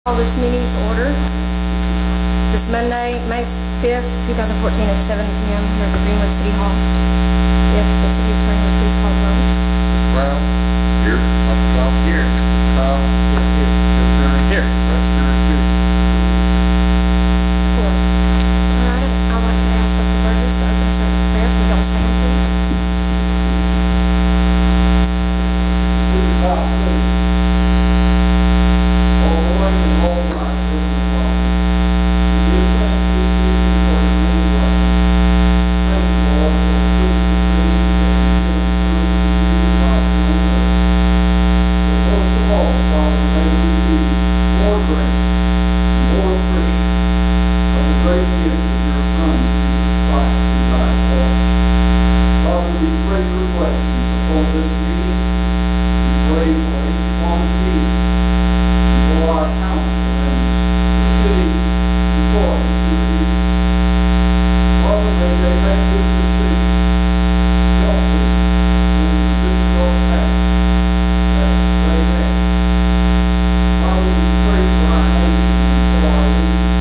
Call this meeting to order. This Monday, May 5th, 2014 at 7 p.m. here at the Greenwood City Hall. If the city attorney would please call the roll. Mr. Brown? Here. Dr. Johnson? Here. Mr. Powell? Here. Jim Turner? Here. Rex Turner? Here. Support. All right, I'd like to ask Dr. Burgess to open us up with prayer. If we don't stand, please. Would you bow, please? All Lord and all wise, Heavenly Father, we give thanks this evening for your many blessings. Thank you, Lord, for the privilege and grace that you give us to use life on earth. But most of all, Father, may we be more grateful, more appreciative of the great gift of your Son, Jesus Christ, who died for us. Father, we pray your blessings upon this meeting. We pray for each one here, for our council and the city employees who are here. Father, may they make good decisions, help them in the difficult tasks that they have. Father, we pray for our nation and for our leaders.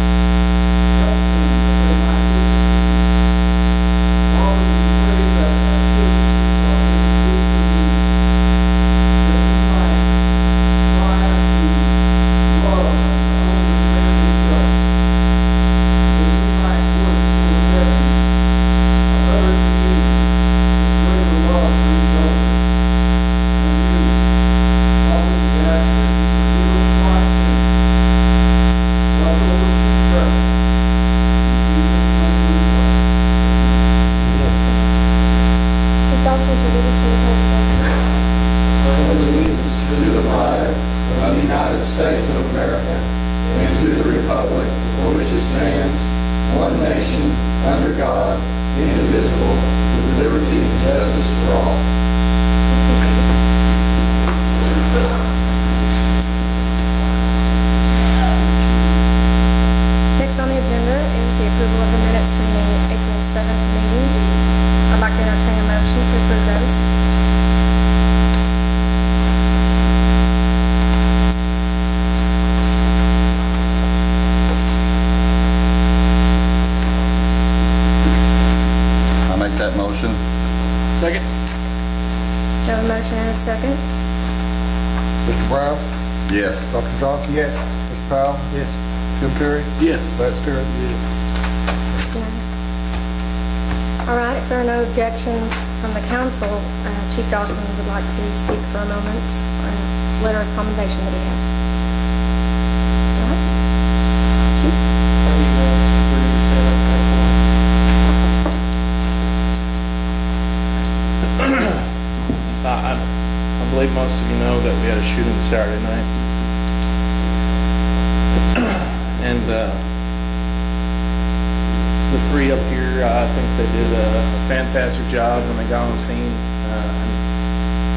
Help them that they might get to you. Father, we pray that as citizens of this good community, that we might strive to love and to understand each other, that we might work toward having a better community with greater love for each other and you. Father, we ask that you forgive us for our sins, watch over us in prayer. In Jesus' name we pray. Chief Dawson, would you lead us in the pledge of allegiance? Allegiance to the flag of the United States of America and to the republic for which it stands, one nation, under God, indivisible, with liberty and justice for all. Please stand. Next on the agenda is the approval of the minutes from the April 7th meeting. I'd like to entertain a motion to approve those. I make that motion. Second. We have a motion and a second. Mr. Brown? Yes. Dr. Johnson? Yes. Mr. Powell? Yes. Tim Terry? Yes. Rex Terry? It's unanimous. All right, if there are no objections from the council, Chief Dawson would like to speak for a moment, letter of commendation that he has. All right. Chief? Thank you, guys, for your stand up. I believe most of you know that we had a shooting Saturday night. And the three up here, I think they did a fantastic job when they got on the scene.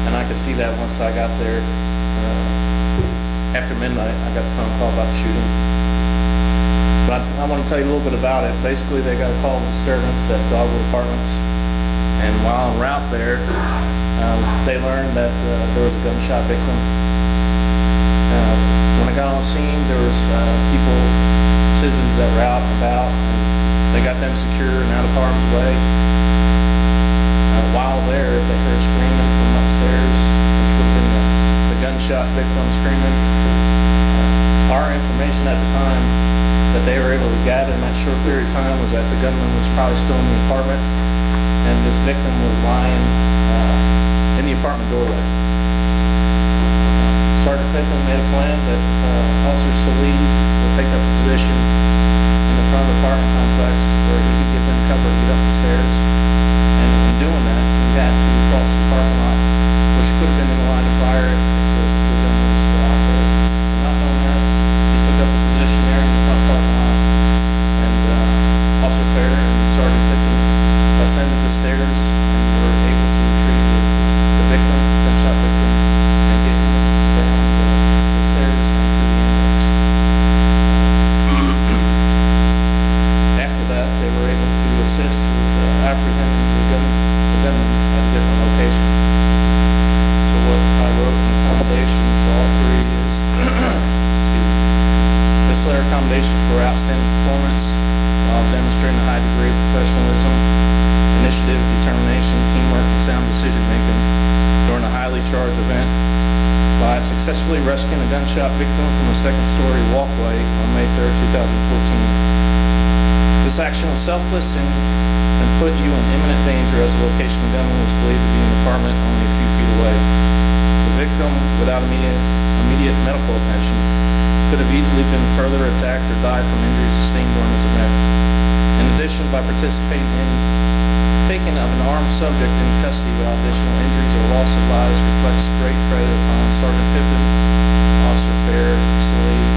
And I could see that once I got there. After midnight, I got the phone call about the shooting. But I want to tell you a little bit about it. Basically, they got a call of disturbance at Dogwood Apartments. And while en route there, they learned that there was a gunshot victim. When I got on the scene, there was people, citizens that were out and about. And they got them secure and out of harm's way. While there, they heard screaming from upstairs, which would have been the gunshot victim screaming. Our information at the time that they were able to gather in that short period of time was that the gunman was probably still in the apartment, and this victim was lying in the apartment doorway. Sergeant Pittman made a plan that Officer Salih would take up a position in the front of the apartment complex where he could give them cover to get up the stairs. And in doing that, he had to cross the parking lot, which could have been in the line of fire if the gunman was still out there. So not knowing that, he took up a position there in the front parking lot. And Officer Fair and Sergeant Pittman ascended the stairs and were able to retrieve the victim, gunshot victim, and get him down the stairs and to the ambulance. After that, they were able to assist with apprehending the gunman at a different location. So what I wrote in the accommodation letter of commendation for outstanding performance while demonstrating a high degree of professionalism, initiative, determination, teamwork, and sound decision-making during a highly charged event by successfully rescuing a gunshot victim from a second-story walkway on May 3rd, 2014. This action was selfless and put you in imminent danger as the location of the gunman was believed to be in an apartment only a few feet away. The victim, without immediate medical attention, could have easily been further attacked or died from injuries sustained during this event. In addition, by participating in taking of an armed subject in custody without additional injuries or loss of lives reflects great credit upon Sergeant Pippin, Officer Fair, Sallee,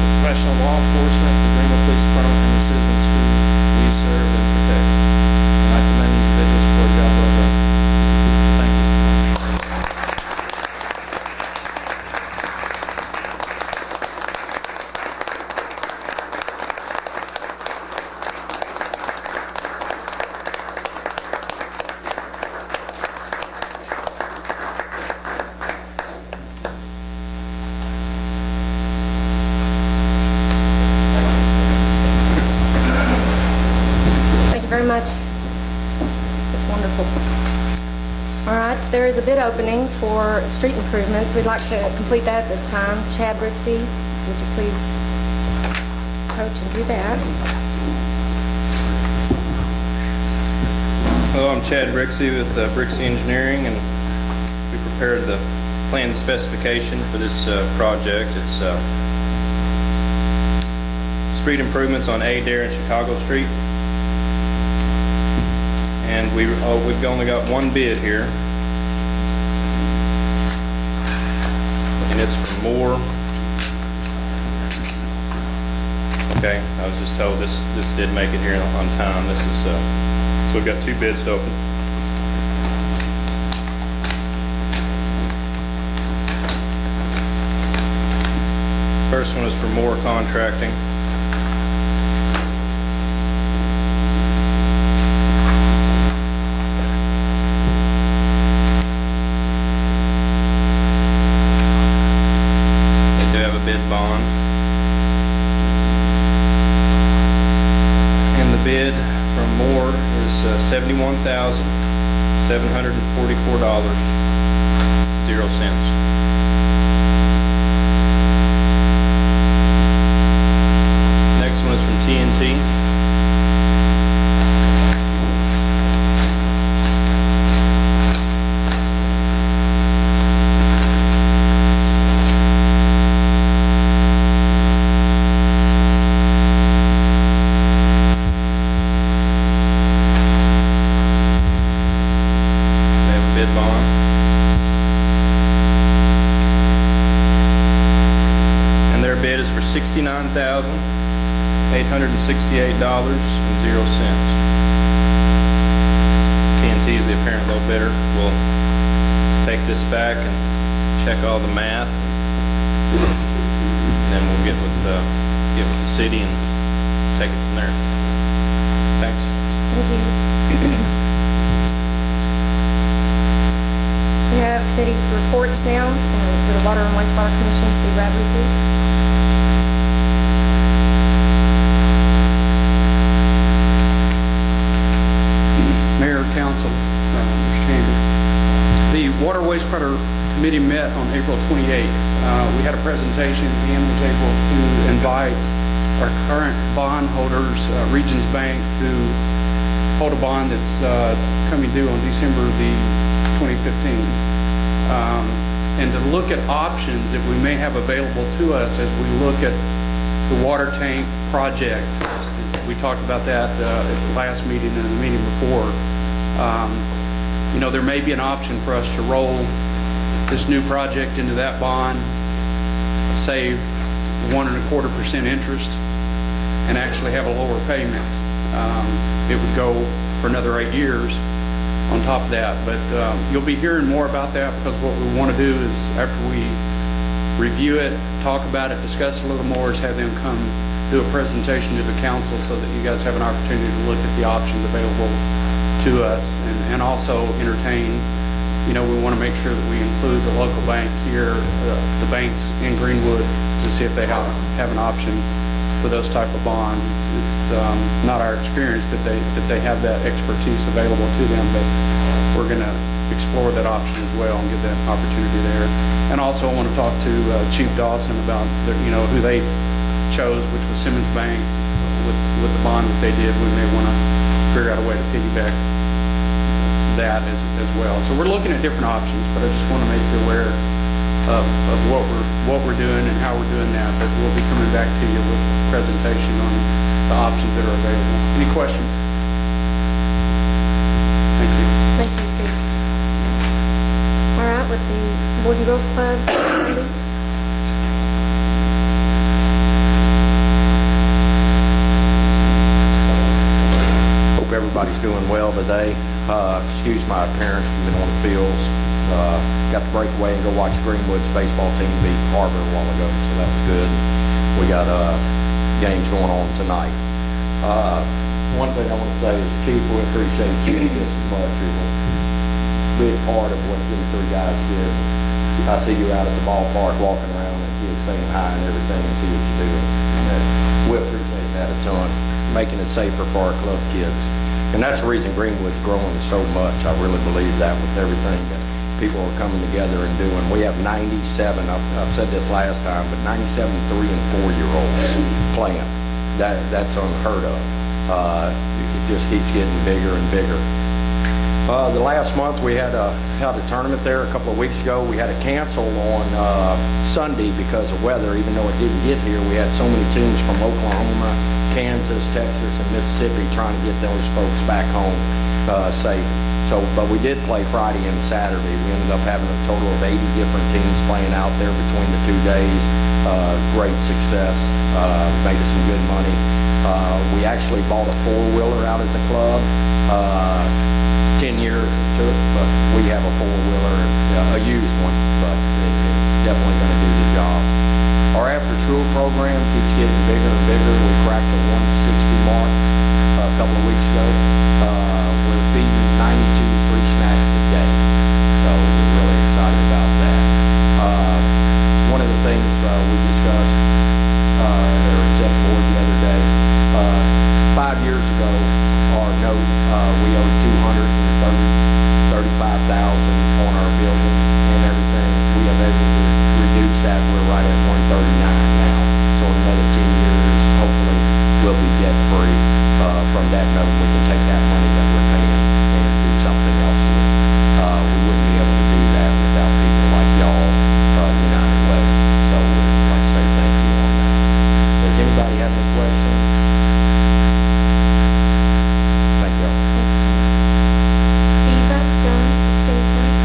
the professional law enforcement, the Greenwood Police Department, and the citizens who we serve and protect. And I commend these individuals for a job well done. Thank you. Thank you very much. It's wonderful. All right, there is a bid opening for street improvements. We'd like to complete that at this time. Chad Brixey, would you please approach and do that? Hello, I'm Chad Brixey with Brixey Engineering, and we prepared the plan specification for this project. It's street improvements on Adair and Chicago Street. And we've only got one bid here. And it's for Moore. Okay, I was just told this did make it here on time. This is, so we've got two bids to open. First one is for Moore Contracting. Bid bond, and the bid from Moore is $71,744.00. Next one is from TNT. Bid is for $69,868.00. TNT is the apparent low bidder. We'll take this back and check all the math, and then we'll get with the city and take it from there. Thanks. Thank you. We have committee reports now. For the Water and Wastewater Commission, Steve Bradley, please. Mayor, Council, Mr. Chamber. The Water Wastewater Committee met on April 28th. We had a presentation and was able to invite our current bond holders, Regions Bank, who hold a bond that's coming due on December the 2015. And to look at options that we may have available to us as we look at the water tank project. We talked about that at the last meeting and the meeting before. You know, there may be an option for us to roll this new project into that bond, save 1.25% interest, and actually have a lower payment. It would go for another 8 years on top of that, but you'll be hearing more about that, because what we want to do is, after we review it, talk about it, discuss it a little more, is have them come do a presentation to the council so that you guys have an opportunity to look at the options available to us, and also entertain. You know, we want to make sure that we include the local bank here, the banks in Greenwood, to to see if they have an option for those type of bonds. It's not our experience that they have that expertise available to them, but we're going to explore that option as well and give that opportunity there. And also I want to talk to Chief Dawson about who they chose, which was Simmons Bank, with the bond that they did. We may want to figure out a way to piggyback that as well. So we're looking at different options, but I just want to make you aware of what we're doing and how we're doing that. But we'll be coming back to you with a presentation on the options that are available. Any questions? Thank you. Thank you, Steve. All right, with the Boys and Girls Club, Cindy? Hope everybody's doing well today. Excuse my appearance, we've been on the fields. Got to break away and go watch Greenwood's baseball team beat Harbor a while ago, so that was good. We got games going on tonight. One thing I want to say is, Chief, we appreciate you just as much. You're a big part of what you three guys did. I see you out at the ballpark walking around and kids saying hi and everything and see what you're doing. And we appreciate that a ton, making it safer for our club kids. And that's the reason Greenwood's growing so much. I really believe that with everything that people are coming together and doing. We have 97, I've said this last time, but 97 3- and 4-year-olds playing. That's unheard of. It just keeps getting bigger and bigger. The last month we had a tournament there a couple of weeks ago. We had to cancel on Sunday because of weather, even though it didn't get here. We had so many teams from Oklahoma, Kansas, Texas, and Mississippi trying to get those folks back home safe. But we did play Friday and Saturday. We ended up having a total of 80 different teams playing out there between the 2 days. Great success. Made us some good money. We actually bought a 4-wheeler out at the club. 10 years it took, but we have a 4-wheeler, a used one, but it's definitely going to do the job. Our after-school program keeps getting bigger and bigger. We cracked the 160 mark a couple of weeks ago. We're feeding 92 free snacks a day, so we're really excited about that. One of the things we discussed at our exec board the other day, 5 years ago, our note, we owed $235,000 on our building and everything. We have able to reduce that. We're right at 139 now. So in another 10 years, hopefully, we'll be debt free from that note. We can take that money that we're paying and do something else with. We wouldn't be able to do that without people like y'all, United Way. So we'd like to say thank you on that. Does anybody have any questions? Thank you. Eva Jones, senior center.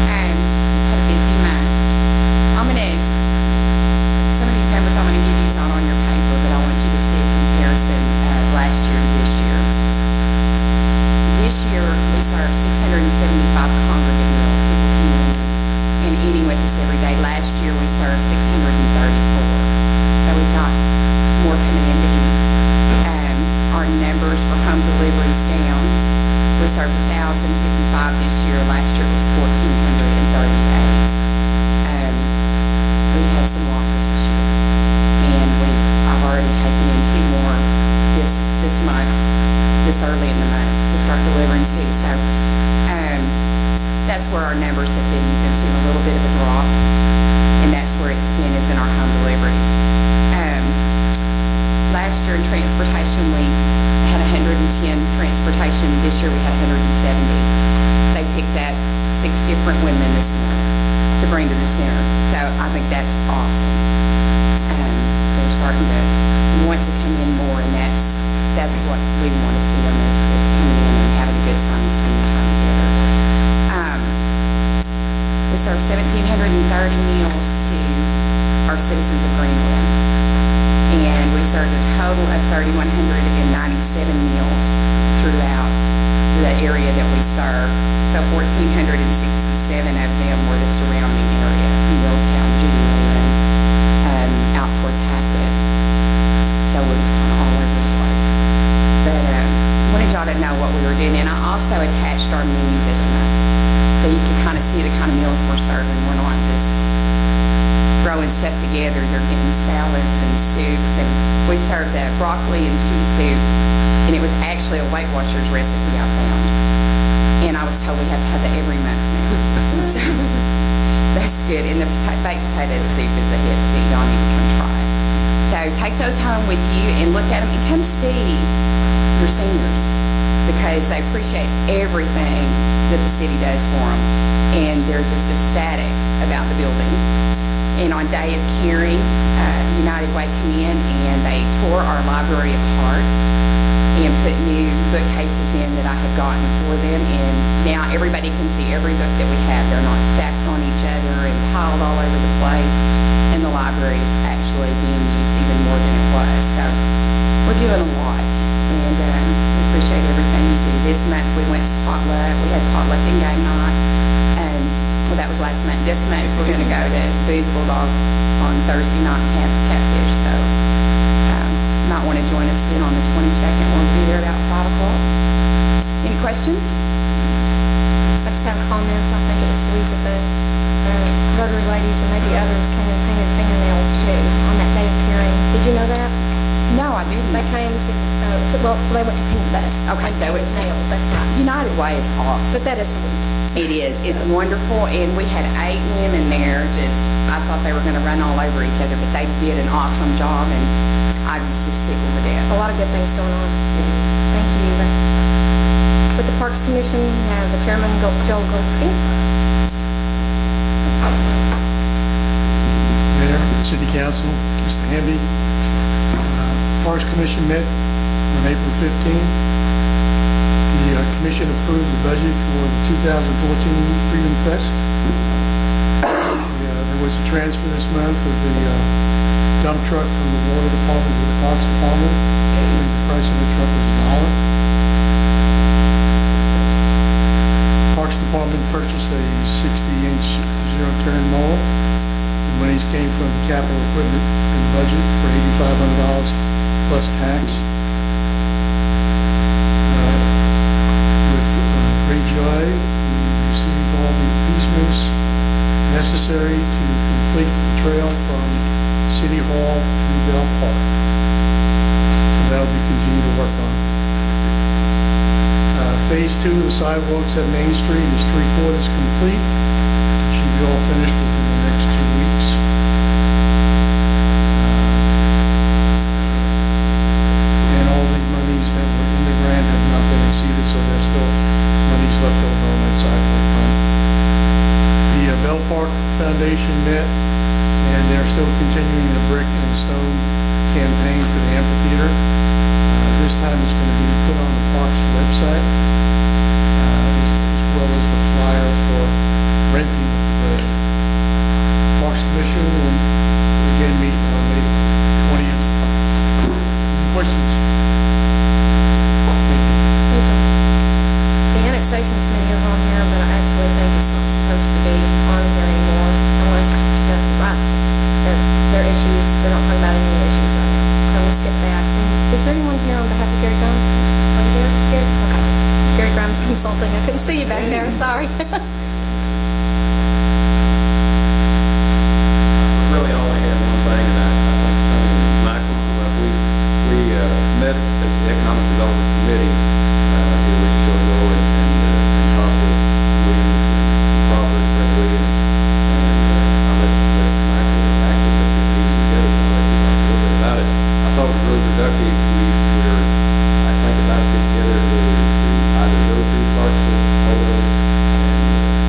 Had a busy month. Some of these numbers I'm gonna give you is not on your paper, but I want you to see a comparison last year to this year. This year, we served 675 congregate meals, people coming in and eating with us every day. Last year, we served 634. So we've got more coming in to eat. Our numbers for home deliveries down. We served 1,055 this year. Last year it was 1,438. We had some losses this year, and I've already taken in 2 more this month, this early in the month, to start delivering to. So that's where our numbers have been. You've been seeing a little bit of a drop, and that's where it's been, is in our home deliveries. Last year in transportation, we had 110 transportation. This year we had 170. They picked up 6 different women this morning to bring to the center. So I think that's awesome. They're starting to want to come in more, and that's what we want to see them, is coming in and having a good time and spending time together. We serve 1,730 meals to our citizens of Greenwood, and we served a total of 3,197 meals throughout the area that we serve. So 1,467 of them were the surrounding area, Milltown, Julian, out towards Hackett. So it was kind of all over the place. But good. And I also attached our menu this month, so you can kind of see the kind of meals we're serving. We're not just throwing stuff together. You're getting salads and soups, and we served a broccoli and cheese soup, and it was actually a Weight Watchers recipe I found. And I was told we have to have that every month now. So that's good. And the baked potato soup is a hit too. Y'all need to come try it. So take those home with you and look at them and come see your seniors, because they appreciate everything that the city does for them, and they're just ecstatic about the building. And on Day of Caring, United Way came in and they tore our library apart and put new bookcases in that I had gotten for them, and now everybody can see every book that we have. They're not stacked on each other and piled all over the place, and the library is actually being used even more than it was. So we're doing a lot, and we appreciate everything you do. This month we went to potluck. We had potluck and game night, and well, that was last month. This month we're going to go to Booze Bulldog on Thursday night and have catfish. So you might want to join us then on the 22nd. We'll be there about 5 o'clock. Any questions? I just have a comment. I think it was sweet that the Rotary ladies and maybe others came and painted fingernails too on that Day of Caring. Did you know that? No, I didn't. They came well, they went to Pink Bud. Okay, and they went painted to- nails, that's right. United Way is awesome. But that is sweet. It is. It's wonderful, and we had 8 women there. Just, I thought they were going to run all over each other, but they did an awesome job, and I just was tickled with it. A lot of good things going on. Thank you. With the Parks Commission, we have the Chairman, Joel Goldstein. Mayor, City Council, Mr. Hamby. Parks Commission met on April 15th. The commission approved the budget for the 2014 Freedom Fest. There was a transfer this month of the dump truck from the Water Department to the Parks Department. I think the price of the truck was $1. Parks Department purchased a 60-inch zero-turn mower. The monies came from the capital equipment in the budget for $8,500 plus tax. With great joy, we received all the easements necessary to complete the trail from City Hall through Bell Park. So that'll be continued to work on. Phase 2 of the sidewalks at Main Street is 3/4 complete. Should be all finished within the next 2 weeks. And all the monies that were in the grant have not been exceeded, so there's still monies left over on that sidewalk fund. The Bell Park Foundation met, and they're still continuing the brick and stone campaign for the amphitheater. This time it's going to be put on the park's website, as well as the flyer for renting. The Parks Commission will again meet on May 20th. Any questions? Thank you. The annexation committee is on here, but I actually think it's not supposed to be on here anymore unless, there are issues, they're not talking about any issues right now. So we'll skip that. And is there anyone here on behalf of Gary Grimes? Are you there, Gary? Okay. Gary Grimes Consulting. I couldn't see you back there, sorry. Really, I only had one thing, and I think Tony and Michael, we met as the Economic Development Committee here a week or so ago and talked with Williams and Crawford, Fred Williams, and I let Michael actually put the meeting together, so I'll let you talk a little bit about it. I thought it was really productive. I think about it, get together to either go through parts of Polo and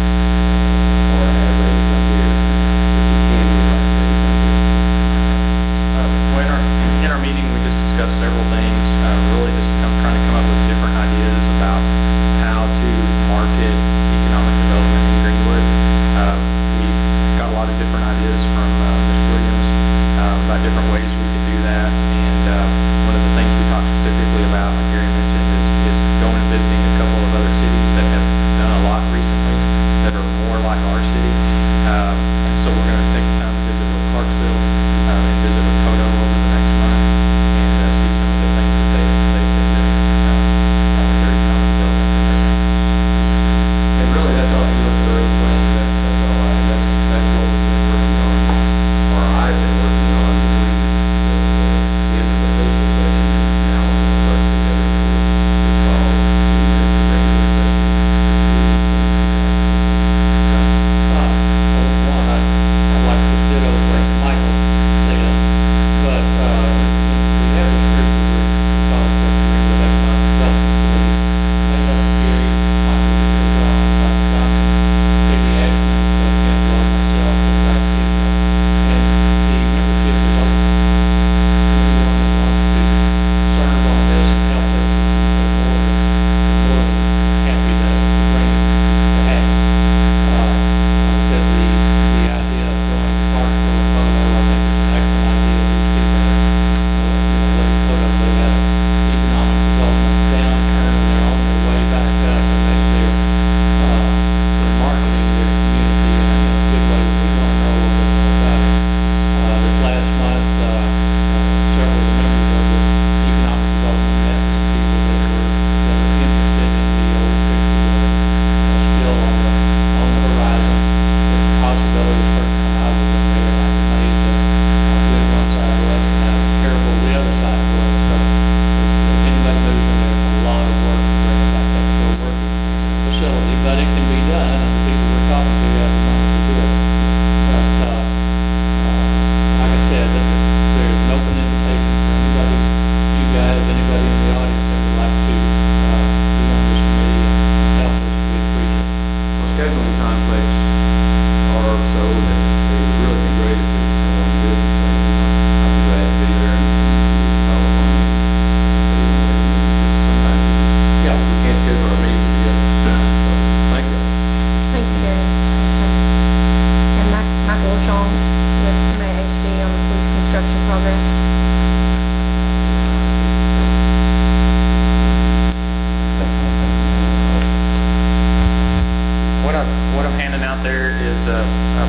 there is a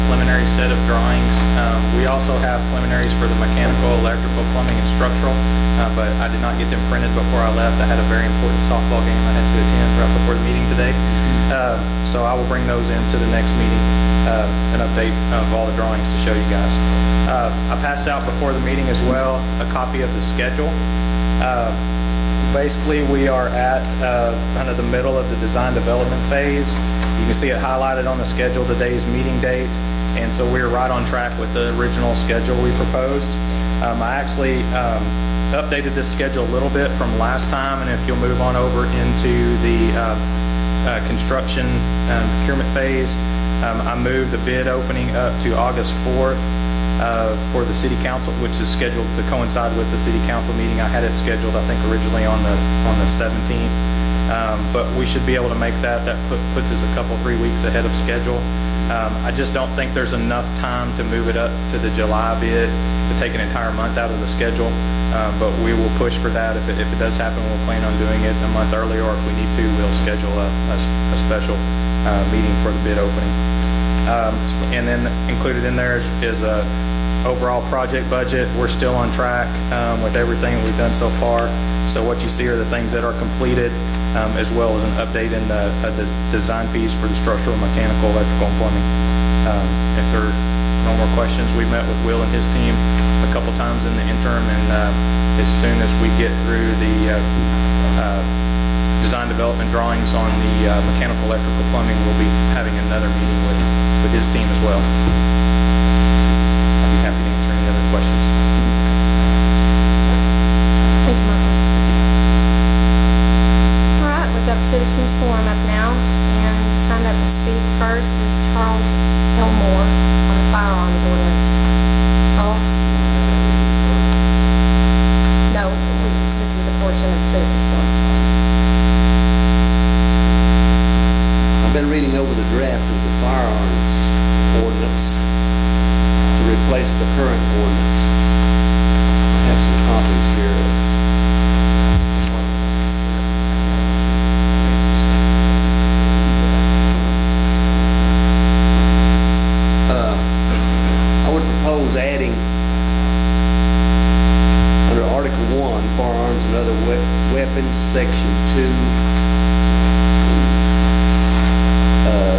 preliminary set of drawings. We also have preliminaries for the mechanical, electrical, plumbing, and structural, but I did not get them printed before I left. I had a very important softball game I had to attend right before the meeting today. So I will bring those into the next meeting, an update of all the drawings to show you guys. I passed out before the meeting as well a copy of the schedule. Basically, we are at kind of the middle of the design development phase. You can see it highlighted on the schedule, today's meeting date, and so we're right on track with the original schedule we proposed. I actually updated this schedule a little bit from last time, and if you'll move on over into the construction procurement phase, I moved the bid opening up to August 4th. For the city council, which is scheduled to coincide with the city council meeting. I had it scheduled, I think, originally on the 17th, but we should be able to make that. That puts us a couple, 3 weeks ahead of schedule. I just don't think there's enough time to move it up to the July bid to take an entire month out of the schedule, but we will push for that. If it does happen, we'll plan on doing it a month earlier, or if we need to, we'll schedule a special meeting for the bid opening. And then included in there is a overall project budget. We're still on track with everything we've done so far. So what you see are the things that are completed, as well as an update in the design fees for the structural, mechanical, electrical, and plumbing. If there are no more questions, we met with Will and his team a couple times in the interim, and as soon as we get through the design development drawings on the mechanical, electrical, plumbing, we'll be having another meeting with his team as well. I'd be happy to answer any other questions. Thank you, Michael. All right, we've got the citizens forum up now, and signed up to speak first is Charles Elmore on the firearms ordinance. Charles? No, this is the portion of the citizens forum. I've been reading over the draft of the firearms ordinance to replace the current ordinance. I have some copies here. I would propose adding under Article 1, firearms and other weapons, Section 2.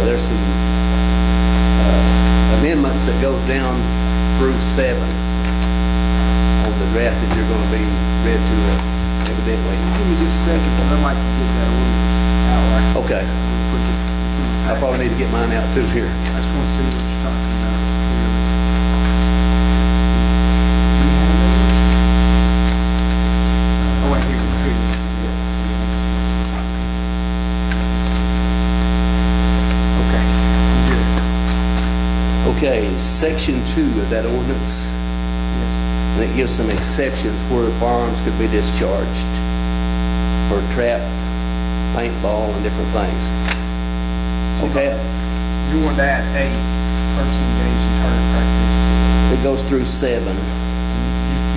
There's some amendments that goes down through 7 on the draft that you're going to be read to evidently. Give me just a second, because I'd like to get that ordinance out right Okay. quick. It's in the I packet. probably need to get mine out too here. I just want to see what you're talking about clearly. Do you have those? Oh, wait, here it is. Okay, I'm good. Okay, Section 2 of that ordinance, Yes. and it gives some exceptions where the firearms could be discharged for trap, paintball, and different things. Okay? You want to add a person engaged in target practice. It goes through 7.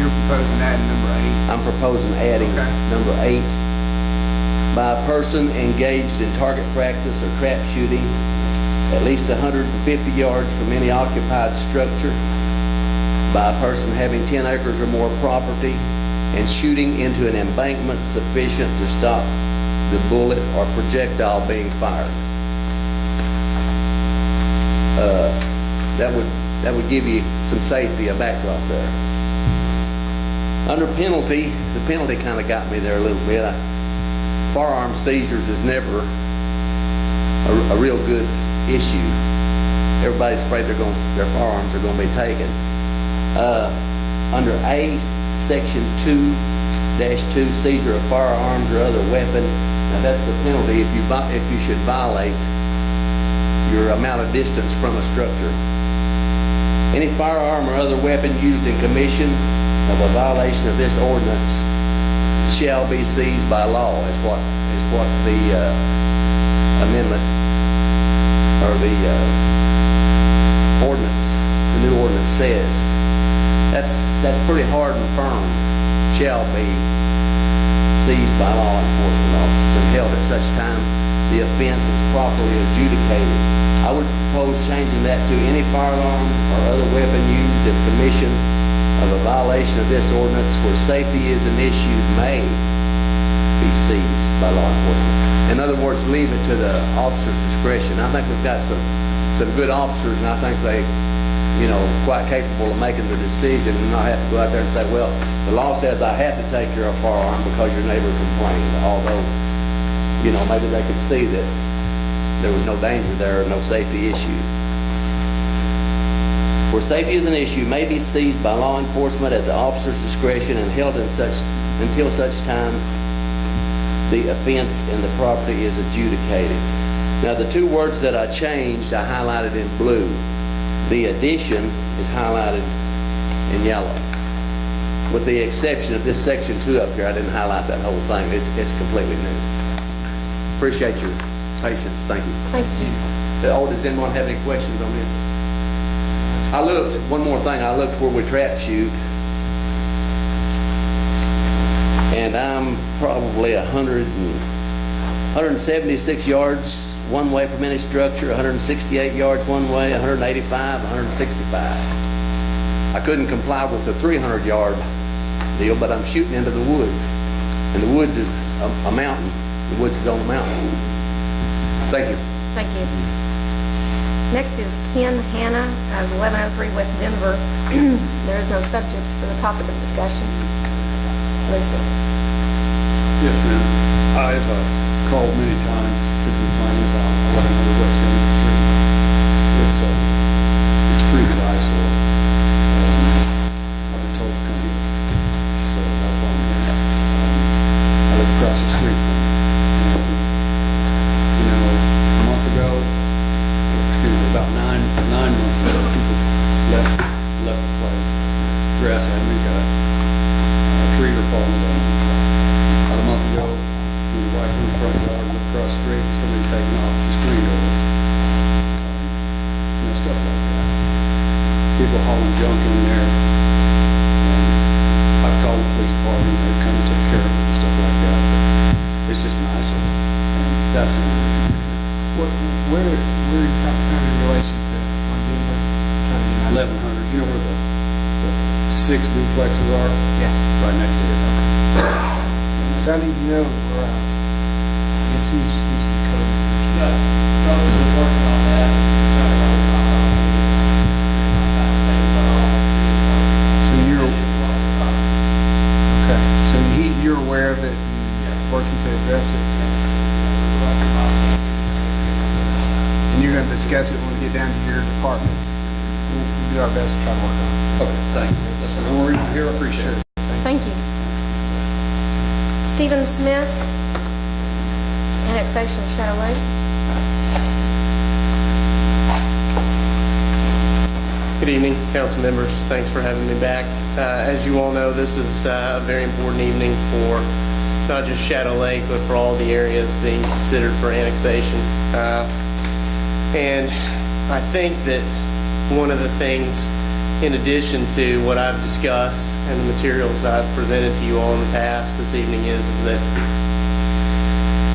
You're proposing adding number 8. I'm proposing adding Okay. number 8. By a person engaged in target practice or trap shooting at least 150 yards from any occupied structure, by a person having 10 acres or more property and shooting into an embankment sufficient to stop the bullet or projectile being fired. That would give you some safety, a backdrop there. Under penalty, the penalty kind of got me there a little bit. Firearm seizures is never a real good issue. Everybody's afraid their firearms are going to be taken. Under A, Section 2-2, seizure of firearms or other weapon. Now that's the penalty if you should violate your amount of distance from a structure. Any firearm or other weapon used in commission of a violation of this ordinance shall be seized by law, is what the amendment or the ordinance, the new ordinance says. That's pretty hard and firm. Shall be seized by law enforcement officers and held at such time the offense is properly adjudicated. I would propose changing that to any firearm or other weapon used in commission of a violation of this ordinance where safety is an issue may be seized by law enforcement. In other words, leave it to the officer's discretion. I think we've got some good officers, and I think they, quite capable of making the decision and not have to go out there and say, well, the law says I have to take your firearm because your neighbor complained, although, maybe they could see that there was no danger there or no safety issue. Where safety is an issue may be seized by law enforcement at the officer's discretion and held until such time the offense and the property is adjudicated. Now, the two words that I changed, I highlighted in blue. The addition is highlighted in yellow. With the exception of this section 2 up here, I didn't highlight that whole thing. It's completely new. Appreciate your patience. Thank you. Thank you, Jim. Does anyone have any questions on this? I looked, one more thing, I looked where we trap shoot, and I'm probably 176 yards one way from any structure, 168 yards one way, 185, 165. I couldn't comply with the 300-yard deal, but I'm shooting into the woods, and the woods is a mountain. The woods is on a mountain. Thank you. Thank you. Next is Ken Hanna of 1103 West Denver. There is no subject for the topic of discussion listed. Yes, ma'am. I've called many times to complain about 1100 West Denver Street. It's extremely eyesore. I've been told to come here, so that's why I'm here. I live across the street from it. A month ago, about nine months ago, people left the place. Grass hadn't been cut. Trees are falling down. About a month ago, we were walking in the front yard, looked across the street, and somebody's taking off the screen door. Stuff like that. People hauling junk in there. I've called the police department, they've come and took care of it and stuff like that. But it's just an eyesore. And that's the only reason. Where are you talking about in relation to on Denver? Trying to get out. 1100, you know where the 6 duplexes are? Yeah. Right next to it. So I need to know, or I guess who's the code? Y'all been working on that, trying to run it off. So okay, so you're aware of it and working to address it? And you're gonna discuss it when we get down to your department. We'll do our best to try to work on it. Okay, thank you. That's the only reason I'm here. I appreciate it. Thank you. Stephen Smith, annexation of Shadow Lake. Good evening, council members. Thanks for having me back. As you all know, this is a very important evening for not just Shadow Lake, but for all the areas being considered for annexation. And I think that one of the things, in addition to what I've discussed and the materials I've presented to you all in the past this evening, is that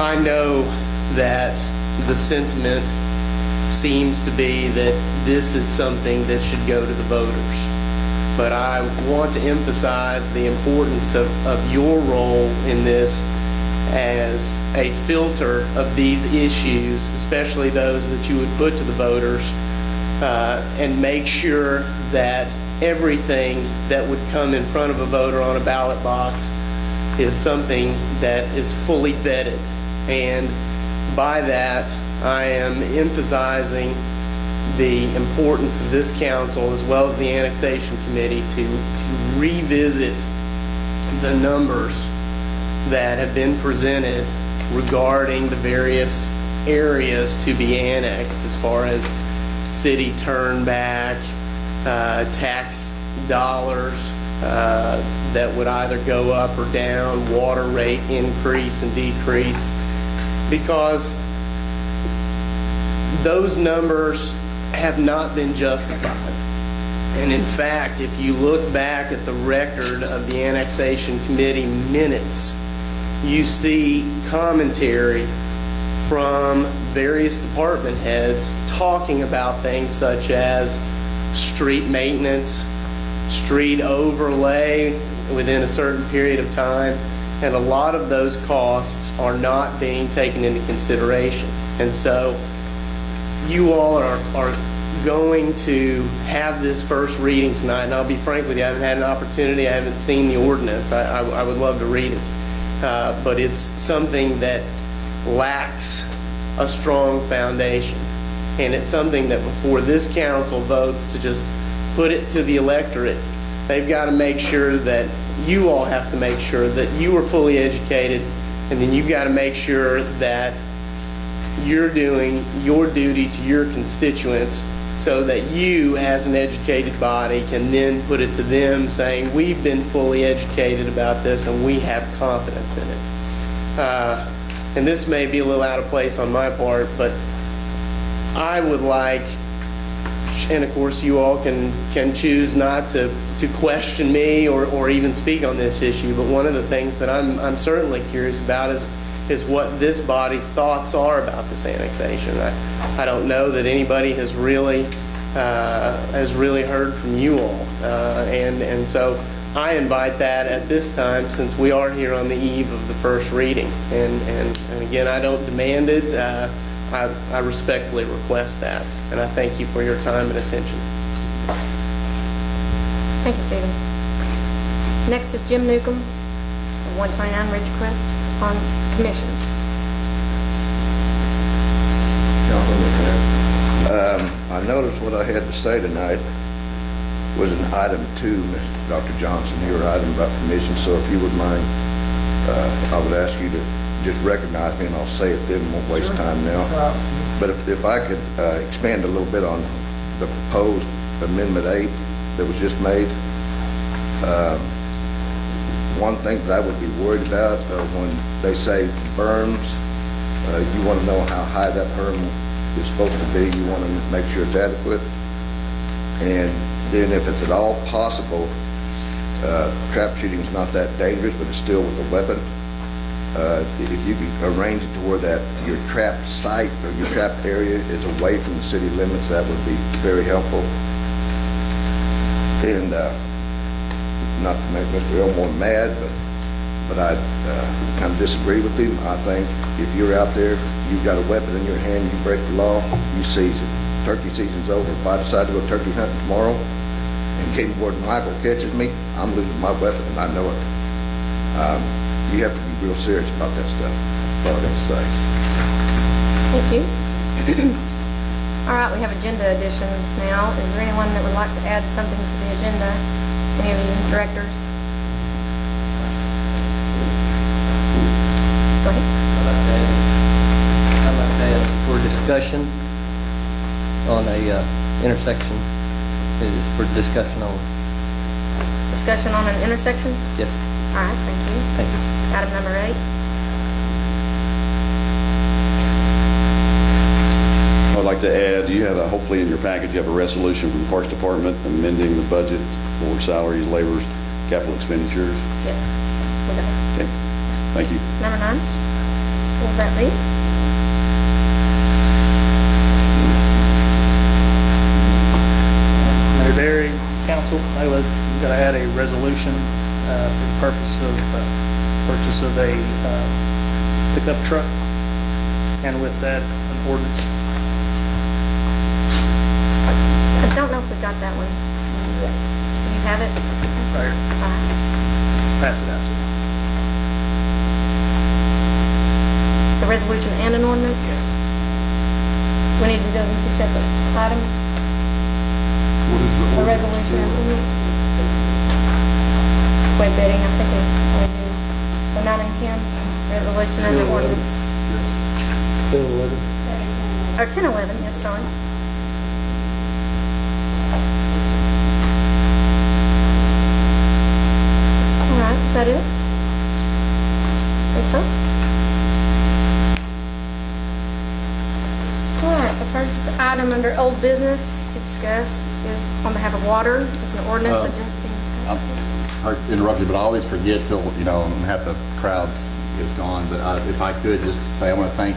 I know that the sentiment seems to be that this is something that should go to the voters. But I want to emphasize the importance of your role in this as a filter of these issues, especially those that you would put to the voters, and make sure that everything that would come in front of a voter on a ballot box is something that is fully vetted. And by that, I am emphasizing the importance of this council as well as the annexation committee to revisit the numbers that have been presented regarding the various areas to be annexed as far as city turnback, tax dollars that would either go up or down, water rate increase and decrease, because those numbers have not been justified. And in fact, if you look back at the record of the annexation committee minutes, you see commentary from various department heads talking about things such as street maintenance, street overlay within a certain period of time, and a lot of those costs are not being taken into consideration. And so you all are going to have this first reading tonight, and I'll be frank with you, I haven't had an opportunity, I haven't seen the ordinance. I would love to read it. But it's something that lacks a strong foundation. And it's something that before this council votes to just put it to the electorate, they've got to make sure that you all have to make sure that you are fully educated, and then you've got to make sure that you're doing your duty to your constituents so that you, as an educated body, can then put it to them saying, we've been fully educated about this and we have confidence in it. And this may be a little out of place on my part, but I would like, and of course you all can choose not to question me or even speak on this issue, but one of the things that I'm certainly curious about is what this body's thoughts are about this annexation. I don't know that anybody has really heard from you all, and so I invite that at this time, since we are here on the eve of the first reading. And again, I don't demand it. I respectfully request that, and I thank you for your time and attention. Thank you, Stephen. Next is Jim Newcomb of 129 Ridgecrest on commissions. I noticed what I had to say tonight was in item 2, Dr. Johnson, your item about commission, so if you would mind, I would ask you to just recognize me and I'll say it then, won't waste time now. But if I could expand a little bit on the proposed Amendment 8 that was just made. One thing that I would be worried about when they say berms, you want to know how high that berm is supposed to be. You want to make sure it's adequate. And then if it's at all possible, trap shooting is not that dangerous, but it's still with a weapon. If you could arrange it to where that your trapped site or your trapped area is away from the city limits, that would be very helpful. And not to make Mr. Elmore mad, but I kind of disagree with him. I think if you're out there, you've got a weapon in your hand, you break the law, you seize it. Turkey season's over. If I decide to go turkey hunting tomorrow and Game Warden Michael catches me, I'm losing my weapon, and I know it. You have to be real serious about that stuff. That's all I got to say. Thank you. All right, we have agenda additions now. Is there anyone that would like to add something to the agenda? Any of you directors? Go ahead. I'd like to add for discussion on a intersection. It is for discussion only. Discussion on an intersection? Yes. All right, thank you. Thank you. Item number 8. I would like to add, you have hopefully in your package, you have a resolution from the Parks Department amending the budget for salaries, labors, capital expenditures. Yes, we got it. Okay, thank you. Number 9. Will that read? Mayor Derry, council, we've got to add a resolution for the purpose of purchase of a pickup truck, and with that, an ordinance. I don't know if we got that one yet. Do you have it? Right. All right. Pass it out to you. It's a resolution and an ordinance? Yes. We need to do those in 2 separate items? What is the A resolution and ordinance? Wait, bidding, I think we do. So 9 and 10, resolution and an ordinance. Yes. 10 and 11. Or 10 and 11, yes, sorry. All right, is that it? Think so? All right, the first item under old business to discuss is on behalf of water. It's an ordinance adjusting. I interrupt you, but I always forget till, and half the crowd's is gone, but if I could just say, I want to thank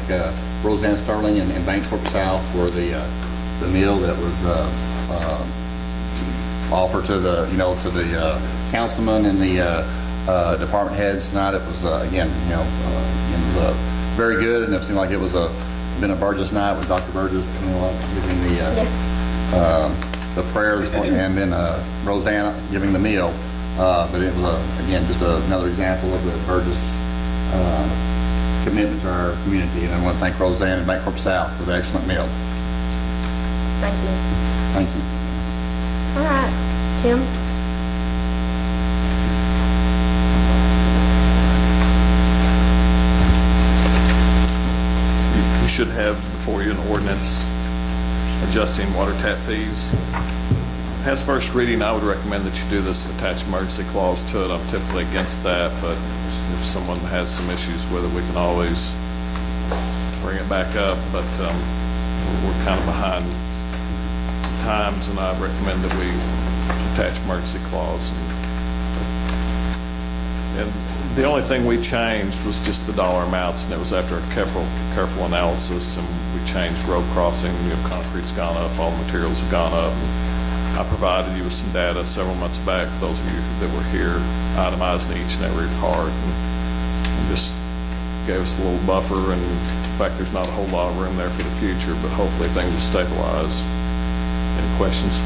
Roseanne Sterling and Bancorp South for the meal that was offered to the councilman and the department heads tonight. It was, again, it was very good, and it seemed like it was been a Burgess night with Dr. Burgess, giving the prayer this morning, and then Roseanne giving the meal. But it was, again, just another example of the Burgess commitment to our community. And I want to thank Roseanne and Bancorp South for the excellent meal. Thank you. Thank you. All right, Tim? You should have before you an ordinance adjusting water tap fees. As first reading, I would recommend that you do this attached emergency clause to it. I'm typically against that, but if someone has some issues with it, we can always bring it back up. But we're kind of behind times, and I recommend that we attach emergency clause. And the only thing we changed was just the dollar amounts, and it was after a careful analysis, and we changed road crossing. Concrete's gone up, all materials have gone up. I provided you with some data several months back for those of you that were here, itemizing each and every part, and just gave us a little buffer. And in fact, there's not a whole lot of room there for the future, but hopefully things will stabilize. Any questions?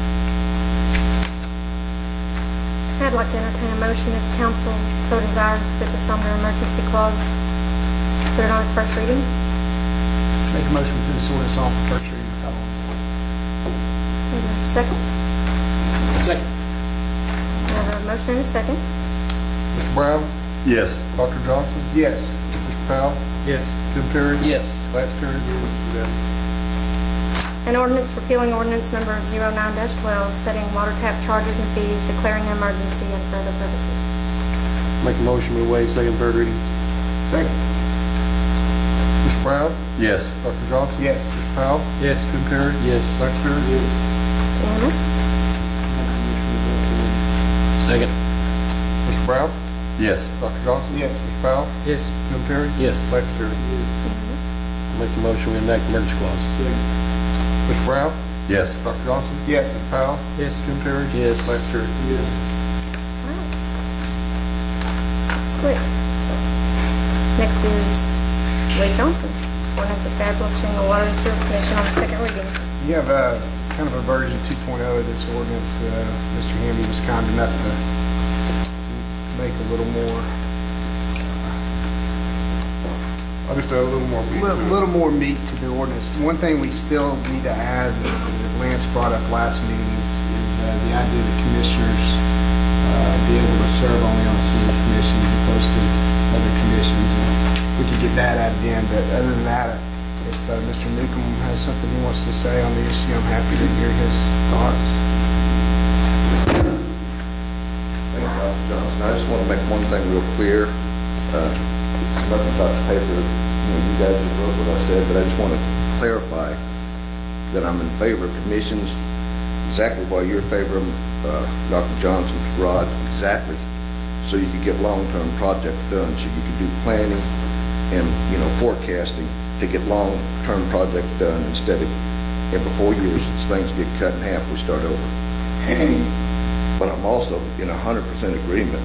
I'd like to entertain a motion if council so desires to put this under emergency clause, put it on its first reading. Make a motion to put this ordinance on for first reading. Second? Second. I have a motion and a second. Mr. Brown? Yes. Dr. Johnson? Yes. Mr. Powell? Yes. Tim Terry? Yes. Lance Terry? An ordinance repealing ordinance number 09-12, setting water tap charges and fees, declaring an emergency and for other purposes. Make a motion, we waive second, third reading. Second. Mr. Brown? Yes. Dr. Johnson? Yes. Mr. Powell? Yes. Tim Terry? Yes. Lance Terry? It's unanimous. Second. Mr. Brown? Yes. Dr. Johnson? Yes. Mr. Powell? Yes. Tim Terry? Yes. Lance Terry? Unanimous. Make a motion, we enact emergency clause. Mr. Brown? Yes. Dr. Johnson? Yes. Mr. Powell? Yes. Tim Terry? Yes. Lance Terry? That's quick. Next is Wade Johnson, ordinance establishing a water and sewer commission on second reading. You have kind of a version 2.0 of this ordinance that Mr. Hamby was kind enough to make a little more, I'll just add a little more meat to it. little more meat to the ordinance. One thing we still need to add that Lance brought up last meeting is the idea that commissioners be able to serve only on a single commission as opposed to other commissions. And we could get that added in, but other than that, if Mr. Newcomb has something he wants to say on the issue, I'm happy to hear his thoughts. Thank you, Dr. Johnson. I just want to make one thing real clear. Nothing about the paper, you guys just wrote what I said, but I just want to clarify that I'm in favor of commissions, exactly why you're in favor of Dr. Johnson, Rod, exactly, so you can get long-term projects done, so you can do planning and, forecasting to get long-term projects done instead of every 4 years, as things get cut in half, we start over. But I'm also in 100% agreement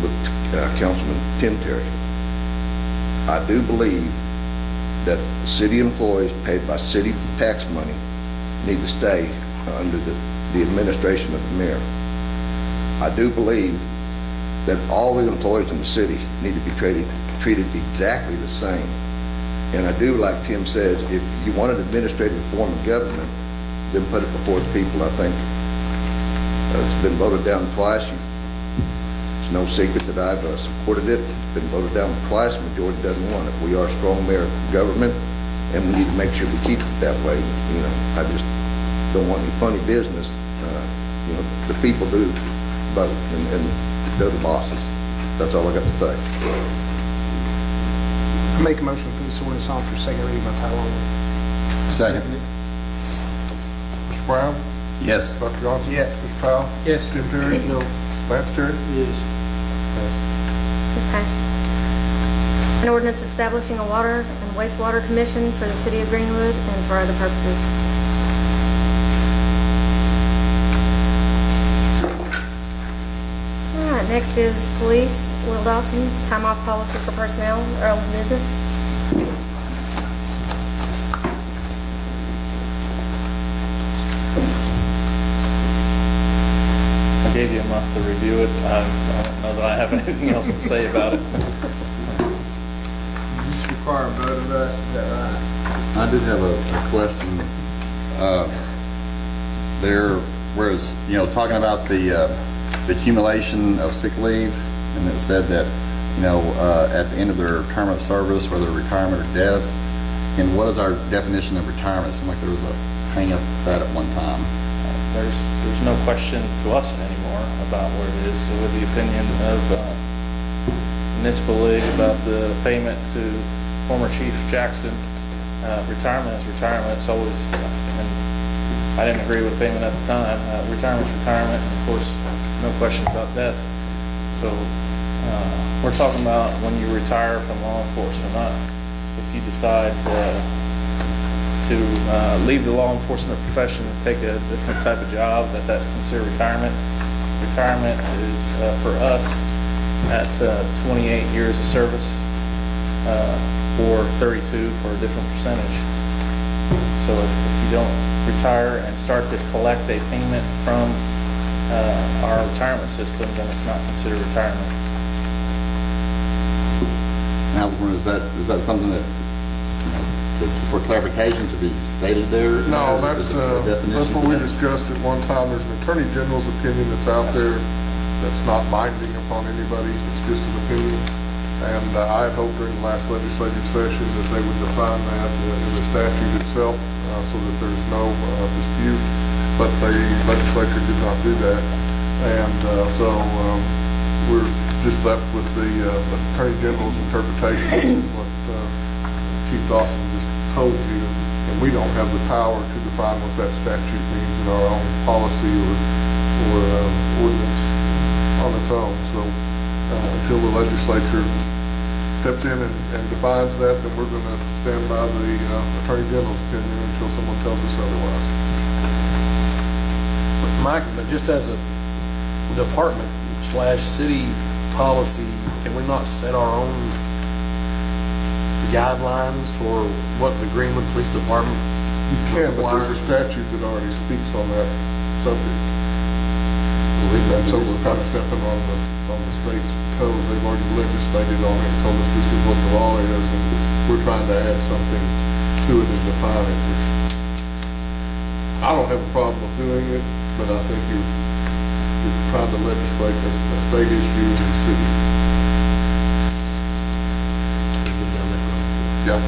with Councilman Tim Terry. I do believe that city employees paid by city tax money need to stay under the administration of the mayor. I do believe that all the employees in the city need to be treated exactly the same. And I do, like Tim says, if you want an administrative form of government, then put it before the people. I think it's been voted down twice. It's no secret that I've supported it. It's been voted down twice. The majority doesn't want it. We are a strong mayor government, and we need to make sure we keep it that way. I just don't want any funny business. The people do vote, and they're the bosses. That's all I got to say. I make a motion to put this ordinance on for second reading by title only. Second. Mr. Brown? Yes. Dr. Johnson? Yes. Mr. Powell? Yes. Tim Terry? No. Lance Terry? Yes. It passes. An ordinance establishing a water and wastewater commission for the city of Greenwood and for other purposes. All right, next is police. Will Dawson, time off policy for personnel or old business. I gave you a month to review it. I don't know that I have anything else to say about it. Does this require a vote of us, is that right? I did have a question. Whereas, talking about the accumulation of sick leave, and it said that, at the end of their term of service, whether retirement or death, and what is our definition of retirement? It seemed like there was a hang up that at one time. There's no question to us anymore about where it is. So with the opinion of municipal league about the payment to former Chief Jackson, retirement is retirement. It's always, and I didn't agree with payment at the time. Retirement's retirement, and of course, no question about death. So we're talking about when you retire from law enforcement, not if you decide to leave the law enforcement profession and take a different type of job, that's considered retirement. Retirement is, for us, at 28 years of service, or 32 for a different percentage. So if you don't retire and start to collect a payment from our retirement system, then it's not considered retirement. Now, is that something that, for clarification to be stated there? No, Is that's it a definition what for we that? discussed at one time. There's an Attorney General's opinion that's out there that's not binding upon anybody. It's just an opinion. And I had hoped during the last legislative session that they would define that in the statute itself so that there's no dispute. But the legislature did not do that. And so we're just left with the Attorney General's interpretation, which is what Chief Dawson just told you, and we don't have the power to define what that statute means in our own policy or ordinance on its own. So until the legislature steps in and defines that, then we're going to stand by the Attorney General's opinion until someone tells us otherwise. Mike, but just as a department / city policy, can we not set our own guidelines for what the Greenwood Police Department You can, but there's a requires? statute that already speaks on that subject. And so we're kind of stepping on the state's toes. They've already legislated on it and told us this is what the law is, and we're trying to add something to it and define it. I don't have a problem with doing it, but I think you're trying to legislate a state issue in the city. Yeah.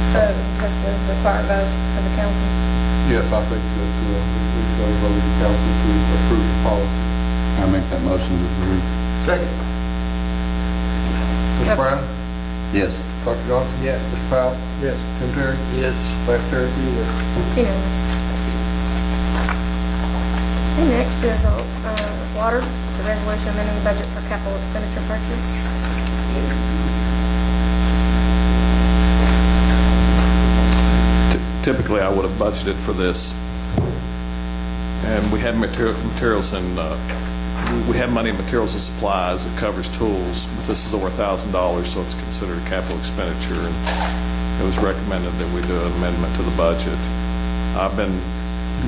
So this does require a vote of the council. Yes, I think that we should have a vote of the council to approve the policy. I make that motion to approve. Second. Mr. Brown? Yes. Dr. Johnson? Yes. Mr. Powell? Yes. Tim Terry? Yes. Secretary? Yes. It's unanimous. Okay, next is water. It's a resolution amending the budget for capital expenditure purchase. Typically, I would have budgeted for this. And we have materials and, we have money in materials and supplies that covers tools, but this is over $1,000, so it's considered a capital expenditure. And it was recommended that we do an amendment to the budget. I've been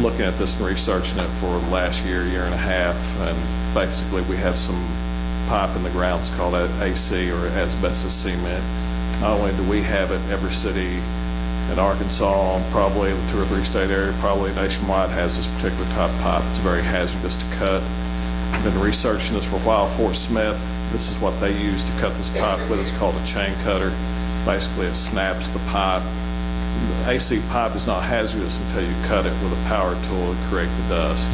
looking at this and researching it for the last year and a half, and basically we have some pipe in the ground. It's called AC, or asbestos cement. Not only do we have it, every city in Arkansas, and probably the 2 or 3 state area, probably nationwide, has this particular type of pipe. It's very hazardous to cut. I've been researching this for a while. Fort Smith, this is what they use to cut this pipe with. It's called a chain cutter. Basically, it snaps the pipe. The AC pipe is not hazardous until you cut it with a power tool and create the dust.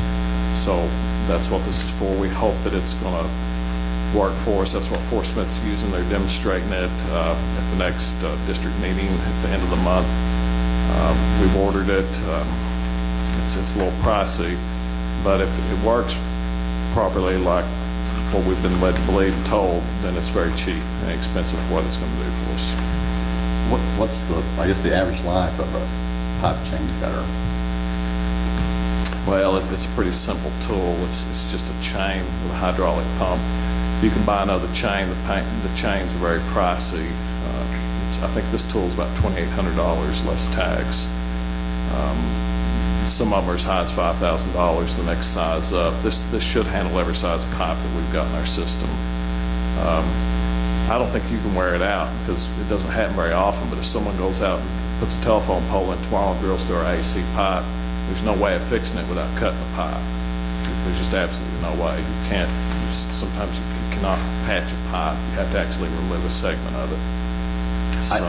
So that's what this is for. We hope that it's going to work for us. That's what Fort Smith's using. They're demonstrating it at the next district meeting at the end of the month. We've ordered it. It's a little pricey, But if it works properly, like what we've been led to believe and told, then it's very cheap and inexpensive for what it's going to do for us. What's the, I guess, the average life of a pipe change cutter? Well, it's a pretty simple tool. It's just a chain with a hydraulic pump. You can buy another chain. The chains are very pricey. I think this tool is about $2,800 less tax. Some of them are as high as $5,000. The next size up. This should handle every size pipe that we've got in our system. I don't think you can wear it out because it doesn't happen very often. But if someone goes out and puts a telephone pole in tomorrow and drills through our AC pipe, there's no way of fixing it without cutting the pipe. There's just absolutely no way. You can't. Sometimes you cannot patch a pipe. You have to actually remove a segment of it. So.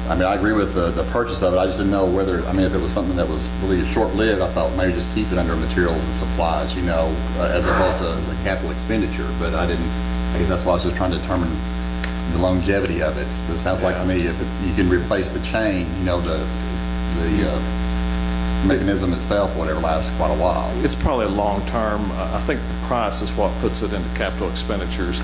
I mean, I agree with the purchase of it. I just didn't know whether, I mean, if it was something that was really short-lived, I thought maybe just keep it under materials and supplies, you know, as opposed to as a capital expenditure. But I guess that's why I was just trying to determine the longevity of it. It sounds like to me if you can replace the chain, you know, the mechanism itself, whatever, lasts quite a while. It's probably a long-term. I think the price is what puts it into capital expenditures.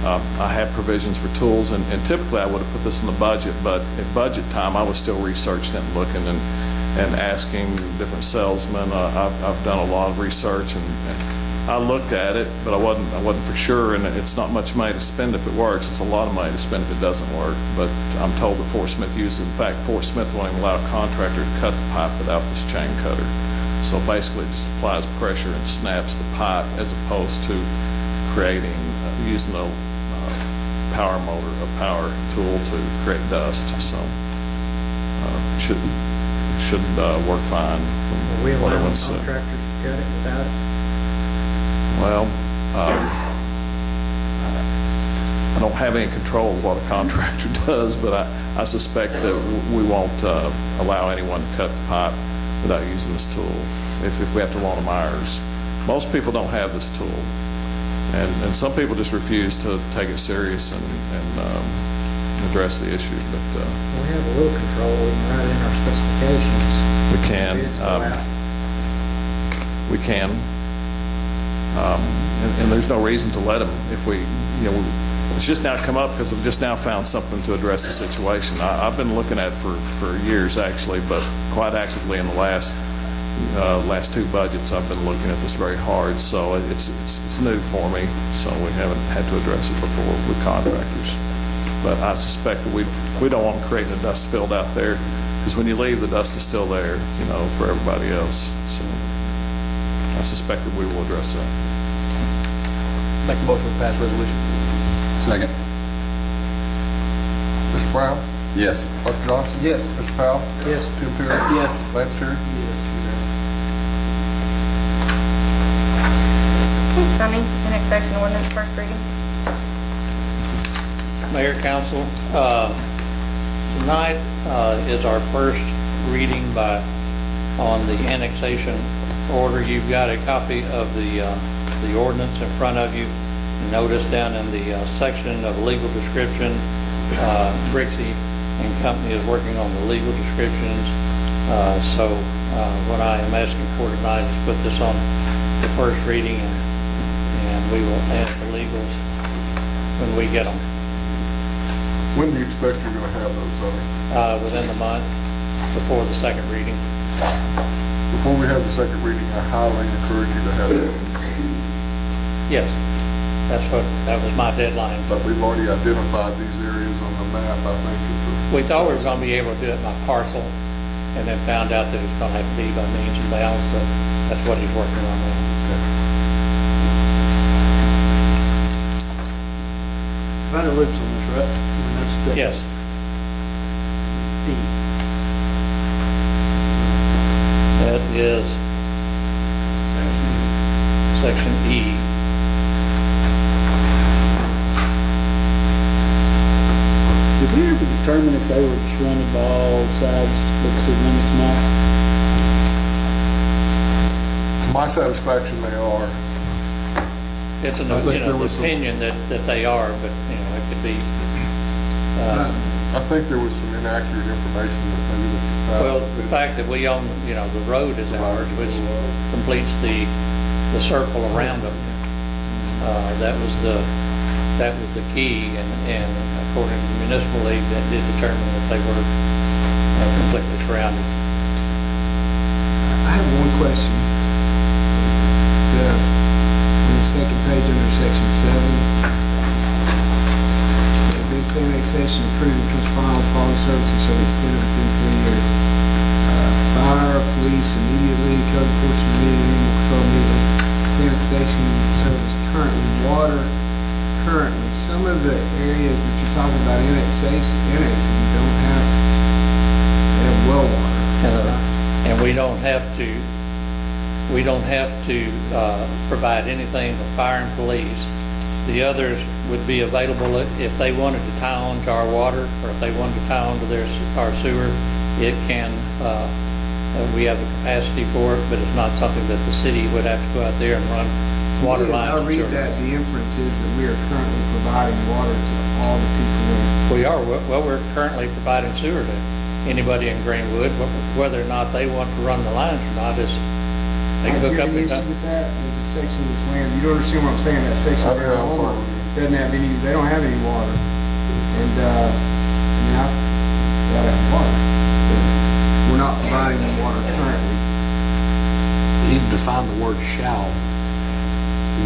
I had provisions for tools, and typically I would have put this in the budget, but at budget time I was still researching it and looking and asking different salesmen. I've done a lot of research, and I looked at it, but I wasn't for sure, and it's not much money to spend if it works. It's a lot of money to spend if it doesn't work, but I'm told that Fort Smith uses it. In fact, Fort Smith won't even allow a contractor to cut the pipe without this chain cutter. So basically it just applies pressure and snaps the pipe as opposed to using a power motor, a power tool to create dust. So should work fine. Are we allowing contractors to cut it without it? Well, I don't have any control of what a contractor does, but I suspect that we won't allow anyone to cut the pipe without using this tool if we have to loan them ours. Most people don't have this tool, and some people just refuse to take it serious and address the issue. But We have a little control. We can write it in our specifications. we can. Bids go out. We can. And there's no reason to let them if it's just now come up because we've just now found something to address the situation. I've been looking at it for years actually, but quite actively in the last two budgets I've been looking at this very hard. So it's new for me, so we haven't had to address it before with contractors. But I suspect that we don't want to create a dust field out there, because when you leave, the dust is still there, for everybody else. So I suspect that we will address that. Make a motion to pass resolution. Second. Mr. Brown? Yes. Dr. Johnson? Yes. Mr. Powell? Yes. Tim Terry? Yes. Lance Terry? Okay, Sunny, the next section, ordinance, first reading. Mayor, council, tonight is our first reading on the annexation order. You've got a copy of the ordinance in front of you. Notice down in the section of legal description, Brixey and Company is working on the legal descriptions. So what I am asking for tonight is put this on the first reading, and we will add the legals when we get them. When do you expect you're going to have those, Sonny? Within the month, before the second reading. Before we have the second reading, I highly encourage you to have those. Yes, that was my deadline. But we've already identified these areas on the map, I think. We thought we were going to be able to do it by parcel, and then found out that it's going to have to be by means and bounds, so that's what he's working on now. Kind of loops on this, right? Yes. E. That is section E. Did we ever determine if they were surrounded by all sides of the city limits now? To my satisfaction, they are. It's an I think there was opinion that they are, but it could be. I think there was some inaccurate information that maybe Well, the fact that we own, the road is ours, which completes the circle around them. That was the key, and according to the municipal league, that did determine that they were completely surrounded. I have one question. On the second page under section 7, the bid for annexation approved becomes final, following services shall be extended within 3 years. Fire, police immediately, code enforcement immediately, animal control immediately, sanitation service currently, water currently. Some of the areas that you're talking about annexing don't have, they have well water. And we don't have to provide anything to fire and police. The others would be available if they wanted to tie on to our water, or if they wanted to tie on to our sewer. It can, we have the capacity for it, but it's not something that the city would have to go out there and run water lines. As I read that, the inference is that we are currently providing water to all the people in. We are. Well, we're currently providing sewer to anybody in Greenwood. Whether or not they want to run the lines or not is, they can hook up with that. There's a section of this land, you don't understand what I'm saying, that section there alone doesn't have any, they don't have any water. And, I've got to have water. But we're not providing the water currently. You need to define the word shall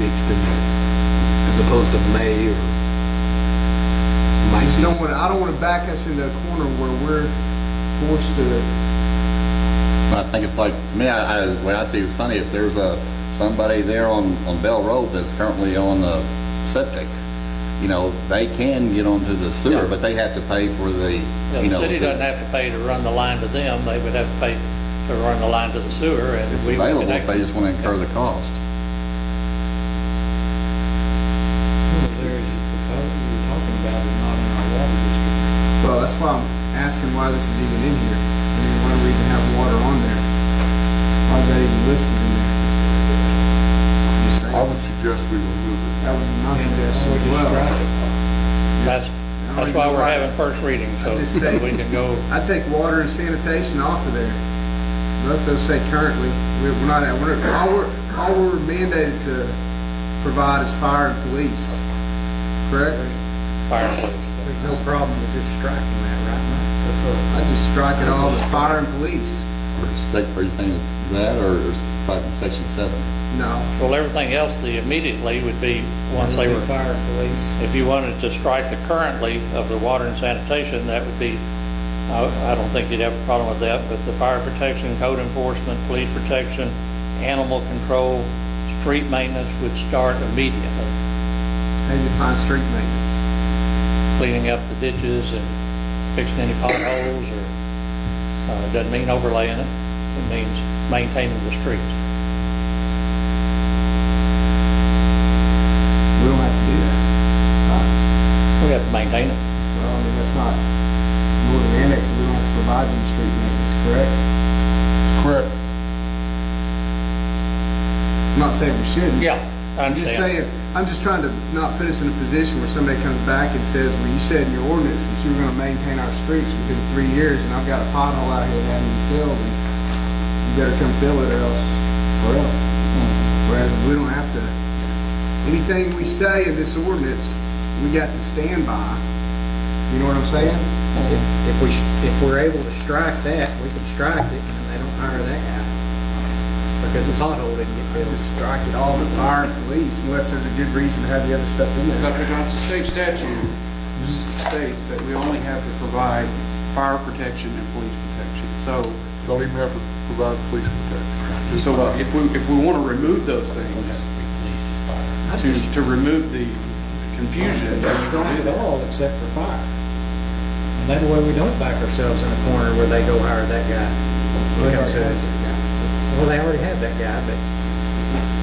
mixed in there, as opposed to may or might. I don't want to back us into a corner where we're forced to. I think it's like, to me, the way I see it, Sonny, if there's somebody there on Bell Road that's currently on the septic, they can get onto the sewer, but they have to pay for the, The city doesn't have to pay to run the line to them. They would have to pay to run the line to the sewer, and it's we would available connect if they just want to incur the cost. Some of the areas you're talking about are not in our water district. Well, that's why I'm asking why this is even in here. Why do we even have water on there? Why is that even listed in there? I would suggest we remove it. That would be my suggestion as well. That's why we're having first reading, so we can go. I'd take water and sanitation off of there. Let those say currently. We're not at, all we're mandated to provide is fire and police. Correct? Fire and police. There's no problem with just striking that right now. I'd just strike it all with fire and police. Are you saying that, or striking section 7? No. Well, everything else, the immediately would be once they were. Fire and police. If you wanted to strike the currently of the water and sanitation, that would be, I don't think you'd have a problem with that, but the fire protection, code enforcement, police protection, animal control, street maintenance would start immediately. How do you define street maintenance? Cleaning up the ditches and fixing any potholes, or it doesn't mean overlaying it. It means maintaining the streets. We don't have to do that. We have to maintain it. Well, that's not, more than annex, we don't have to provide them street maintenance, correct? It's correct. I'm not saying we shouldn't. Yeah, I I'm just understand. saying, I'm just trying to not put us in a position where somebody comes back and says, well, you said in your ordinance that you were gonna maintain our streets within 3 years, and I've got a pothole out here that hasn't been filled, and you better come fill it or else. Whereas we don't have to, anything we say in this ordinance, we got to stand by. You know what I'm saying? If we're able to strike that, we can strike it, and they don't hire that guy. Because the pothole didn't get filled. Just strike it all to fire and police, unless there's a good reason to have the other stuff in there. Dr. Johnson, state statute states that we only have to provide fire protection and police protection. So, Don't even have to provide police protection. Just so fire. if we want to remove those things, to remove the confusion, Strike it all except for fire. And that way we don't back ourselves in a corner where they go hire that guy. Well, they already have that guy, but.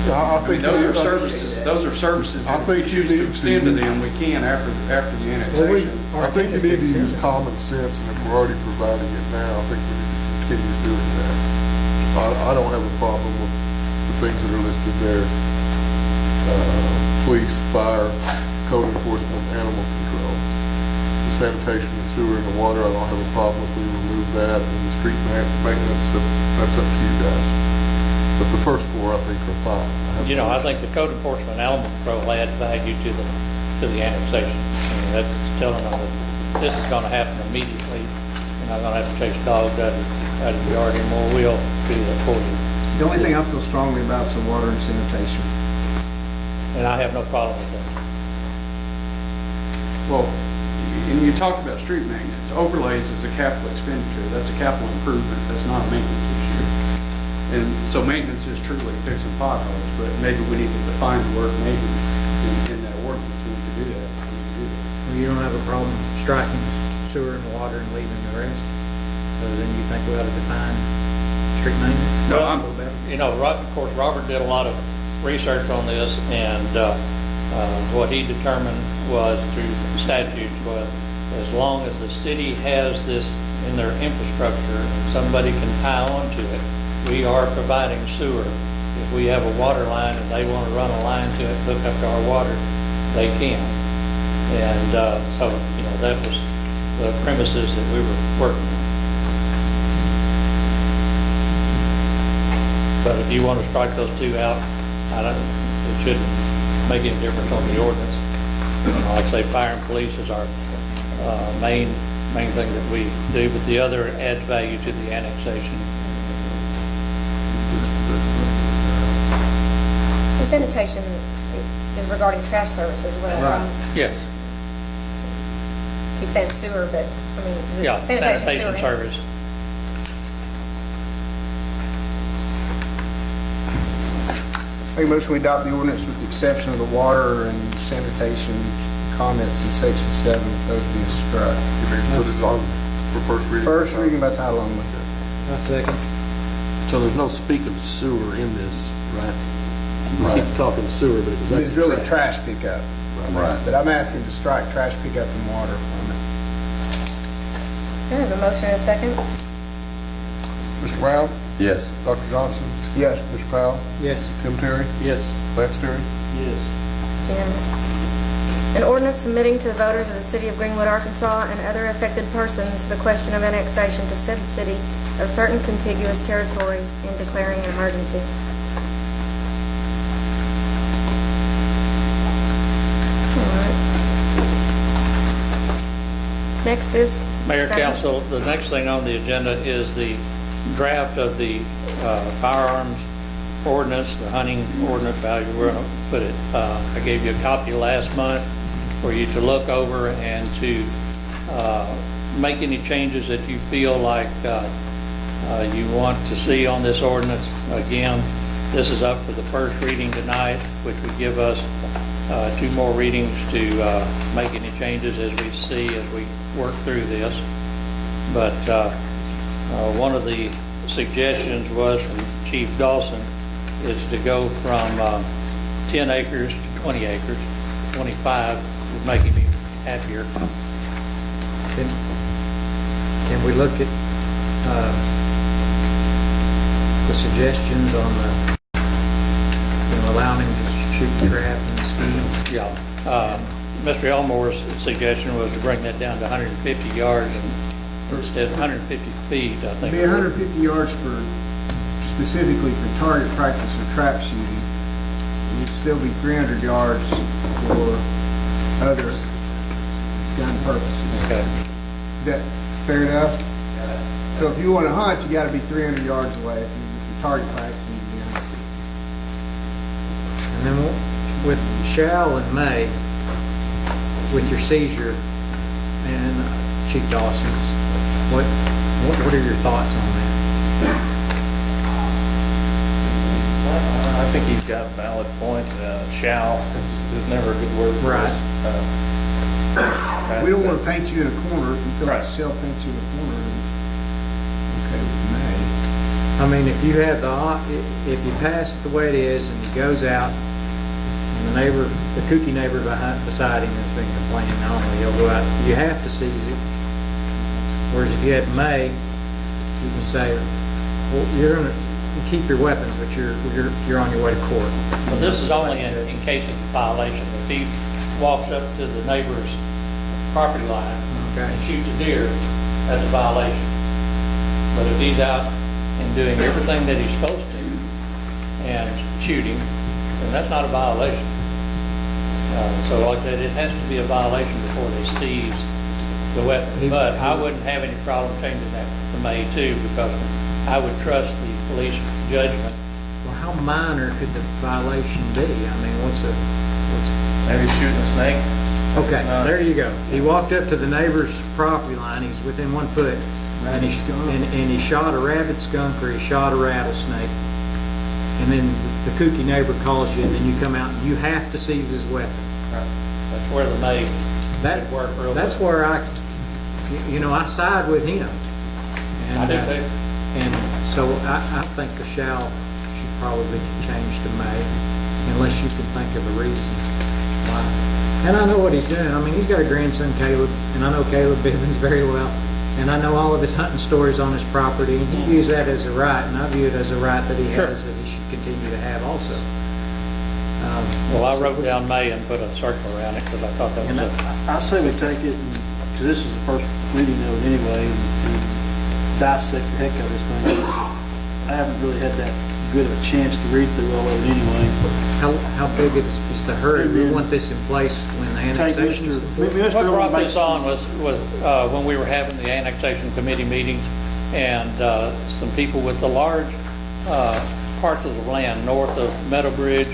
I think those are services. Those are services. I If we think you choose to need extend to- to them, we can after the annexation. I think you need to use common sense, and if we're already providing it now, I think we need to continue doing that. I don't have a problem with the things that are listed there. Police, fire, code enforcement, animal control. the sanitation, the sewer, and the water, I don't have a problem if we remove that, and the street maintenance, that's up to you guys. But the first four, I think, are fine. You know, I think the code enforcement and animal control add value to the annexation. I mean, that's telling them that this is gonna happen immediately. You're not gonna have to chase dogs out of the yard anymore. We'll do that for you. The only thing I feel strongly about is the water and sanitation. And I have no problem with that. Well, and you talked about street maintenance. Overlays is a capital expenditure. That's a capital improvement. That's not a maintenance issue. And so maintenance is truly fixing potholes, but maybe we need to define the word maintenance in that ordinance. We need to do that. Well, you don't have a problem striking sewer and water and leaving the rest? Other than you think we ought to define street maintenance? No, you know, of course, Robert did a lot of research on this, and what he determined was through statutes was as long as the city has this in their infrastructure and somebody can tie onto it, we are providing sewer. If we have a water line and they want to run a line to it, hook up to our water, they can. And so, you know, that was the premises that we were working on. But if you want to strike those two out, it shouldn't make any difference on the ordinance. You know, like I say, fire and police is our main thing that we do, but the other adds value to the annexation. The sanitation is regarding trash service as well. Right. Yes. Keep saying sewer, but, I mean, is it Yeah, sanitation sewer? service. Make a motion we adopt the ordinance with the exception of the water and sanitation comments in section 7, those being struck. You may put it on for first reading. First reading by title only. I second. So there's no speak of sewer in this, right? We keep talking sewer, but it was It's really trash. trash pickup. Right. But I'm asking to strike trash pickup and water from it. I have a motion and a second. Mr. Brown? Yes. Dr. Johnson? Yes. Mr. Powell? Yes. Tim Terry? Yes. Lance Terry? Yes. It's unanimous. An ordinance submitting to the voters of the city of Greenwood, Arkansas and other affected persons the question of annexation to said city of certain contiguous territory and declaring an emergency. All right. Next is... Mayor, Seven. council, the next thing on the agenda is the draft of the firearms ordinance, the hunting ordinance, however we're going to put it. I gave you a copy last month for you to look over and to make any changes that you feel like you want to see on this ordinance. Again, this is up for the first reading tonight, which would give us 2 more readings to make any changes as we see as we work through this. But one of the suggestions was from Chief Dawson is to go from 10 acres to 20 acres. 25 would make him even happier. Can we look at the suggestions on the, allowing him to shoot trap and ski? Yeah. Mr. Elmore's suggestion was to bring that down to 150 yards and instead of 150 feet, I think. It'd be 150 yards for, specifically for target practice or trap shooting. It would still be 300 yards for other gun purposes. Okay. Is that fair enough? So if you want to hunt, you got to be 300 yards away. If you're target practicing, you do 100 feet. And then with shall and may, with your seizure, and Chief Dawson, what are your thoughts on that? I think he's got a valid point. Shall is never a good word for us. We don't want to paint you in a corner. If you feel like shall paint you in a corner, then okay with may. I mean, if you have if you pass it the way it is and he goes out, and the kooky neighbor beside him has been complaining, he'll go out, you have to seize it. Whereas if you had may, you can say, well, you're going to keep your weapons, but you're on your way to court. Well, this is only in case of violation. If he walks up to the neighbor's property line Okay. and shoots a deer, that's a violation. But if he's out and doing everything that he's supposed to and shooting, then that's not a violation. So like I said, it has to be a violation before they seize the weapon. But I wouldn't have any problem changing that to May too, because I would trust the police judgment. Well, how minor could the violation be? I mean, what's Maybe shooting a snake. okay, there you go. He walked up to the neighbor's property line, he's within 1 foot, and he shot a rabid skunk or he shot a rattlesnake. And then the kooky neighbor calls you, and then you come out, and you have to seize his weapon. That's where the May would work real That's good. where I side with him. And, I do too. And so I think the shall should probably be changed to may, unless you can think of a reason why. And I know what he's doing. I mean, he's got a grandson, Caleb, and I know Caleb Bibbins very well. And I know all of his hunting stories on his property, and he views that as a right, and I view it as a right that he has that he should continue to have also. Well, I wrote down May and put a circle around it because I thought that was And a... I say we take it, because this is the first reading of it anyway, and dissect the heck out of this thing. I haven't really had that good of a chance to read through all of it anyway. How big is the hurry? We want this in place when the annexation is complete? What brought this on was when we were having the annexation committee meetings, and some people with the large parcels of land north of Meadow Bridge,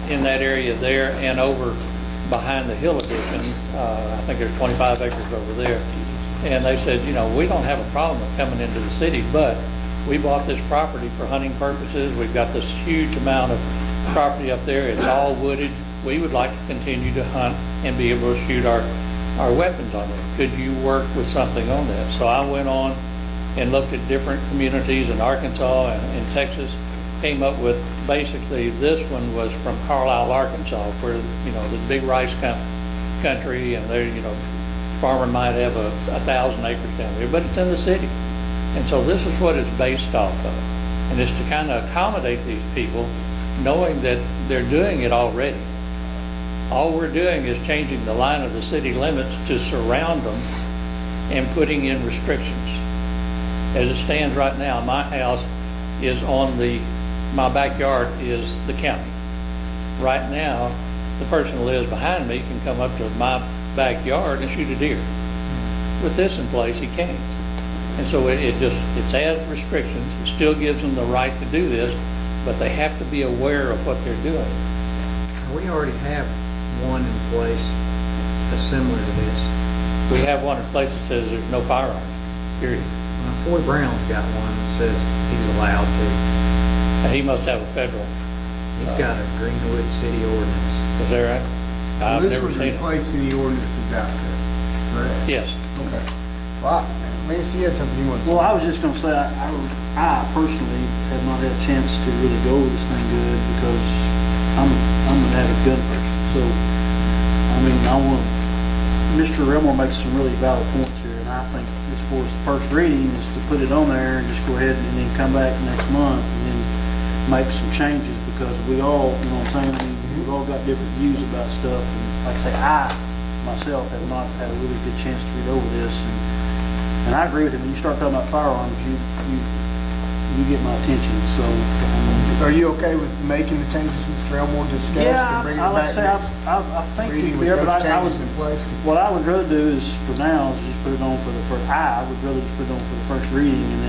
in that area there, and over behind the Hill Edition, I think there's 25 acres over there. And they said, we don't have a problem with coming into the city, but we bought this property for hunting purposes. We've got this huge amount of property up there. It's all wooded. We would like to continue to hunt and be able to shoot our weapons on it. Could you work with something on that? So I went on and looked at different communities in Arkansas and in Texas, came up with basically, this one was from Carlisle, Arkansas, where, the big rice country, and there, farmer might have 1,000 acres down there, but it's in the city. And so this is what it's based off of. And it's to kind of accommodate these people, knowing that they're doing it already. All we're doing is changing the line of the city limits to surround them and putting in restrictions. As it stands right now, my house is my backyard is the county. Right now, the person who lives behind me can come up to my backyard and shoot a deer. With this in place, he can't. And so it adds restrictions. It still gives them the right to do this, but they have to be aware of what they're doing. We already have one in place that's similar to this. We have one in place that says there's no firearms, period. Foy Brown's got one that says he's allowed to. And he must have a federal. He's got a Greenwood city ordinance. Is that right? Well, I've this never would seen it. replace any ordinances out there, correct? Yes. Okay. Well, Lance, you had something you wanted to say? Well, I was just gonna say, I personally have not had a chance to really go over this thing good, because I'm an avid gun person. So, Mr. Elmore makes some really valid points here, and I think as far as the first reading is to put it on there and just go ahead and then come back next month and then make some changes, because we all, what I'm saying, we've all got different views about stuff. And like I say, I myself have not had a really good chance to read over this, and I agree with him. When you start talking about firearms, you get my attention. So, are you okay with making the changes Mr. Elmore discussed and bringing it back next I think reading we with but those I would, changes in place? what I would rather do is, for now, is just put it on for the first. I would rather just put it on for the first reading, and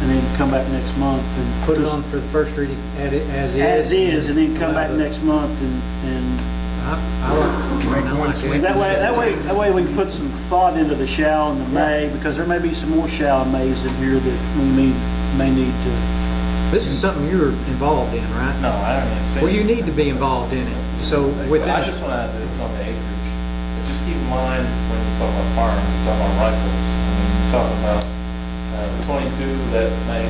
then come back next month and Put it on for the first reading as is. and then come back next month and. That way we can put some thought into the shall and the may, because there may be some more shall and mays in here that we may need to. This is something you're involved in, right? No, I haven't even seen it. Well, you need to be involved in it. So within. I just want to add this on the acreage. But just keep in mind when you talk about firearms, you talk about rifles. You're talking about the 22 that may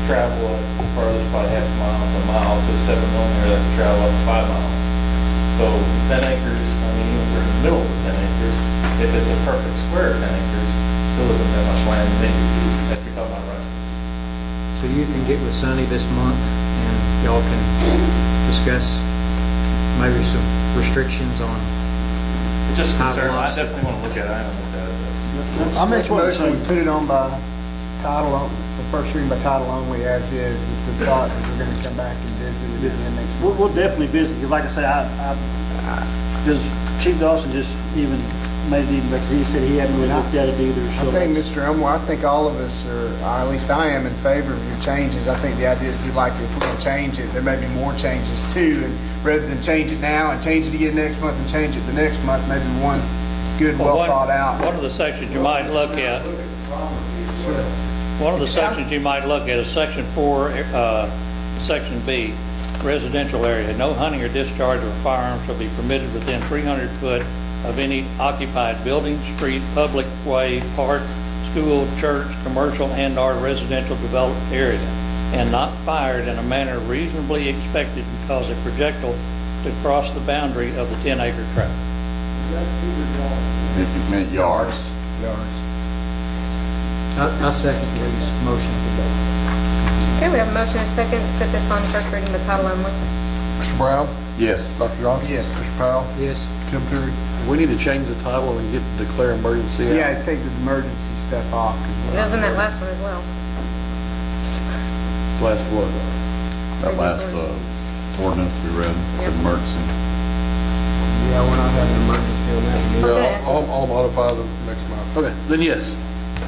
travel at the furthest probably half a mile to a mile, to a 7mm that can travel up to 5 miles. So 10 acres, even if we're in the middle of the 10 acres, if it's a perfect square 10 acres, still isn't that much land to make if you're talking about rifles. So you can get with Sonny this month and y'all can discuss maybe some restrictions on Just concern, I definitely want to look at it, I haven't looked at it. I make a what I'm motion, we saying. put it on by title, for first reading by title only as is, with the thought that we're gonna come back and visit it again next month. We'll definitely visit, because like I say, because Chief Dawson just even made it even better. He said he hadn't really looked at it either, I so. think, Mr. Elmore, I think all of us are, or at least I am, in favor of your changes. I think the idea is we'd like to, if we're gonna change it, there may be more changes too, and rather than change it now and change it again next month and change it the next month, maybe one good, well thought out. One of the sections you might look at, one of the sections you might look at is Section 4, Section B, residential area. No hunting or discharge of firearms shall be permitted within 300 foot of any occupied building, street, public way, park, school, church, commercial, and/or residential developed area, and not fired in a manner reasonably expected to cause a projectile to cross the boundary of the 10-acre tract. It meant yards. I second Lee's motion today. Okay, we have a motion and a second to put this on first reading by title only. Mr. Brown? Yes. Dr. Johnson? Yes. Mr. Powell? Yes. Tim Terry? We need to change the title and declare emergency out. Yeah, take the emergency stuff off. It was in that last one as well. Last what? That last ordinance we read, it's an emergency. Yeah, we're not having an emergency on that. Yeah, I'll modify the next month. Okay, then yes.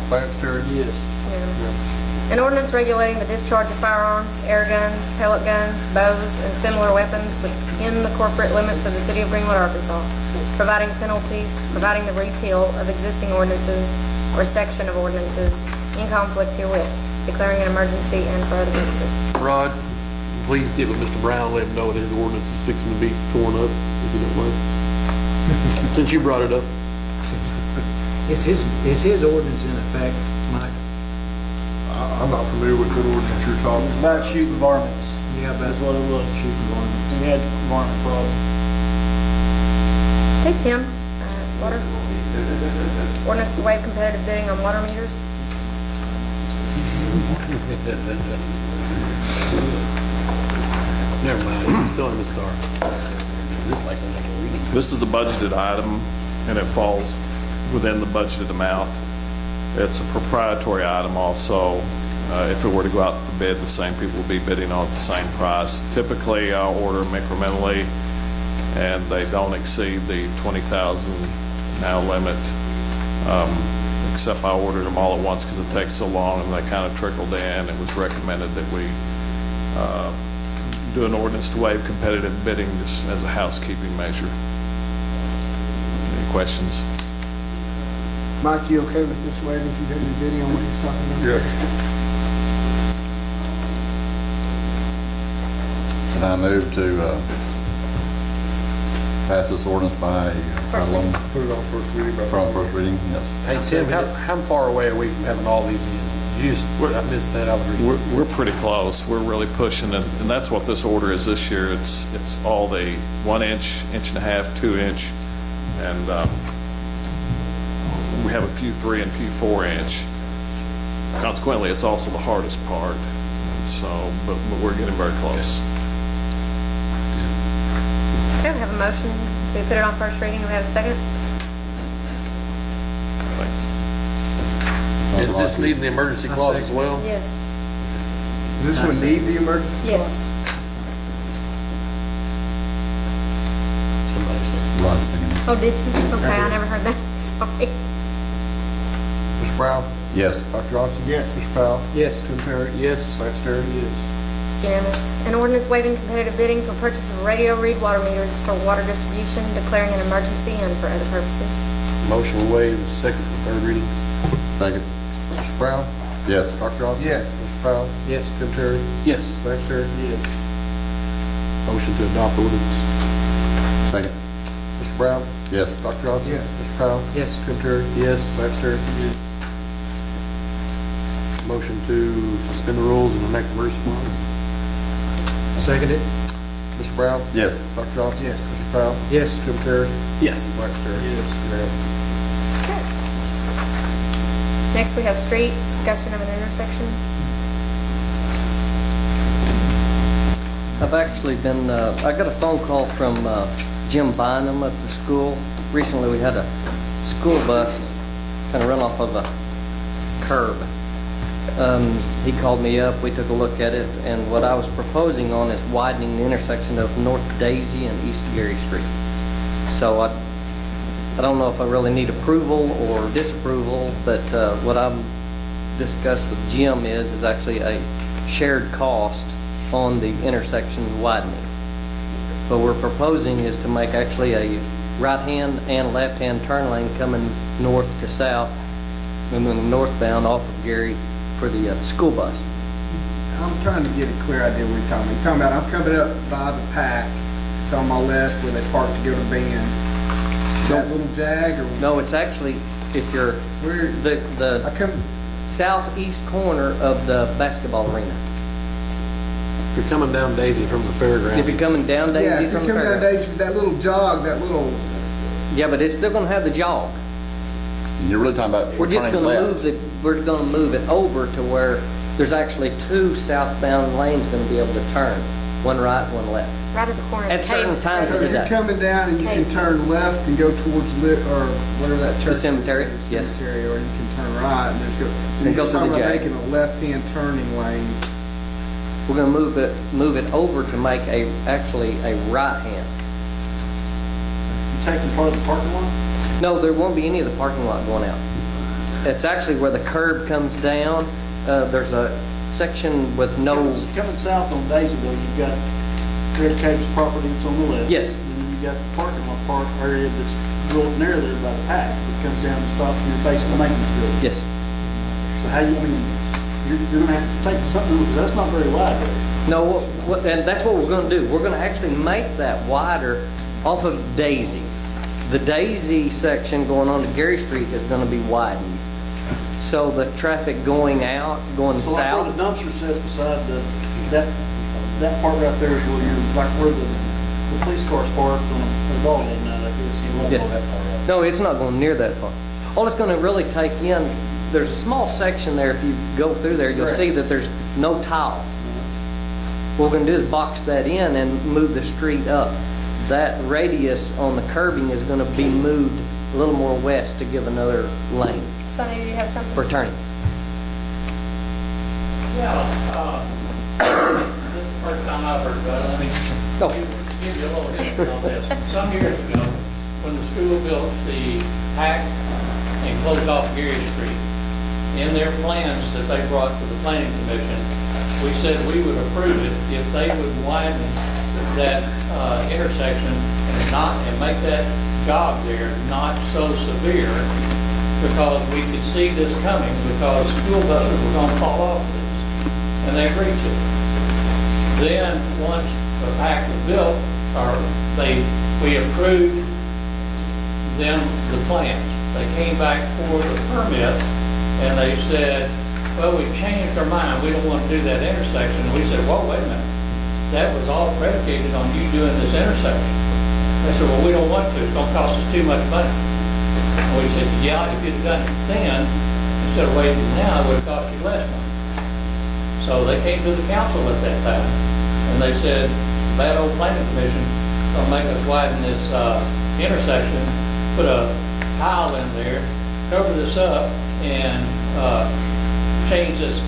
Lance Terry? Yes. Unanimous. An ordinance regulating the discharge of firearms, air guns, pellet guns, bows, and similar weapons within the corporate limits of the city of Greenwood, Arkansas, providing penalties, providing the repeal of existing ordinances or section of ordinances in conflict herewith, declaring an emergency and for other purposes. Rod, please get with Mr. Brown, let him know that his ordinance is fixing to be torn up, if you don't mind. Since you brought it up. Is his ordinance in effect, Mike? I'm not familiar with what ordinance you're talking It's about. about shooting varmints. Yeah, That's what it was, shooting varmints. We had varmint problem. Okay, Tim, water. Ordinance to waive competitive bidding on water meters. Never mind, tell him it's sorry. This likes something like a leak. This is a budgeted item, and it falls within the budgeted amount. It's a proprietary item also. If it were to go out for bid, the same people would be bidding on at the same price. Typically, I'll order them incrementally, and they don't exceed the 20,000 now limit, except I ordered them all at once because it takes so long, and they kind of trickled in. It was recommended that we do an ordinance to waive competitive bidding just as a housekeeping measure. Any questions? Mike, you okay with this waiving competitive bidding on what he's talking about? Yes. And I move to pass this ordinance by title only. Put it on first reading by For title first only. reading, yes. Hey, Tim, how far away are we from having all these in? You just, I missed that, I was reading. We're pretty close. We're really pushing it, and that's what this order is this year. It's all the 1 inch, inch and a half, 2 inch, and we have a few 3 and a few 4 inch. Consequently, it's also the hardest part. So, but we're getting very close. Okay, we have a motion to put it on first reading. Do we have a second? Is this needing the emergency clause as well? Yes. Does this one need the emergency clause? Yes. Somebody said. Rod's sticking. Oh, did you? Okay, I never heard that. Sorry. Mr. Brown? Yes. Dr. Johnson? Yes. Mr. Powell? Yes. Tim Terry? Yes. Lance Terry? It's unanimous. An ordinance waiving competitive bidding for purchase of radio read water meters for water distribution, declaring an emergency and for other purposes. Motion to waive the second and third readings. Second. Mr. Brown? Yes. Dr. Johnson? Yes. Mr. Powell? Yes. Tim Terry? Yes. Lance Terry? Yes. Motion to adopt ordinance. Second. Mr. Brown? Yes. Dr. Johnson? Yes. Mr. Powell? Yes. Tim Terry? Yes. Lance Terry? Motion to suspend the rules and enact emergency clause. Seconded? Mr. Brown? Yes. Dr. Johnson? Yes. Mr. Powell? Yes. Tim Terry? Yes. Lance Terry? Unanimous. Next, we have street discussion of an intersection. I've actually been, I got a phone call from Jim Bynum at the school. Recently, we had a school bus kind of run off of a curb. He called me up, we took a look at it, and what I was proposing on is widening the intersection of North Daisy and East Gary Street. So I don't know if I really need approval or disapproval, but what I'm discussed with Jim is actually a shared cost on the intersection widening. What we're proposing is to make actually a right-hand and left-hand turn lane coming north to south, and then northbound off of Gary for the school bus. I'm trying to get a clear idea what you're talking about. You're talking about, I'm coming up by the pack, it's on my left where they park to go to band. That little jag or? No, it's actually, if you're, Where? I come, southeast corner of the basketball arena. If you're coming down Daisy from the fairground. If you're coming down yeah, Daisy if you're from the coming down fairground. Daisy, that little jog, that little, Yeah, but it's still gonna have the jog. You're really talking about We're just turning gonna left. we're gonna move it over to where there's actually two southbound lanes gonna be able to turn, one right, one left. Right at the corner. of At certain Caves times so of if the you're day. coming down and you can Caves. turn left and go towards or whatever that church is. cemetery, The yes. cemetery, or you can turn right and there's go. And You're go just to the talking about jag. making a left-hand turning lane. We're gonna move it over to make actually a right hand. You taking part of the parking lot? No, there won't be any of the parking lot going out. It's actually where the curb comes down. There's a section with no, Coming south on Daisy-Ville, you've got Red Cave's property that's on the left. Yes. And then you've got the parking lot park area that's real near there by the pack. It comes down and stops when you're facing the maintenance building. yes. So how you, I mean, you're gonna have to take something, because that's not very wide there. No, and that's what we're gonna do. We're gonna actually make that wider off of Daisy. The Daisy section going on to Gary Street is gonna be widened. So the traffic going out, going So like where south, the dumpster sits beside that part right there is where you're, like where the police cars parked on a ball game night, I guess. You won't go yes. that far out. No, it's not going near that far. All it's gonna really take in, there's a small section there, if you go through there, you'll see that there's no tile. What we're gonna do is box that in and move the street up. That radius on the curbing is gonna be moved a little more west to give another lane Sonny, do you have something? for turning. Yeah, this is the first time I've heard about it. Let me Oh. give you a little history on this. Some years ago, when the school built the hack and closed off Gary Street, in their plans that they brought to the planning commission, we said we would approve it if they would widen that intersection and make that jog there not so severe, because we could see this coming, because school buses were gonna fall off this, and they agreed to it. Then, once the pack was built, we approved them the plans. They came back for the permit, and they said, well, we've changed our mind, we don't want to do that intersection. And we said, well, wait a minute, that was all predicated on you doing this intersection. They said, well, we don't want to, it's gonna cost us too much money. And we said, yeah, if you'd done it then, instead of waiting now, it would have cost you less money. So they came to the council at that time, and they said, bad old planning commission, gonna make us widen this intersection, put a tile in there, cover this up, and change this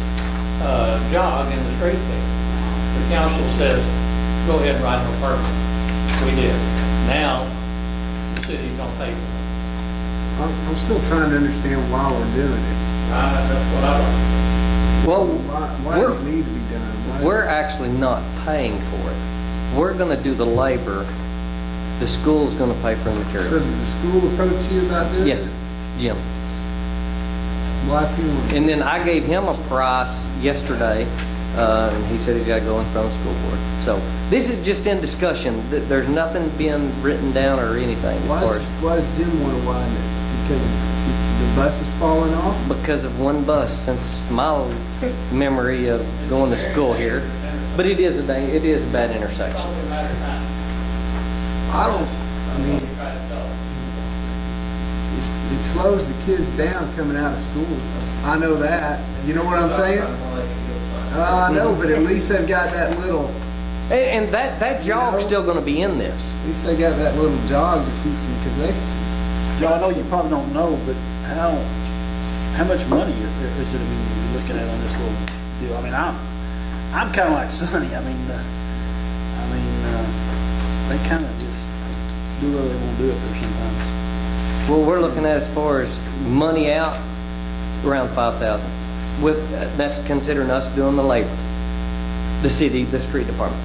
jog in the street there. The council says, go ahead and write no permit. We did. Now, the city's gonna pay for it. I'm still trying to understand why we're doing it. That's what I like. Well, Why does it need to be done? Why- we're actually not paying for it. We're gonna do the labor. The school's gonna pay for the So material. did the school approach you about doing it? Yes, Jim. Why is he wanting? And then I gave him a price yesterday, and he said he's gotta go in front of the school board. So this is just in discussion. There's nothing being written down or anything as Why far does Jim want to widen it? Is it because the bus is falling off? because of one bus since my memory of going to school here. But it is a bad intersection. Only a matter of time. I mean, it slows the kids down coming out of school. I know that. You know what I'm saying? I know, but at least they've got that little And that jog's still gonna be in this. At least they got that little jog to keep them, because they, Joe, I know you probably don't know, but how much money is it, I mean, you're looking at on this little deal? I mean, I'm kind of like Sonny. I mean, they kind of just do whatever they want to do up there sometimes. Well, we're looking at as far as money out, around 5,000. That's considering us doing the labor, the city, the street department.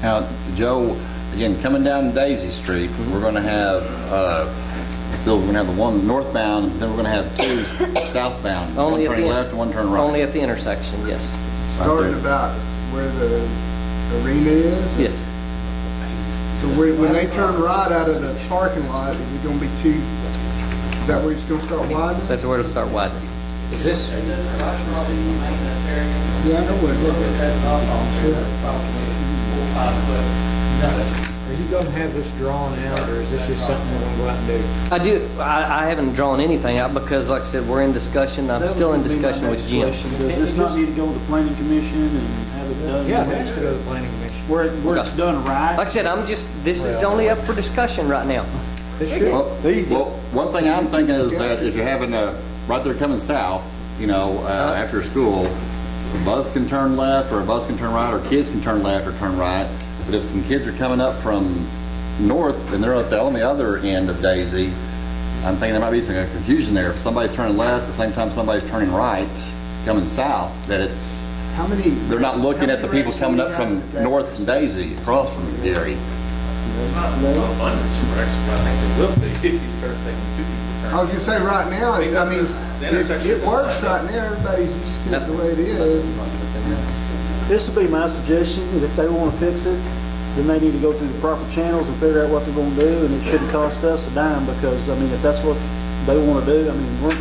Now, Joe, again, coming down Daisy Street, we're going to have, we're going to have the one northbound, then we're going to have two southbound. One turning left and one turning right. Only at the intersection, yes. starting about where the arena is? Yes. So when they turn right out of the parking lot, is it gonna be two, is that where it's gonna start widening? That's where it'll start widening. Is this, Yeah, I know where it is. are you gonna have this drawn out, or is this just something we're gonna go out and do? I do. I haven't drawn anything out because, like I said, we're in discussion. I'm still in discussion with Jim. Does this not need to go to the planning commission and have it done? Yeah, it has to go to the planning commission. Where it's done right? Like I said, this is only up for discussion right now. This should, Well, one thing I'm thinking is that if you're having right there coming south, after school, a bus can turn left or a bus can turn right, or kids can turn left or turn right. But if some kids are coming up from north and they're on the other end of Daisy, I'm thinking there might be some confusion there. If somebody's turning left at the same time somebody's turning right, coming south, that it's, they're not looking at the people coming up from north from Daisy, across from Gary. There's not abundance of wrecks, but I think there will be if you start taking two people turns. I was gonna say, right now, it works right now, everybody's used to it the way it is. This would be my suggestion, that if they want to fix it, then they need to go through the proper channels and figure out what they're going to do, and it shouldn't cost us a dime, because, if that's what they want to do,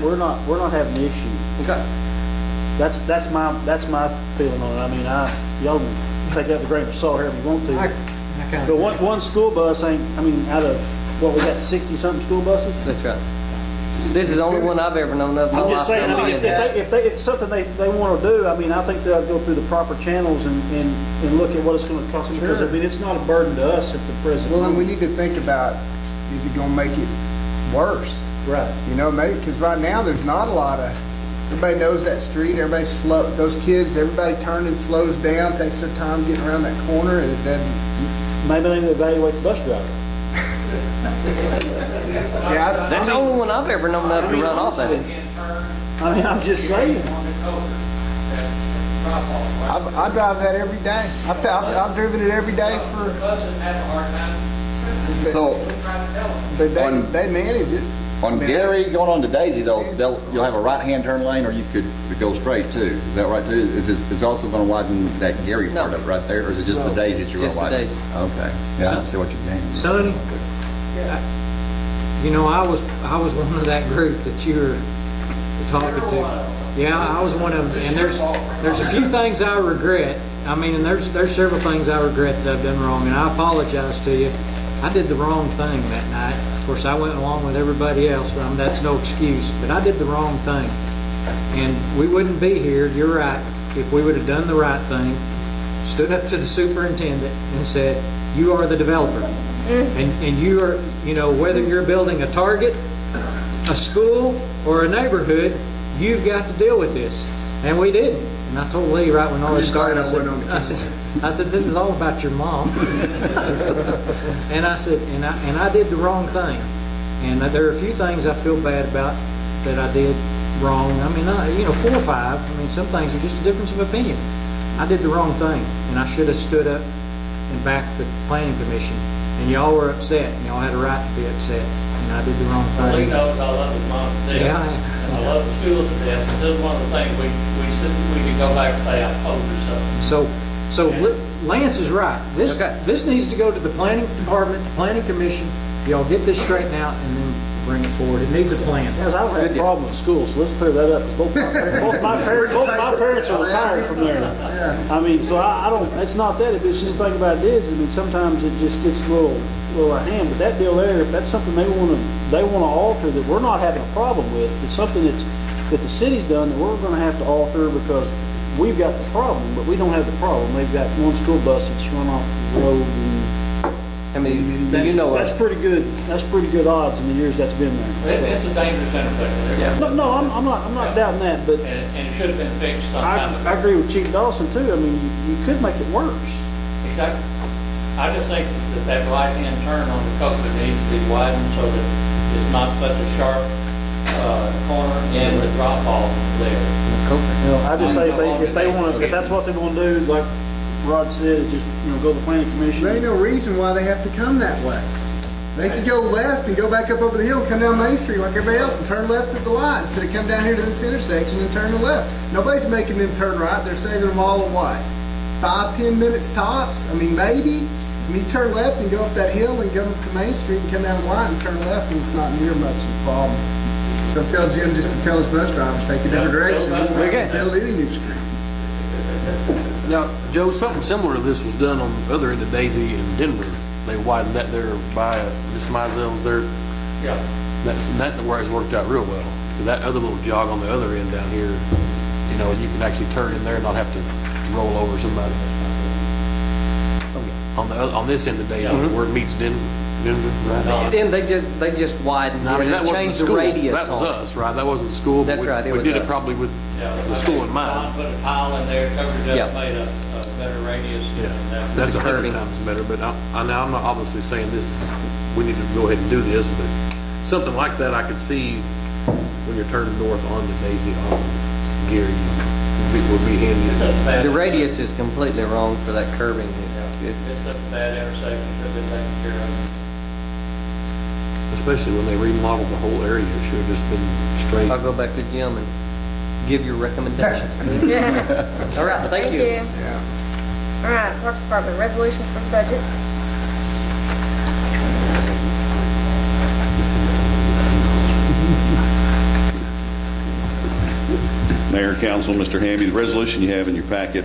we're not having an issue. Okay. That's my feeling on it. Y'all can take that with a grain of salt however you want to. I kind But of, one school bus ain't, out of, we got 60-something school buses? That's right. This is the only one I've ever known of. I'm just saying, if it's something they want to do, I think they'll go through the proper channels and look at what it's going to cost them. Because, it's not a burden to us at the present Well, then we moment. need to think about, is it gonna make it worse? Right. Maybe, because right now, there's not a lot of, everybody knows that street, everybody's slow, those kids, everybody turning slows down, takes their time getting around that corner, and it doesn't. Maybe they need to evaluate the bus driver. Yeah, That's the only one I've ever known of to run off at it. I'm just saying. I drive that every day. I've driven it every day for, So, but they manage it. on Gary going on to Daisy, you'll have a right-hand turn lane, or you could go straight too. Is that right too? Is also going to widen that Gary part up right there, or is it just the Daisy that you're going to widen? Just the Daisy. Okay. Yeah, I don't see what you're gaining. Sonny, I was one of that group that you were talking to. Yeah, I was one of them, and there's a few things I regret. And there's several things I regret that I've done wrong, and I apologize to you. I did the wrong thing that night. Of course, I went along with everybody else, but that's no excuse. But I did the wrong thing, and we wouldn't be here. You're right. If we would have done the right thing, stood up to the superintendent and said, "You are the developer, and you are, whether you're building a Target, a school, or a neighborhood, you've got to deal with this." And we didn't. And I told Lee right when all this started, I said, "This is all about your mom." And I said, and I did the wrong thing. And there are a few things I feel bad about that I did wrong. 4 or 5. Some things are just a difference of opinion. I did the wrong thing, and I should have stood up and backed the planning commission. And y'all were upset, and y'all had a right to be upset. And I did the wrong thing. Lee knows I love his mom to death. Yeah. And I love the school to death. And this is one of the things we can go back and say, I told you so. So Lance is right. This needs to go to the planning department, the planning commission. Y'all get this straightened out and then bring it forward. It needs a plan. Yes, I don't have a problem with schools, so let's clear that up. 'Cause both my parents are retired from there. So I don't, it's not that, it's just think about it is, sometimes it just gets a little out of hand, but that deal there, if that's something they want to alter that we're not having a problem with, it's something that the city's done that we're going to have to alter because we've got the problem, but we don't have the problem. They've got one school bus that's run off the road, and I mean, that's, you know, that's pretty good. That's pretty good odds in the years that's been there. It's a dangerous intersection. No, I'm not doubting that, but And it should have been fixed some time ago. I agree with Chief Dawson too. I mean, you could make it worse. Exactly. I just think that right-hand turn on the Coker needs to be widened so that it's not such a sharp corner and the drop-off there. You know, I just say if that's what they want to do, like Rod said, just, go to the planning commission. There ain't no reason why they have to come that way. They could go left and go back up over the hill and come down Main Street like everybody else and turn left at the light instead of come down here to this intersection and turn to left. Nobody's making them turn right. They're saving them all in what? 5-10 minutes tops? I mean, maybe. I mean, you turn left and go up that hill and go up to Main Street and come down the light and turn left, and it's not near much of a problem. So tell Jim just to tell his bus drivers, take a different direction. We don't have to build any new street. Now, Joe, something similar to this was done on the other end of Daisy in Denver. They widened that there by Miss Mizell's there. Yeah. That where it's worked out real well. That other little jog on the other end down here, you can actually turn in there and not have to roll over somebody. On this end of Daisy, where it meets Denver, right? And they just widened I mean, it that and wasn't changed the the school. radius That was on us, right? That wasn't the school. But That's right, it we was did it us. probably with the school in mind. Put a tile in there, covered it Yeah. up, made a better radius. Yeah, and that- that's The 100 curving. times better, but I'm not obviously saying we need to go ahead and do this, but something like that I could see when you're turning north onto Daisy off of Gary would be handy. It's such a bad The radius is completely wrong for that curving. It's such a bad intersection, should have been taken care of. Especially when they remodeled the whole area, it should have just been straight. I'll go back to Jim and give your recommendation. Yeah. All right, thank you. Yeah. All right, Parks Department, resolution for the budget. Mayor, Council, Mr. Hamby, the resolution you have in your packet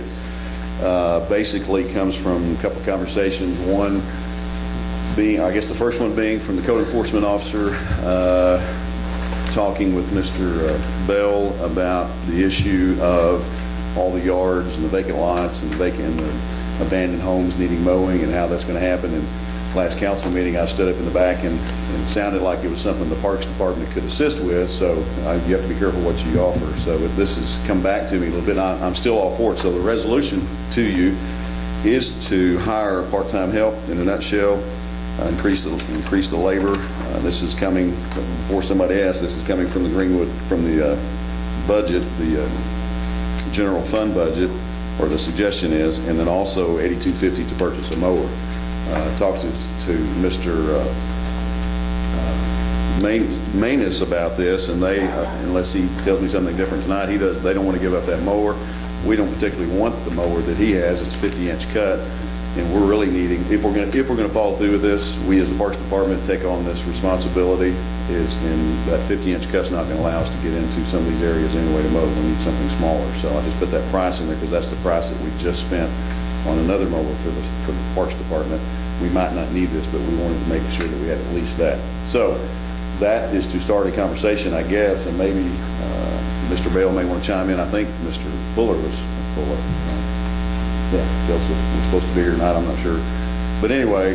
basically comes from a couple of conversations. One being, I guess the first one being from the code enforcement officer talking with Mr. Bell about the issue of all the yards and the vacant lots and the abandoned homes needing mowing and how that's going to happen. And last council meeting, I stood up in the back and it sounded like it was something the Parks Department could assist with, so you have to be careful what you offer. So this has come back to me a little bit. I'm still all for it. So the resolution to you is to hire part-time help, in a nutshell, increase the labor. This is coming, before somebody asks, this is coming from the Greenwood, from the budget, the general fund budget, or the suggestion is, and then also $82.50 to purchase a mower. Talked to Mr. Manus about this, and they, unless he tells me something different tonight, they don't want to give up that mower. We don't particularly want the mower that he has. It's a 50-inch cut, and we're really needing, if we're going to follow through with this, we as the Parks Department take on this responsibility, and that 50-inch cut's not going to allow us to get into some of these areas anyway to mow. We need something smaller. So I just put that price in there because that's the price that we just spent on another mower for the Parks Department. We might not need this, but we wanted to make sure that we had at least that. So that is to start a conversation, I guess, and maybe Mr. Bell may want to chime in. I think Mr. Fuller was Fuller. Yeah, Joseph was supposed to be here tonight. I'm not sure. But anyway,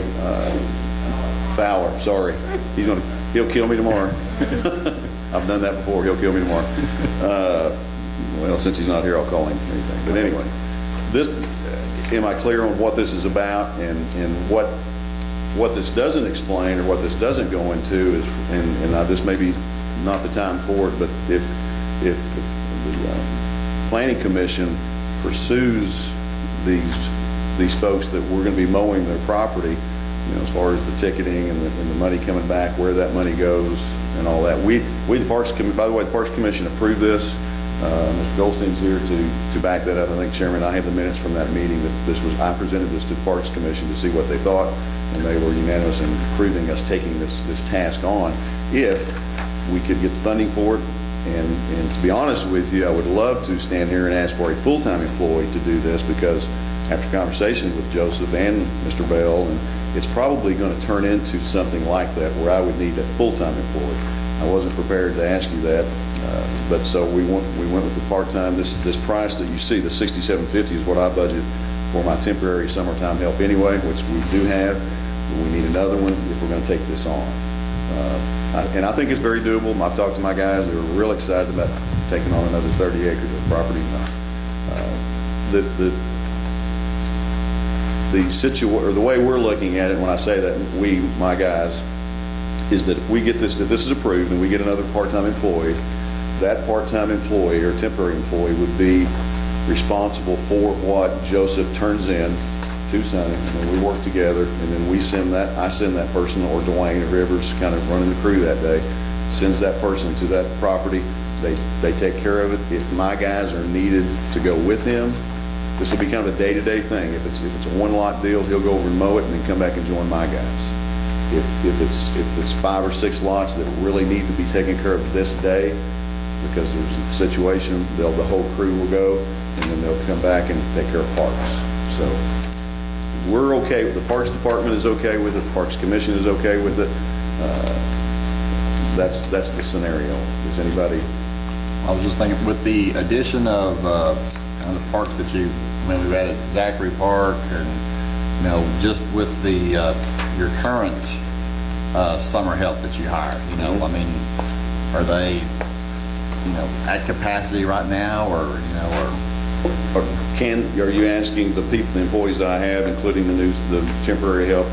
Fowler, sorry. He'll kill me tomorrow. I've done that before. He'll kill me tomorrow. Well, since he's not here, I'll call him anything. But anyway, am I clear on what this is about and what this doesn't explain or what this doesn't go into is, and this may be not the time for it, but if the Planning Commission pursues these folks that we're going to be mowing their property, as far as the ticketing and the money coming back, where that money goes and all that. By the way, the Parks Commission approved this. Mr. Goldstein's here to back that up. I think, Chairman, I have the minutes from that meeting that I presented this to the Parks Commission to see what they thought, and they were unanimous in approving us taking this task on if we could get the funding for it. And to be honest with you, I would love to stand here and ask for a full-time employee to do this, because after conversations with Joseph and Mr. Bell, and it's probably going to turn into something like that where I would need a full-time employee. I wasn't prepared to ask you that, but so we went with the part-time. This price that you see, the $67.50, is what I budget for my temporary summertime help anyway, which we do have. But we need another one if we're going to take this on. And I think it's very doable. I've talked to my guys; they were real excited about taking on another 30 acres of property. The way we're looking at it, when I say that, my guys, is that if this is approved and we get another part-time employee, that part-time employee or temporary employee would be responsible for what Joseph turns in to Sonny, and then we work together, and then I send that person, or Dwayne or Rivers, kind of running the crew that day, sends that person to that property. They take care of it. If my guys are needed to go with him, this will be kind of a day-to-day thing. If it's a one-lot deal, he'll go over and mow it and then come back and join my guys. If it's 5 or 6 lots that really need to be taken care of this day, because there's a situation, the whole crew will go, and then they'll come back and take care of parks. So we're okay with the Parks Department is okay with it. The Parks Commission is okay with it. That's the scenario. Does anybody? I was just thinking, with the addition of kind of the parks that we've added Zachary Park, and just with the your current summer help that you hire, I mean, are they at capacity right now, or are you asking the employees that I have, including the temporary help,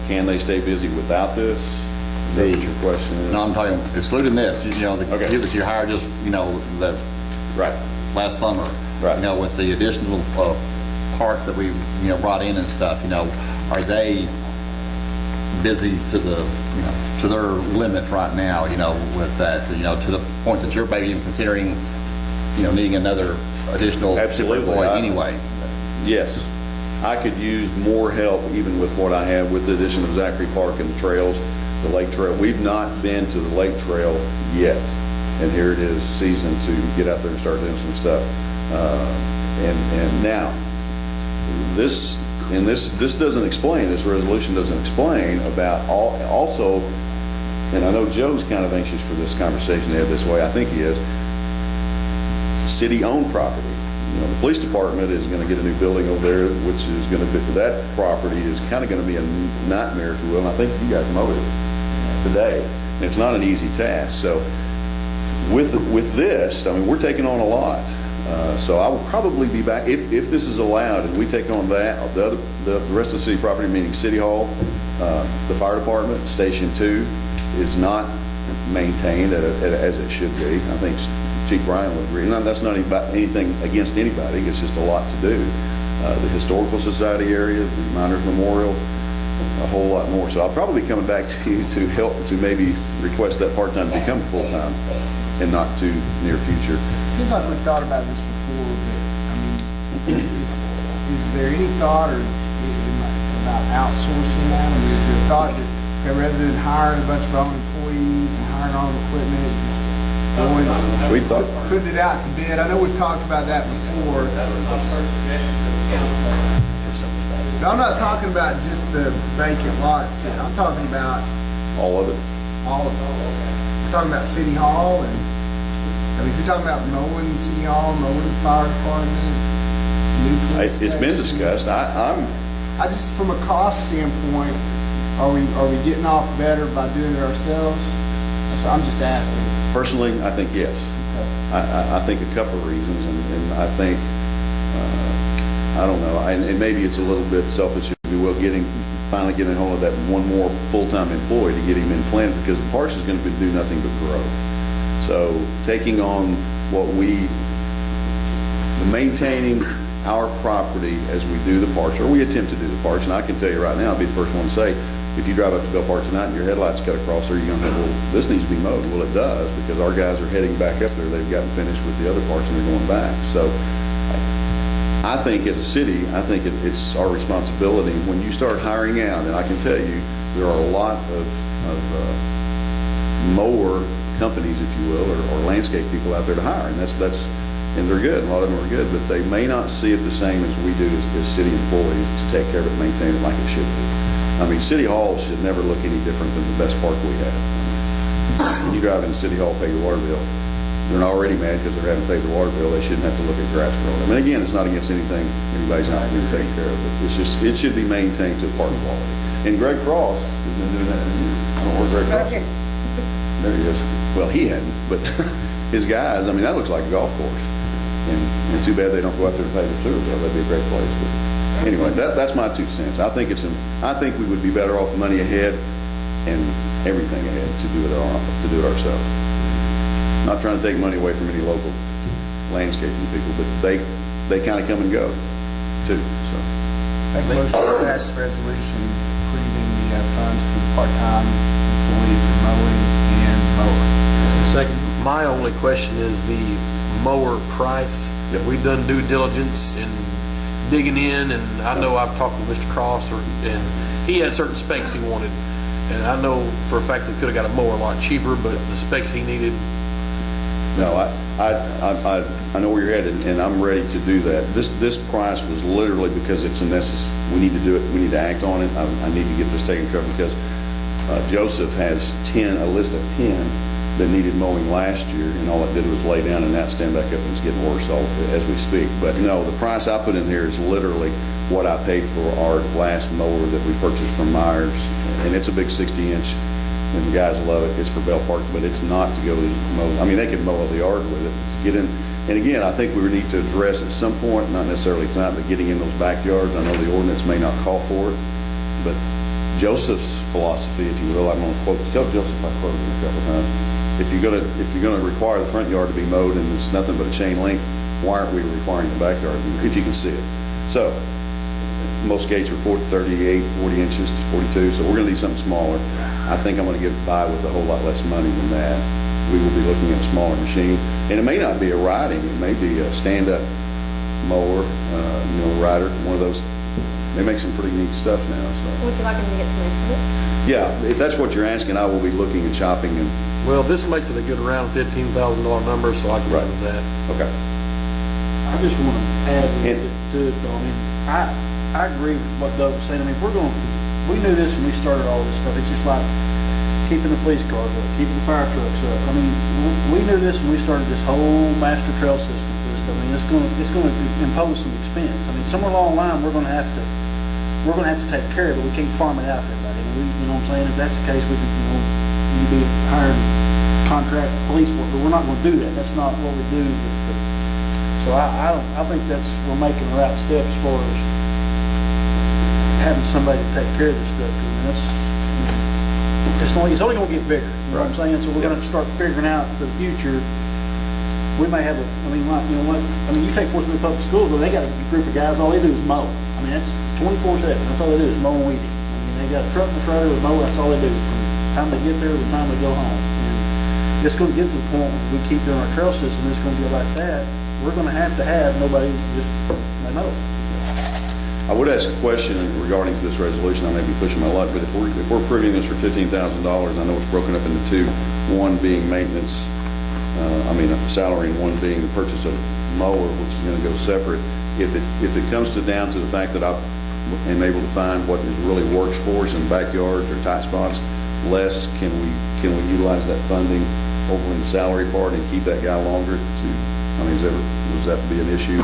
can they stay busy without this? Is that what your question is? No, I'm talking excluding this. The people that you hired just the right last summer. Right. With the additional parts that we brought in and stuff. Are they busy to to their limit right now? With that, to the point that you're maybe even considering needing another additional employee anyway. Yes, I could use more help even with what I have with the addition of Zachary Park and the trails, the lake trail. We've not been to the lake trail yet, and here it is season to get out there and start doing some stuff. And now this doesn't explain, this resolution doesn't explain about also, and I know Joe's kind of anxious for this conversation to have this way, I think he is, city-owned property. The police department is going to get a new building over there, which is going to be, that property is kind of going to be a nightmare, if you will, and I think you guys mowed it today. And it's not an easy task. So with this, I mean, we're taking on a lot. So I will probably be back, if this is allowed, and we take on that, the rest of the city property, meaning City Hall, the fire department, Station 2, is not maintained as it should be. I think Chief Bryan would agree. And that's not anything against anybody. It's just a lot to do. The Historical Society area, the Miners Memorial, a whole lot more. So I'll probably be coming back to you to help to maybe request that part-time to become full-time and not too near future. Seems like we've thought about this before, but I mean, is there any thought about outsourcing that? I mean, is there thought that rather than hiring a bunch of our own employees and hiring our own equipment, just putting it out to bid? I know we've talked about that before. But I'm not talking about just the vacant lots. I'm talking about all of it. All of it. I'm talking about City Hall, and I mean, if you're talking about mowing City Hall, mowing the fire department, new police It's been discussed. I just, from a cost standpoint, are we getting off better by doing it ourselves? That's what I'm just asking. Personally, I think yes. I think a couple of reasons, and I think, I don't know, and maybe it's a little bit selfish, if you will, finally getting hold of that one more full-time employee to get him implanted, because the parks is going to do nothing but grow. So taking on maintaining our property as we do the parks, or we attempt to do the parks, and I can tell you right now, I'll be the first one to say, if you drive up to Bell Park tonight and your headlights cut across there, you're going to think, well, this needs to be mowed. Well, it does, because our guys are heading back up there. They've gotten finished with the other parks and they're going back. So I think as a city, I think it's our responsibility when you start hiring out, and I can tell you, there are a lot of mower companies, if you will, or landscape people out there to hire, and and they're good. A lot of them are good, but they may not see it the same as we do as city employees to take care of it, maintain it like it should be. I mean, City Hall should never look any different than the best park we have. you drive into City Hall, pay your water bill. They're not already mad because they're having to pay their water bill. They shouldn't have to look at grass growing. I mean, again, it's not against anything. Anybody's not being taken care of. But it's just, it should be maintained to park quality. And Greg Cross has been doing that for years. I don't know where Greg Cross is. There he is. Well, he hadn't, but his guys, I mean, that looks like a golf course. And too bad they don't go out there to pay the sewer bill. That'd be a great place. But anyway, that's my 2 cents. I think we would be better off money ahead and everything ahead to do it ourselves. Not trying to take money away from any local landscaping people, but they kind of come and go too. So Make a motion to pass the resolution approving the funds for the part-time employee for mowing and mower. Second. My only question is the mower price. Have we done due diligence in digging in? And I know I've talked with Mr. Cross, and he had certain specs he wanted. And I know for a fact we could have got a mower a lot cheaper, but the specs he needed. no, I know where you're headed, and I'm ready to do that. This price was literally because it's a we need to do it. We need to act on it. I need to get this taken care of because Joseph has a list of 10 that needed mowing last year, and all it did was lay down and now stand back up, and it's getting worse as we speak. But no, the price I put in here is literally what I paid for our last mower that we purchased from Myers, and it's a big 60-inch, and the guys love it. It's for Bell Park, but it's not to go mow. I mean, they can mow the yard with it. It's get in, and again, I think we need to address at some point, not necessarily tonight, but getting in those backyards. I know the ordinance may not call for it, but Joseph's philosophy, if you will, I'm going to quote, tell Joseph I quoted him a couple of times. If you're going to require the front yard to be mowed and it's nothing but a chain link, why aren't we requiring the backyard if you can see it? So most gates are 38, 40 inches to 42, so we're going to need something smaller. I think I'm going to get by with a whole lot less money than that. We will be looking at a smaller machine, and it may not be a riding, it may be a stand-up mower, rider, one of those. They make some pretty neat stuff now. So. Would you like him to get some estimates? Yeah, if that's what you're asking, I will be looking and shopping and. Well, this makes it a good around $15,000 number, so I can live with that. Okay. I just want to add a little bit to it, though. I mean, I agree with what Doug was saying. I mean, we knew this when we started all this stuff. It's just like keeping the police cars up, keeping the fire trucks up. I mean, we knew this when we started this whole master trail system for this stuff. I mean, it's going to impose some expense. I mean, somewhere along the line, we're going to have to take care of it. We can't farm it out to everybody. You know what I'm saying? If that's the case, we could, you'd be hiring contract police work, but we're not going to do that. That's not what we do. So I think we're making the right step as far as having somebody to take care of this stuff. It's only going to get bigger. You know what I'm saying? So we're going to start figuring out for the future. We may have you take Fort Smith Public Schools, but they got a group of guys, all they do is mow. I mean, that's 24/7. That's all they do is mow and weeding. I mean, they got a truck and a trailer with mower. That's all they do from the time they get there to the time they go home. And it's going to get to the point where we keep doing our trail system. It's going to get like that. We're going to have nobody just mow. I would ask a question regarding this resolution. I may be pushing my luck, but if we're approving this for $15,000, I know it's broken up into two. One being maintenance, salary, and one being the purchase of mower, which is going to go separate. If it comes down to the fact that I am able to find what really works for us in backyards or tight spots, less can we utilize that funding over in the salary part and keep that guy longer? Was that be an issue?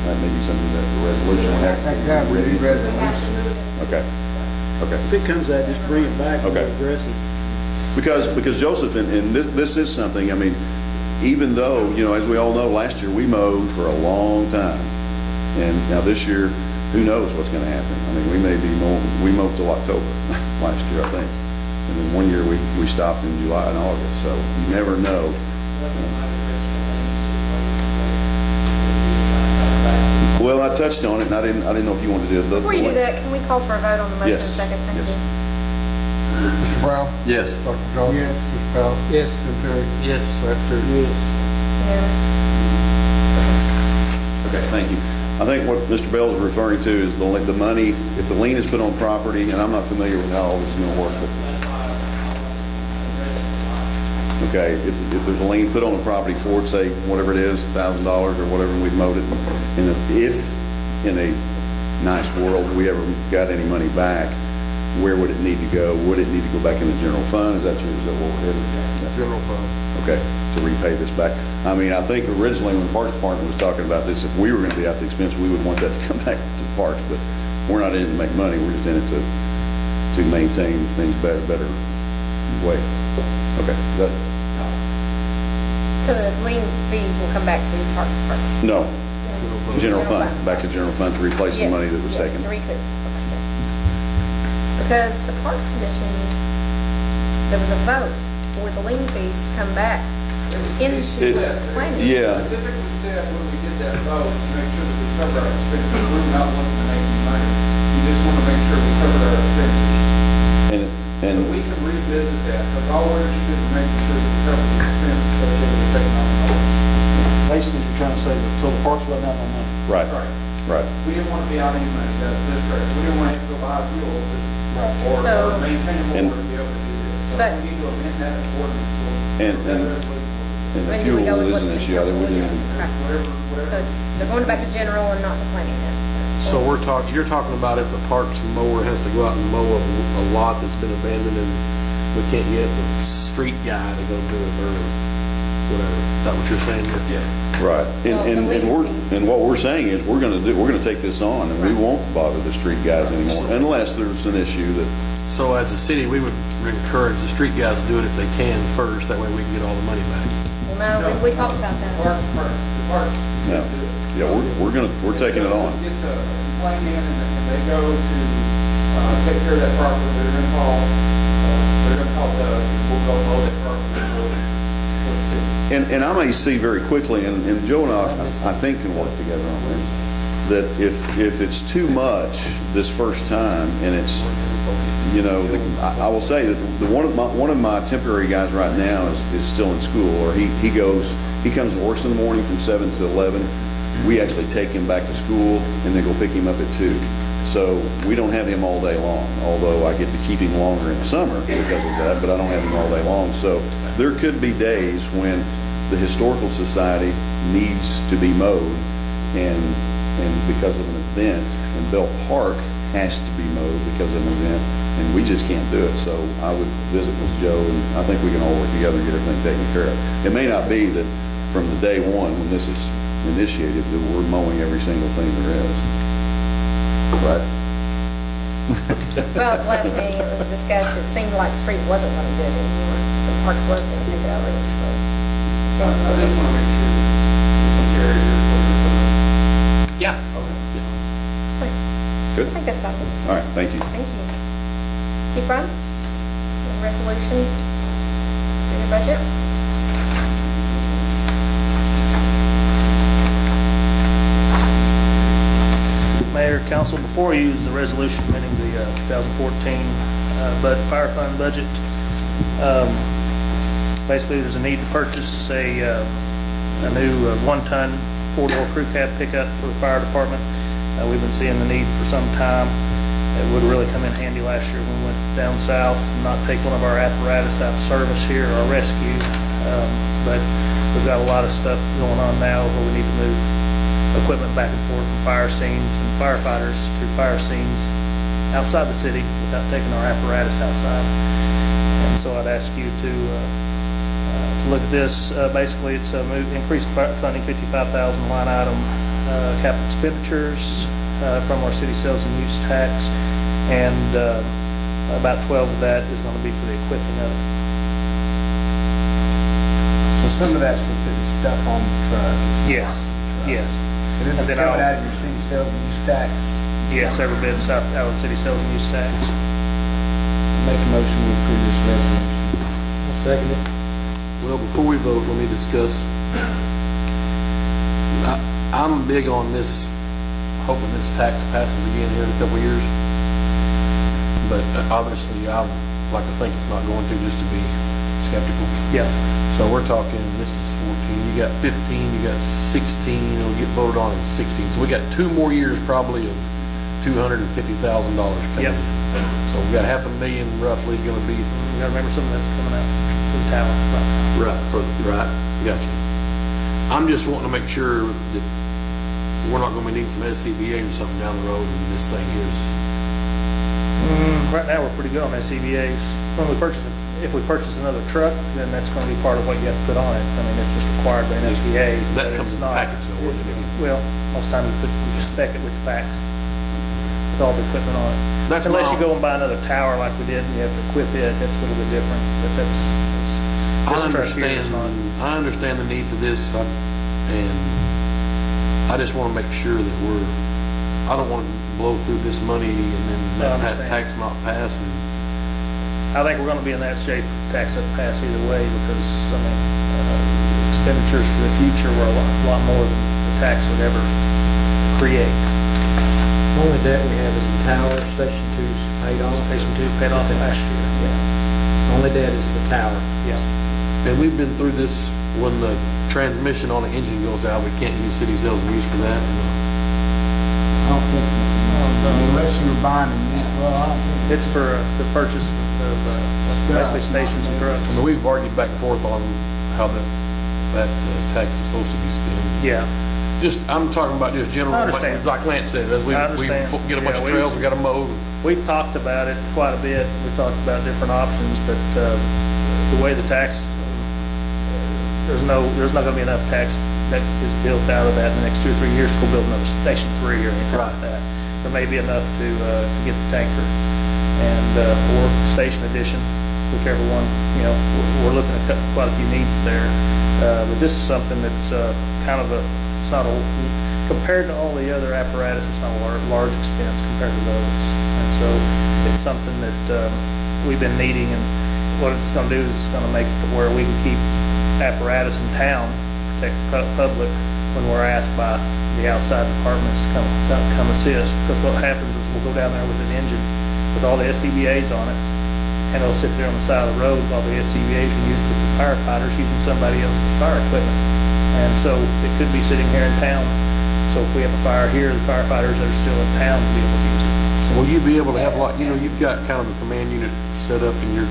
That may be something that the resolution would have to be. At that time, we need resolution. Okay. If it comes out, just bring it back and Okay. address it. Because Joseph, and this is something, I mean, even though, as we all know, last year we mowed for a long time. And now this year, who knows what's going to happen? I mean, we mowed till October last year, I think. And then one year we stopped in July and August, so you never know. Well, I touched on it, and I didn't know if you wanted to do it. Before you do that, can we call for a vote on the motion in a Yes. second? Thank Yes. you. Mr. Brown? Yes. Dr. Johnson? Yes. Mr. Powell? Yes. Tim Terry? Yes. Secretary? Yes. Yes. Okay, thank you. I think what Mr. Bell is referring to is the money, if the lien is put on property, and I'm not familiar with how all this is going to work, but okay, if there's a lien put on the property for, say, whatever it is, $1,000 or whatever, and we've mowed it, and if in a nice world we ever got any money back, where would it need to go? Would it need to go back in the general fund? Is that what we're headed? General fund. Okay, to repay this back. I mean, I think originally when the Parks Department was talking about this, if we were gonna be out the expense, we would want that to come back to the parks, but we're not in it to make money, we're just in it to maintain things better way. Okay, that, So the lien fees will come back to the Parks Department? no, general fund, back to general fund to replace the Yes, money that was taken. Yes, to recoup. Okay, good. Because the Parks Commission, there was a vote for the lien fees to come back into the planning. Yeah. Specifically said when we did that vote, to make sure that we cover our expenses, we're not looking to make any money. We just want to make sure we cover our expenses. So we can revisit that, because all we're interested in making sure that we cover the expense associated with taking on the mower. Basically, you're trying to say, that so the parks let down no money. Right, right. We didn't want to be out any money, that's correct. We didn't want to have to go buy fuel or So- maintain a mower to be able to do this. So But- we need to amend that ordinance. And the When do we fuel go with is what an the issue, city I think we council didn't. is? Right. So it's, they're going back to general and not to planning then? So you're talking about if the parks mower has to go out and mow a lot that's been abandoned and we can't get the street guy to go do it or whatever. Is that what you're saying? Yeah. Right, Well, the and what we're saying is, we're gonna take this on, and we won't bother the street guys anymore, unless there's an issue that, So as a city, we would encourage the street guys to do it if they can first. That way we can get all the money back. Well, no, we talked about The that. parks. no. Yeah, we're taking it on. If Gets a complaint in and they go to, take care of that property, they're gonna call Doug, and we'll go mow that property for the city. And I may see very quickly, and Joe and I think can work together on this, that if it's too much this first time, and it's, you know, I will say that one of my temporary guys right now is still in school, or he comes and works in the morning from 7 to 11. We actually take him back to school and then go pick him up at 2. So we don't have him all day long, although I get to keep him longer in the summer because of that, but I don't have him all day long. So there could be days when the Historical Society needs to be mowed, and because of an event, and Bell Park has to be mowed because of an event, and we just can't do it. So I would visit with Joe, and I think we can all work together and get everything taken care of. It may not be that from the day one, when this is initiated, that we're mowing every single thing there is. Right? Well, at the last meeting, it was discussed, it seemed like street wasn't going to do it anymore. The parks was going to take it over, this place. I just want to make sure that each area is what we're putting. Yeah. Good. I think that's about it. All right, thank you. Thank you. Chief Brown, your resolution for your budget? Mayor, council, before you is the resolution amending the 2014 fire fund budget. Basically, there's a need to purchase a new one-ton four-door crew cab pickup for the fire department. We've been seeing the need for some time. It would really come in handy last year when we went down south and not take one of our apparatus out of service here, our rescue. But we've got a lot of stuff going on now where we need to move equipment back and forth from fire scenes and firefighters to fire scenes outside the city without taking our apparatus outside. And so I'd ask you to look at this. Basically, it's increased funding, 55,000 line item capital expenditures from our city sales and use tax, and about 12 of that is going to be for the equipping of it. So some of that's for putting stuff on the truck. It's not Yes, on the truck. yes. And this is And then coming I'll- out of your city sales and use tax. Yes, every bit out of the city sales and use tax. Make a motion to approve this resolution. I'll second it. Well, before we vote, let me discuss. I'm big on this, hoping this tax passes again here in a couple of years. But obviously, I like to think it's not going to, just to be skeptical. Yeah. So we're talking, this is 14, you got 15, you got 16, it'll get voted on in 16. So we got 2 more years probably of $250,000 coming Yep. in. So we got $500,000 roughly gonna be. You gotta remember some of that's coming out from the tower. Right, gotcha. I'm just wanting to make sure that we're not gonna be needing some SCBA or something down the road, and this thing here's Right now, we're pretty good on SCBA's. If we purchase another truck, then that's gonna be part of what you have to put on it. I mean, it's just required by an SBA. but That comes it's in the not- package though, wouldn't it? Well, most times you spec it with the packs, with all the equipment on it. That's Unless you my- go and buy another tower like we did and you have to equip it, that's a little bit different, but this truck here is not. I understand the need for this, and I just want to make sure that I don't want to blow through this money and then I that understand. tax not pass. And I think we're gonna be in that shape, tax doesn't pass either way, because, I mean, expenditures for the future were a lot more than the tax would ever create. Only debt we have is the tower, Station 2's paid off. Station 2 paid off last year. Yeah. Only debt is the tower. Yeah. And we've been through this, when the transmission on the engine goes out, we can't use city sales and use for that. I don't think, unless you're buying a new, well, I don't think. It's for the purchase of basically stations and I trucks. mean, we've argued back and forth on how that tax is supposed to be spent. Yeah. I'm talking about just general, I understand. like Lance said, as we I understand. get a bunch Yeah, of trails, we got to mow. We've talked about it quite a bit. We've talked about different options, but the way the tax, there's not gonna be enough tax that is built out of that in the next 2 or 3 years to go build another Station 3 or anything like that. There may be enough to get the tanker and, or station addition, whichever one, we're looking at quite a few needs there. But this is something that's kind of it's not compared to all the other apparatus, it's not a large expense compared to those. And so it's something that we've been needing, and what it's gonna do is it's gonna make it to where we can keep apparatus in town, protect the public when we're asked by the outside departments to come assist. Because what happens is we'll go down there with an engine with all the SCBA's on it, and it'll sit there on the side of the road while the SCBA's are used with the firefighters using somebody else's fire equipment. And so it could be sitting here in town. So if we have a fire here, the firefighters that are still in town will be able to use it. Will you be able to have you've got kind of a command unit set up in your,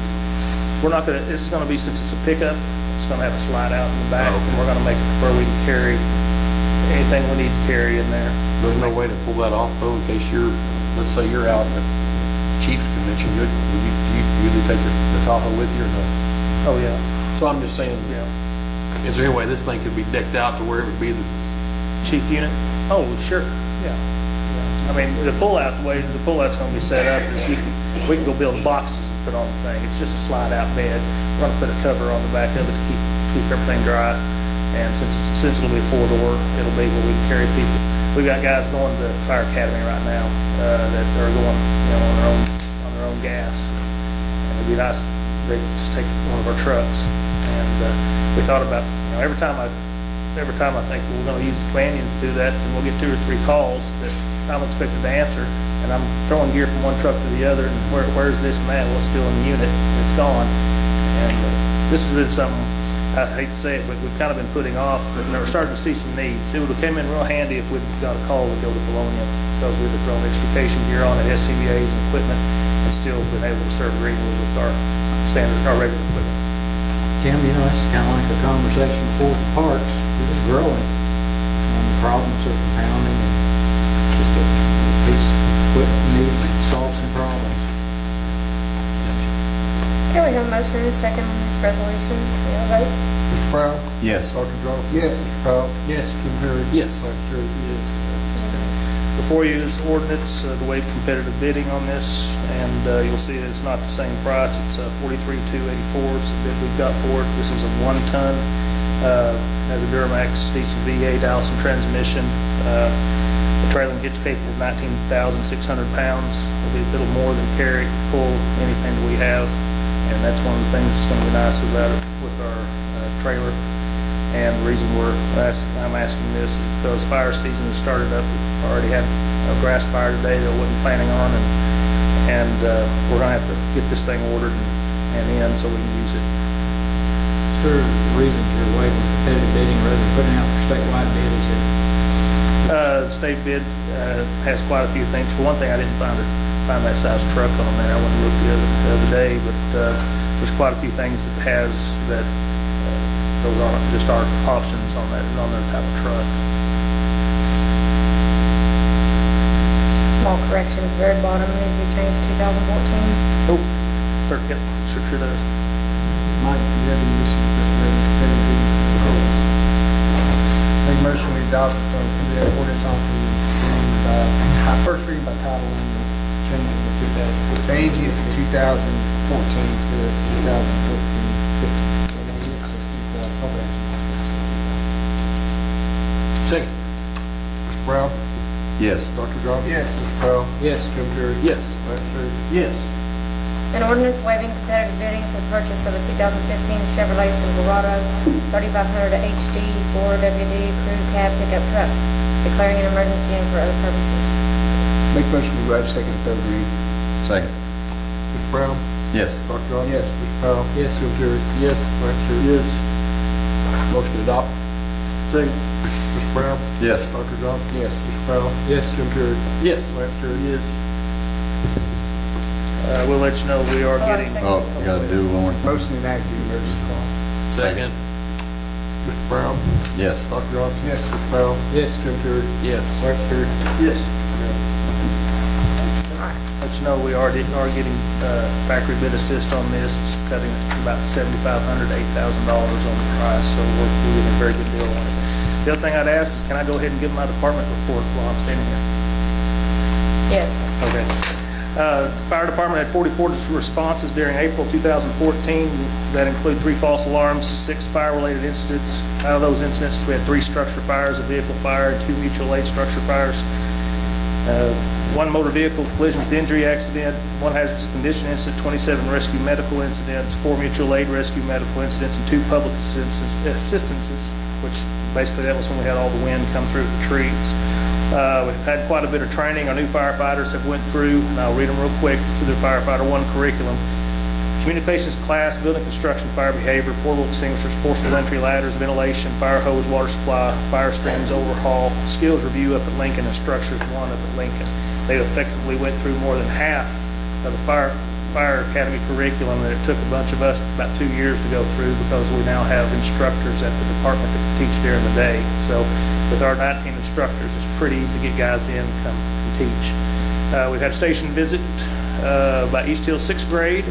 We're not gonna, it's gonna be, since it's a pickup, it's gonna have a slide out in the back, and we're gonna make it where we can carry anything we need to carry in there. there's no way to pull that off though, in case let's say you're out at Chiefs Convention, do you usually take the Tahoe with you or no? Oh, yeah. So I'm just saying, Yeah. is there any way this thing could be decked out to where it would be the, Chief unit? Oh, sure, yeah. I mean, the way the pullout's gonna be set up is we can go build boxes and put on the thing. It's just a slide-out bed. We're gonna put a cover on the back of it to keep everything dry. And since it'll be a four-door, it'll be where we can carry people. We've got guys going to the fire academy right now, that are going, on their own gas. And it'd be nice, they just take one of our trucks. And, we thought about, every time I think we're gonna use the companion to do that, and we'll get 2 or 3 calls that I'm expected to answer, and I'm throwing gear from one truck to the other, and where's this and that? Well, it's still in the unit, and it's gone. And this has been something, I hate to say it, but we've kind of been putting off, but we're starting to see some needs. It would have came in real handy if we'd got a call to go to Bologna, because we'd have thrown extrication gear on at SCBA's and equipment, and still been able to serve Greenwood with our regular equipment. Tim, it's kind of like a conversation before the parks. We're just growing, and the problems are compounding, and just a piece of equipment needs to solve some problems. Okay, we have a motion and a second on this resolution. We have a vote. Mr. Brown? Yes. Dr. Johnson? Yes. Mr. Powell? Yes. Kim Perry? Yes. Vice Chair, yes. Before you is ordinance to waive competitive bidding on this, and you'll see that it's not the same price. It's $43,284. It's the bid we've got for it. This is a 1-ton, has a Duramax diesel V8 Allison transmission. The trailer and hitch capable of 19,600 pounds. It'll be a little more than carry, pull anything that we have, and that's one of the things that's going to be nice about it with our trailer. And the reason I'm asking this is because fire season has started up. We've already had a grass fire today that I wasn't planning on, and we're gonna have to get this thing ordered and in so we can use it. Is there reasons you're waiving competitive bidding rather than putting out for statewide bid? Is it? The state bid has quite a few things. For one thing, I didn't find that size truck on there. I went and looked the other day, but there's quite a few things it has that those aren't just our options on their type of truck. small correction at the very bottom, it needs to be changed to 2014. Oh, yep, sure does. Mike, do you have any issue with this waiver competitive bidding for schools? Make a motion we adopt the ordinance on first reading by title only, Changing the 2014. changing it to 2014 instead of 2014. Okay. Second. Mr. Brown? Yes. Dr. Johnson? Yes. Mr. Powell? Yes. Jim Terry? Yes. Lance Terry? Yes. An ordinance waiving competitive bidding for the purchase of a 2015 Chevrolet Silverado 3500 HD 4WD crew cab pickup truck, declaring an emergency and for other purposes. Make a motion we waive second and third reading. Second. Mr. Brown? Yes. Dr. Johnson? Yes. Mr. Powell? Yes. Jim Terry? Yes. Lance Terry? Yes. Motion to adopt. Second. Mr. Brown? Yes. Dr. Johnson? Yes. Mr. Powell? Yes. Jim Terry? Yes. Lance Terry? Yes. We'll let you know we are getting, Oh, you gotta do one more. Motion to enact the emergency clause. Second. Mr. Brown? Yes. Dr. Johnson? Yes. Mr. Powell? Yes. Jim Terry? Yes. Lance Terry? Yes. let you know we are getting factory bid assist on this. It's cutting about $7,500 to $8,000 on the price, so we're getting a very good deal on it. The other thing I'd ask is, can I go ahead and give my department report while I'm standing here? Yes. Okay. Fire department had 44 responses during April 2014. That include 3 false alarms, 6 fire-related incidents. Out of those incidents, we had 3 structure fires, a vehicle fire, and 2 mutual aid structure fires. 1 motor vehicle collision with injury accident, 1 hazardous condition incident, 27 rescue medical incidents, 4 mutual aid rescue medical incidents, and 2 public assistances, which basically that was when we had all the wind come through the trees. We've had quite a bit of training. Our new firefighters have went through, and I'll read them real quick, through their Firefighter 1 curriculum. Communications class, building construction, fire behavior, portable extinguishers, forcible entry ladders, ventilation, fire hose, water supply, fire streams, overhaul, skills review up at Lincoln, and structures 1 up at Lincoln. They effectively went through more than half of the fire academy curriculum that it took a bunch of us about 2 years to go through, because we now have instructors at the department that can teach during the day. So with our 19 instructors, it's pretty easy to get guys in, come and teach. We've had a station visit by East Hill 6th grade.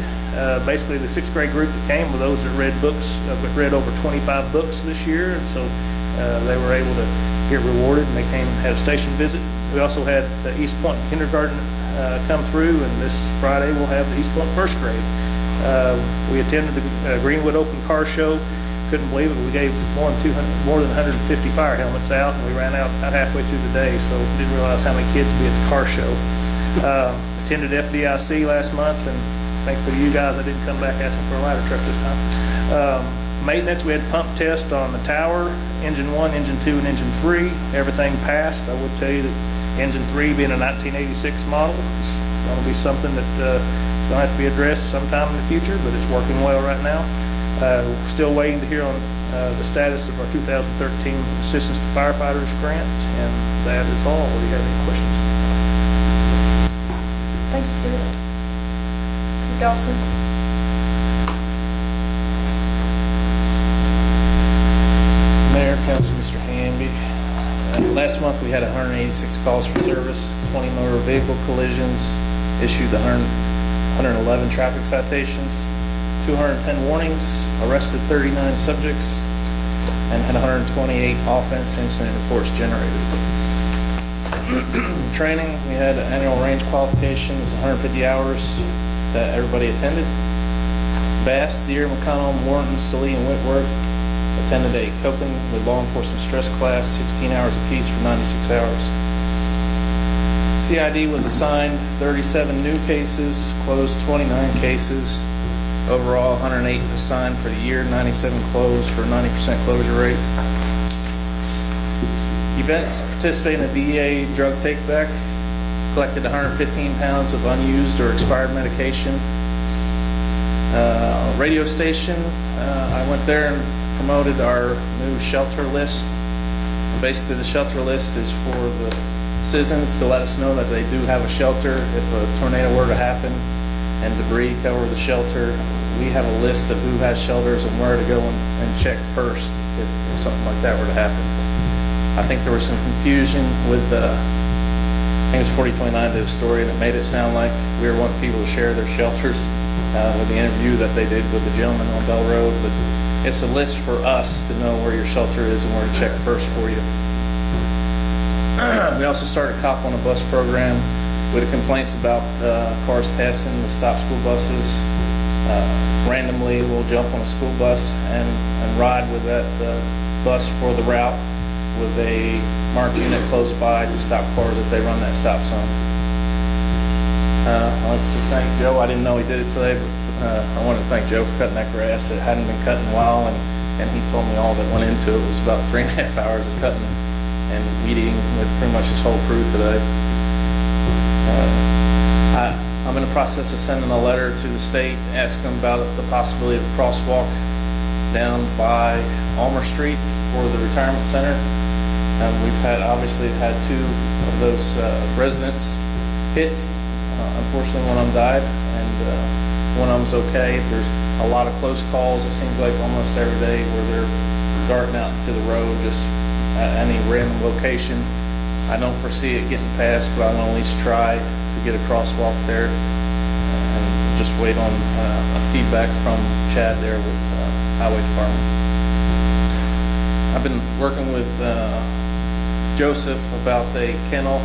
Basically, the 6th grade group that came were those that read books, read over 25 books this year, and so they were able to get rewarded, and they came and had a station visit. We also had the East Point kindergarten come through, and this Friday we'll have the East Point 1st grade. We attended the Greenwood Open Car Show. Couldn't believe it. We gave more than 150 fire helmets out, and we ran out halfway through the day, so didn't realize how many kids would be at the car show. Attended FDIC last month, and thankfully you guys, I didn't come back asking for a ladder truck this time. Maintenance, we had pump test on the tower, engine 1, engine 2, and engine 3. Everything passed. I would tell you that engine 3, being a 1986 model, is going to be something that is going to have to be addressed sometime in the future, but it's working well right now. We're still waiting to hear on the status of our 2013 Assistance to Firefighters grant, and that is all. Do you have any questions? Thank you, Stuart. Chief Dawson? Mayor, Council, Mr. Hamby. Last month, we had 186 calls for service, 20 motor vehicle collisions, issued 111 traffic citations, 210 warnings, arrested 39 subjects, and had 128 offense incident reports generated. Training, we had an annual range qualification, it was 150 hours that everybody attended. Bass, Deere, McConnell, Warrenton, Salee, and Whitworth attended a coping with law enforcement stress class, 16 hours apiece for 96 hours. CID was assigned 37 new cases, closed 29 cases. Overall, 108 assigned for the year, 97 closed for a 90% closure rate. Events, participating in the DEA drug take-back, collected 115 pounds of unused or expired medication. Radio station, I went there and promoted our new shelter list. Basically, the shelter list is for the citizens to let us know that they do have a shelter if a tornado were to happen and debris cover the shelter. We have a list of who has shelters and where to go and check first if something like that were to happen. I think there was some confusion with think it was 4029 did a story, and it made it sound like we were wanting people to share their shelters with the interview that they did with the gentleman on Bell Road. But it's a list for us to know where your shelter is and where to check first for you. We also started a Cop on a Bus program with complaints about cars passing the stop school buses. Randomly, we'll jump on a school bus and ride with that bus for the route with a marked unit close by to stop cars if they run that stop sign. I'd like to thank Joe. I didn't know he did it today, but I wanted to thank Joe for cutting that grass. It hadn't been cut in a while, and he told me all that went into it. It was about 3.5 hours of cutting and weeding with pretty much his whole crew today. I'm in the process of sending a letter to the state asking them about the possibility of a crosswalk down by Almer Street for the retirement center. We've obviously had 2 of those residents hit. Unfortunately, one of them died, and one of them's okay. There's a lot of close calls, it seems like almost every day, where they're darting out into the road just at any random location. I don't foresee it getting passed, but I'm going to at least try to get a crosswalk there and just wait on feedback from Chad there with Highway Department. I've been working with Joseph about a kennel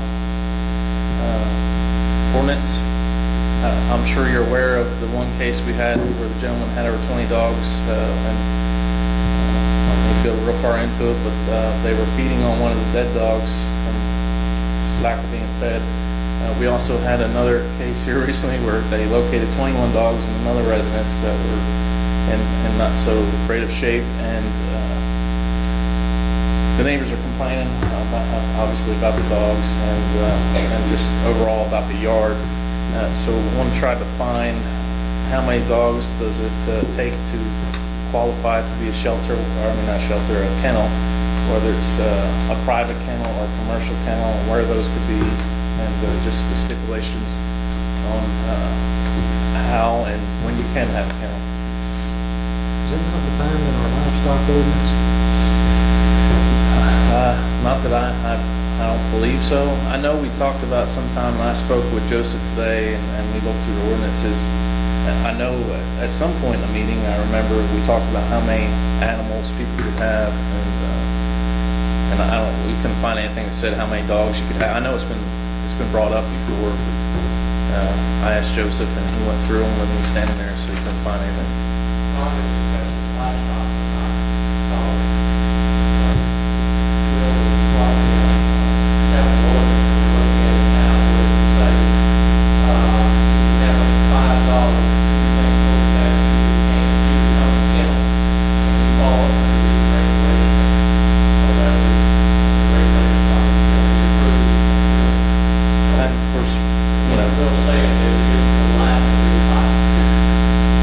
ordinance. I'm sure you're aware of the one case we had where the gentleman had over 20 dogs, and I don't need to go real far into it, but they were feeding on one of the dead dogs from lack of being fed. We also had another case here recently where they located 21 dogs in another residence that were in not so great of shape, and the neighbors are complaining obviously about the dogs and just overall about the yard. So we want to try to find how many dogs does it take to qualify to be a shelter, or I mean not shelter, a kennel, whether it's a private kennel or a commercial kennel, and where those could be, and just the stipulations on how and when you can have a kennel. Is that not defined in our livestock ordinance? Not that I don't believe so. I know we talked about sometime, and I spoke with Joseph today, and we looked through the ordinances. I know at some point in the meeting, I remember we talked about how many animals people could have, and we couldn't find anything that said how many dogs you could have. I know it's been brought up before, but I asked Joseph, and he went through them with me standing there, so he couldn't find anything.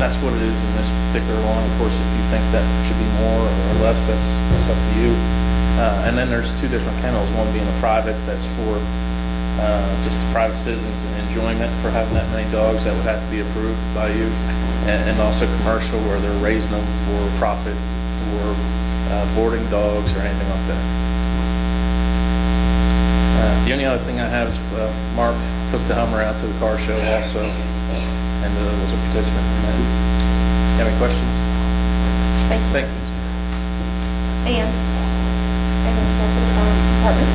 That's what it is in this particular one. Of course, if you think that should be more or less, that's up to you. And then there's 2 different kennels, one being a private, that's for just the private citizens' enjoyment for having that many dogs, that would have to be approved by you, and also commercial, where they're raising them for profit, for boarding dogs or anything like that. The only other thing I have is Mark took the Hummer out to the car show also, and was a participant in that. You have any questions? Thank you. Thank you. And Department.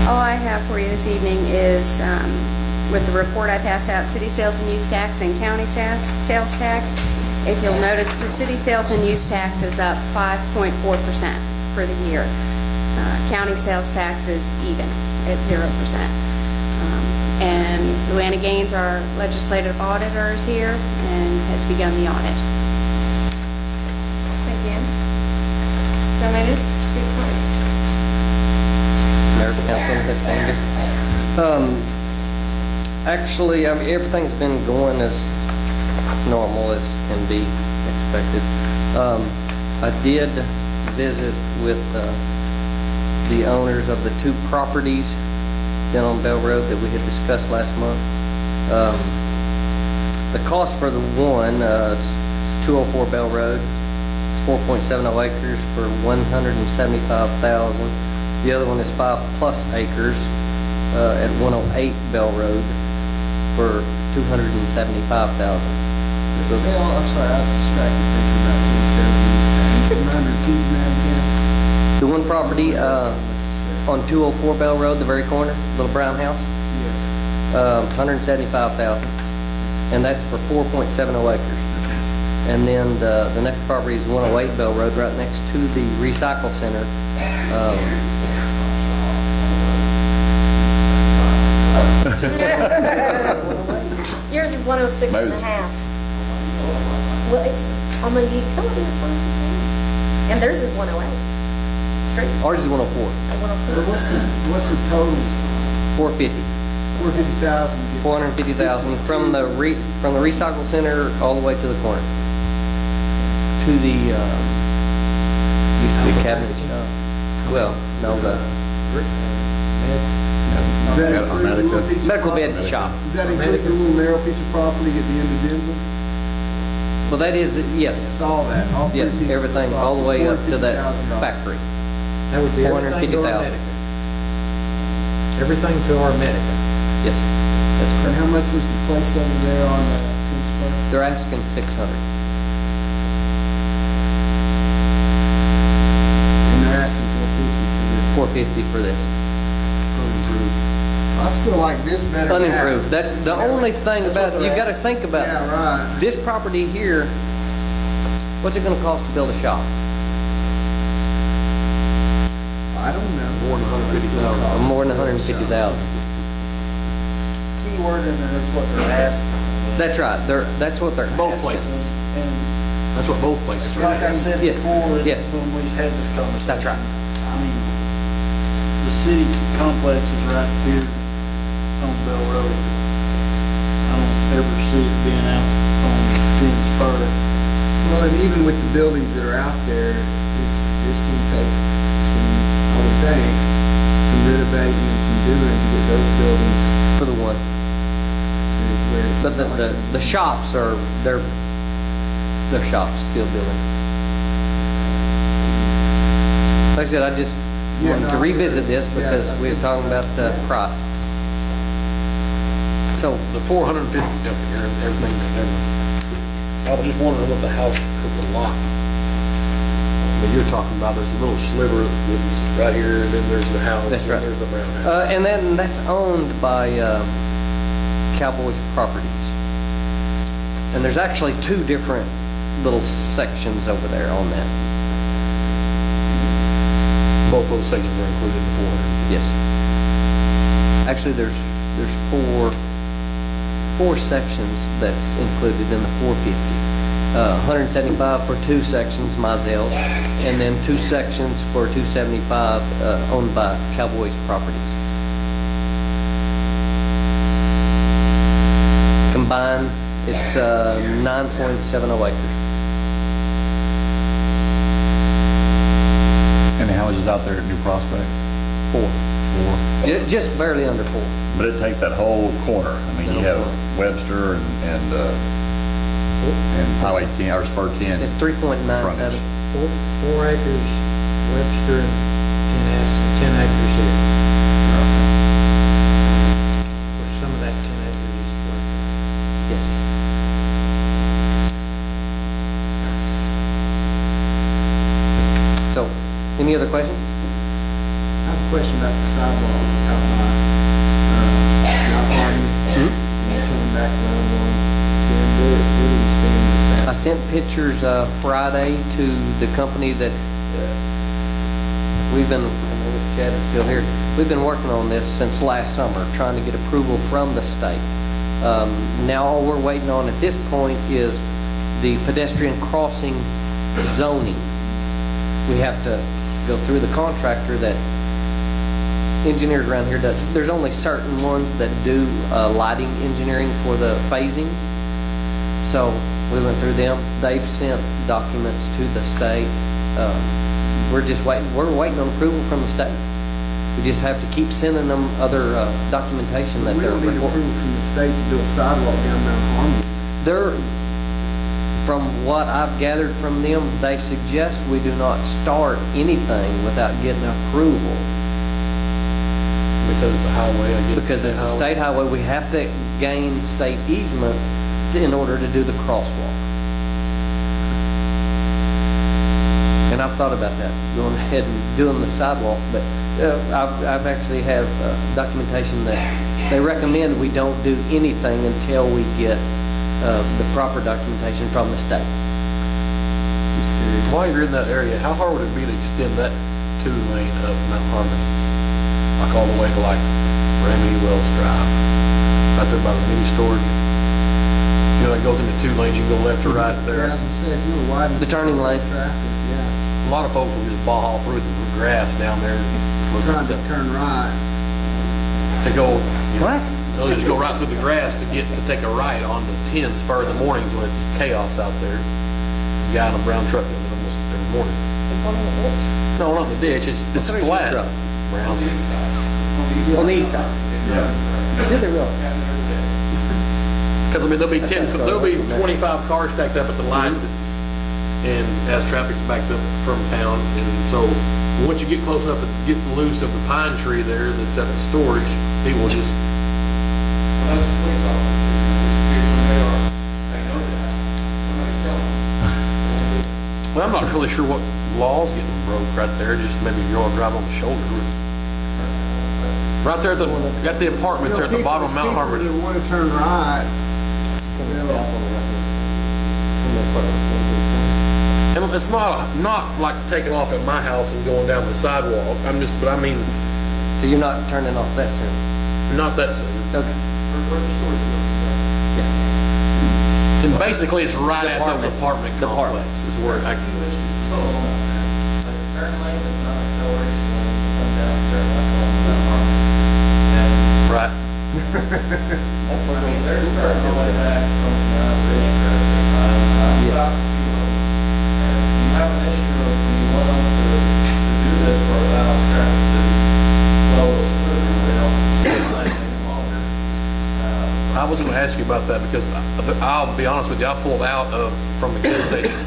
All I have for you this evening is, with the report I passed out, city sales and use tax and county sales tax. If you'll notice, the city sales and use tax is up 5.4% for the year. County sales tax is even at 0%. And Luana Gaines, our legislative auditor, is here and has begun the audit. Thank you. John Manis, City Clerk. Mayor, Council, Ms. Sanders. Actually, I mean, everything's been going as normal as can be expected. I did visit with the owners of the 2 properties down on Bell Road that we had discussed last month. The cost for the one, 204 Bell Road, it's 4.70 acres for $175,000. The other one is 5+ acres at 108 Bell Road for $275,000. I'm sorry, I was distracted thinking about city sales and use tax. You mind repeating that again? The one property on 204 Bell Road, the very corner, little brown house, Yes. $175,000, and that's for 4.70 acres. And then the next property is 108 Bell Road, right next to the recycle center. Yours is 106 and a half. Well, it's on the utility, it's 106 and a half. And theirs is 108. Straight. Ours is 104. So what's the total? 450. 450,000. 450,000 from the recycle center all the way to the corner. To the used to be a cabinet shop. Well, no, the Does that include the little piece of medical property? bed shop. Does that include the little narrow piece of property at the end of Denver? Well, that is, yes, It's all that, all three yes, pieces of everything, all the property, way up to that $450,000. factory. That would be everything to our 450,000. Medica. Everything to our Medica. Yes, that's And correct. how much was the place over there on Kingsburg? They're asking 600. And they're asking 450 450 for for this. this. I still like this better than that. Unimproved. That's the only thing about, you gotta think about Yeah, right. this property here. What's it gonna cost to build a shop? I don't know. More than 150,000. More than 150,000. Key word in there is what they're asking. That's right. That's what they're Both asking. places. And That's what both places are. like I said Yes, before, yes. when we had this conversation. That's right. I mean, the city complex is right here on Bell Road. I don't ever see it being out on Ten Spur. Well, and even with the buildings that are out there, it's going to take some, I would think, some renovating and some doing to get those buildings For the one. to where. it's But not like- the shops are, they're shops, steel building. Like I said, I just Yeah, wanted no, to I revisit agree. this Yeah, because I we were think talking so. about the Yeah. price. So, The 450, everything, I was just wondering what the house with the lot. But you're talking about, there's a little sliver that's right here, and then there's the house. That's right. And there's the brown house. and then that's owned by Cowboys Properties. And there's actually two different little sections over there on that. Both those sections are included in the 450. Yes. Actually, there's four sections that's included in the 450. 175 for two sections, Mizell's, and then two sections for 275 owned by Cowboys Properties. Combined, it's 9.70 acres. And how much is out there at New Prospect? 4. Just barely under 4. But it takes that whole corner. I mean, you have Webster and Highway 10, or Spur 10. It's 3.97. 4 acres Webster and 10 acres here. Of course, some of that 10 acres is like Yes. So, any other questions? I have a question about the sidewalk out by, Mount Harmony. And coming back around on 10, where do we stand with that? I sent pictures Friday to the company that we've been, I know if Chad is still here, we've been working on this since last summer, trying to get approval from the state. Now all we're waiting on at this point is the pedestrian crossing zoning. We have to go through the contractor that engineers around here does. There's only certain ones that do lighting engineering for the phasing. So we went through them. They've sent documents to the state. We're just waiting. We're waiting on approval from the state. We just have to keep sending them other documentation that We they're don't need required. approval from the state to build a sidewalk down Mount Harmony. They're, from what I've gathered from them, they suggest we do not start anything without getting approval Because it's a highway, I guess. Because it's a state highway, we have to gain state easement in order to do the crosswalk. And I've thought about that, going ahead and doing the sidewalk, but I've actually have documentation that they recommend we don't do anything until we get the proper documentation from the state. While you're in that area, how hard would it be to extend that 2-lane up Mount Harmony? Like all the way to like Ramsey Wells Drive, right there by the mini storage. You know, it goes into 2 lanes, you can go left or right there. Yeah, I was gonna say, if you were widening. The turning lane. Traffic, yeah. A lot of folks will just bawl through the grass down there. Trying to turn right. To go, you know, What? they'll just go right through the grass to take a right on the 10 spur in the mornings when it's chaos out there. This guy in a brown truck does it almost every morning. No, not in the ditch, it's color is your flat. truck? Brown. On the east side? Yeah. Did they really? Because I mean, there'll be That's 25 cars stacked up at the light and as traffic's backed up from town. And so once you get close enough to get loose of the pine tree there that's at the storage, people will just. That's the police officers, they know that, somebody's telling them. Well, I'm not really sure what law's getting broke right there, just maybe go and drive on the shoulder. Right there at the apartments there at the bottom of Mount Harmony. People that want to turn right, And it's not like taking off at my house and going down the sidewalk. But I mean, So you're not turning off that soon? not that soon. Okay. Where the storage is. Yeah. And basically, it's right at those Apartments. apartment The complexes is where I. Turn lane is not acceleration lane, you come down, turn left on Mount Harmon. And, Right. I mean, they're starting all the way back from Ridgecrest. I've Yes. stopped a few of them. And you have an issue of when you want them to do this for allows traffic to flow us through, we don't see the line any longer. I was going to ask you about that because I'll be honest with you, I pulled out from the gas station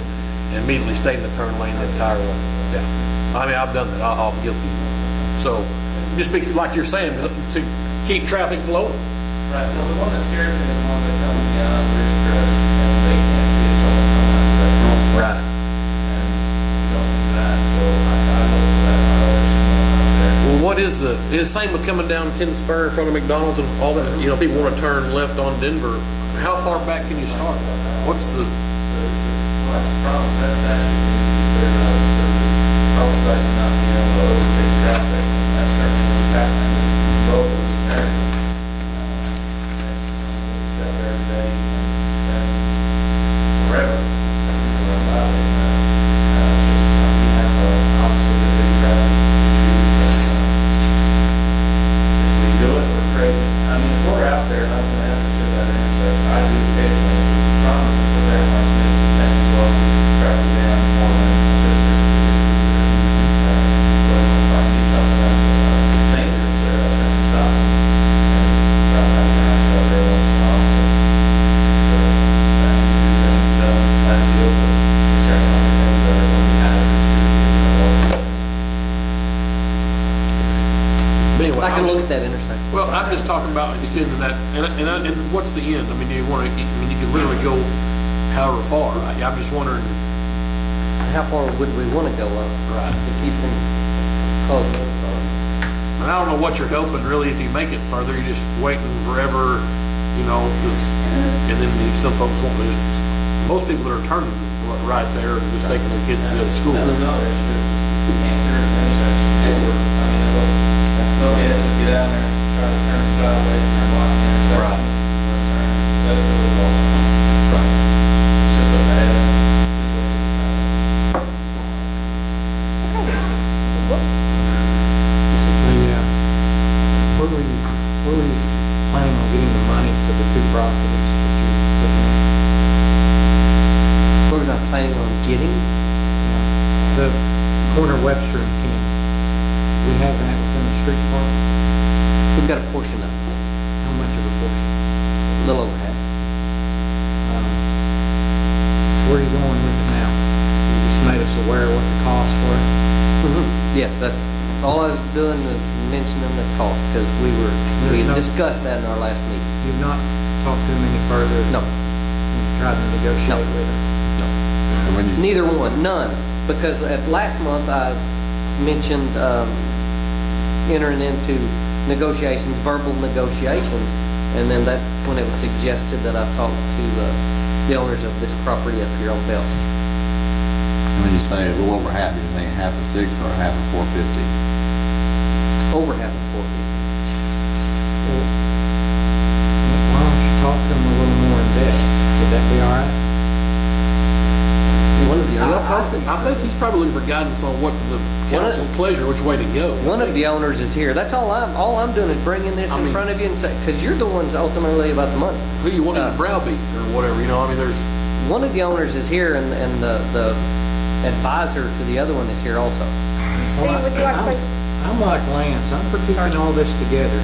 and immediately stayed in the turn lane the entire way. Yeah. I mean, I've done that. I'm guilty. So just be like you're saying, to keep traffic flowing. Right, well, the one that scares me is the ones that come beyond Ridgecrest and they can't see it, someone's coming out of that crosswalk. Right. And we don't do that, so I look for that violation out there. Well, what is it's the same with coming down 10 Spur in front of McDonald's and all that. You know, people want to turn left on Denver. How far back can you start? What's the? Well, that's the problem, is that statute needs to be cleared up. Talks about you not being able to overtake traffic, and that's certainly what's happening in both those scenarios. We sit there every day and spend forever violating that. It's just, we have obviously a big traffic issue, but if we do it, we're creating, I mean, if we're out there, and I'm gonna ask to sit at that intersection, I do occasionally, we promise if we're there like this, we tend to slow traffic down more than a sister. But if I see something that's dangerous there, I certainly stop and try not to ask out there once in a while. That needs to be done, that deal, but there's certain other things that are going to be hazardous to kids in the water. But anyway, I can look at that intersection. Well, I'm just talking about extending that, and what's the end? I mean, do you want to? I mean, you can literally go however far. I'm just wondering. How far would we want to go up? Right. To keep from causing other problems? And I don't know what you're helping really if you make it further. You're just waiting forever, you know. And then some folks won't. Most people that are turning right there are just taking their kids to go to school. That's another issue. You can't clear the intersection. I mean, nobody has to get out there and try to turn sideways and they're blocking the intersection. Right. That's really awesome. Right. It's just a bad situation. Where were you planning on getting the money for the 2 properties that you're looking at? Where was I planning on getting? The corner Webster and 10. We have that within the street department. We've got a portion of it, How much of a portion? a little over half. So where are you going with it now? You just made us aware of what the costs were. Yes, that's All I was doing was mentioning the cost, because we There's no- discussed that in our last meeting. You've not talked to him any further? No, You've tried to negotiate with him? And when you- neither one, none. Because at last month, I mentioned entering into negotiations, verbal negotiations, and then that, when it was suggested that I talk to the owners of this property up here on Bell. And when you say a little over half, you think half of 6 or half of 450? Over half of 450. Why don't you talk to him a little more in depth? Would that be all right? One of the I think he's probably looking for guidance on what the council's pleasure, which way to go. One of the owners is here. That's all I'm doing is bringing this in front of you and say, because you're the ones ultimately about the money. Who you wanting to browbeat or whatever, you know, I mean, there's, One of the owners is here, and the advisor to the other one is here also. Steve, would you like to say? I'm like Lance, I'm for keeping all this together.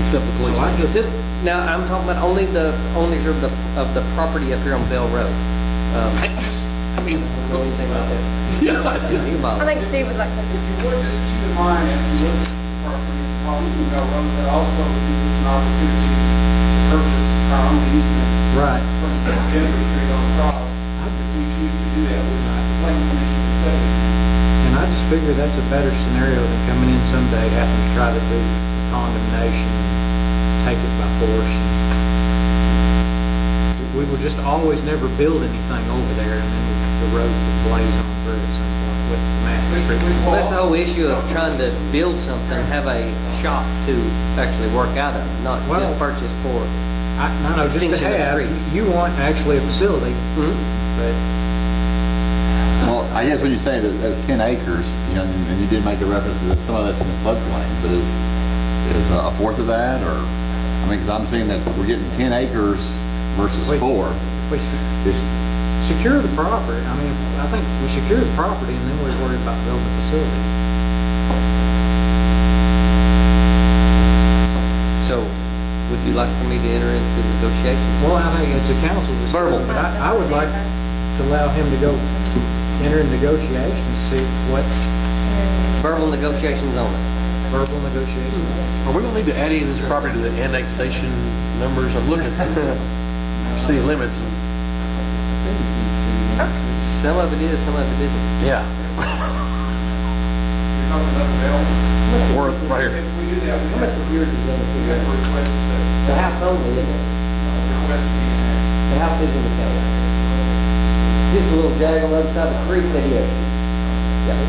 except the police So I station. just, Now, I'm talking about only the owners of the property up here on Bell Road. I mean, I don't know anything about that. yeah, You bother. I think Steve would like to. If you would, just keep in mind as we look at the property, while we can go run, that also gives us an opportunity to purchase our own easement right. from Denver Street on across. If we choose to do that, which the planning commission is studying. And I just figure that's a better scenario than coming in someday having to try to do condemnation, take it by force. We would just always never build anything over there, and then the road would blaze on through at some point with the master street. Well, that's the whole issue of trying to build something, have a shop to actually work out of, not just Well, purchase for. No, just to Extinction of have, streets. you want actually a facility, Mhm. but Well, I guess when you say that there's 10 acres, you know, and you did make a reference that some of that's in the floodplain, but is a fourth of that, or, I mean, because I'm seeing that we're getting 10 acres versus Wait. 4. we secure the property. I mean, I think we secure the property and then we worry about building a facility. So, would you like for me to enter into negotiations? Well, I think it's a council decision. Verbal. But I would like to allow him to go enter in negotiations, see what Verbal negotiations only. verbal negotiations. are we gonna need to add any of this property to the annexation numbers? I'm looking at the city limits and, Some of it is, some of it isn't. yeah, You're talking about the Bell? or right here. If we do that, we have to, we have to request that, The house only, isn't it? request to be annexed. The house is in the county. Just a little jag on the other side of the creek that he has.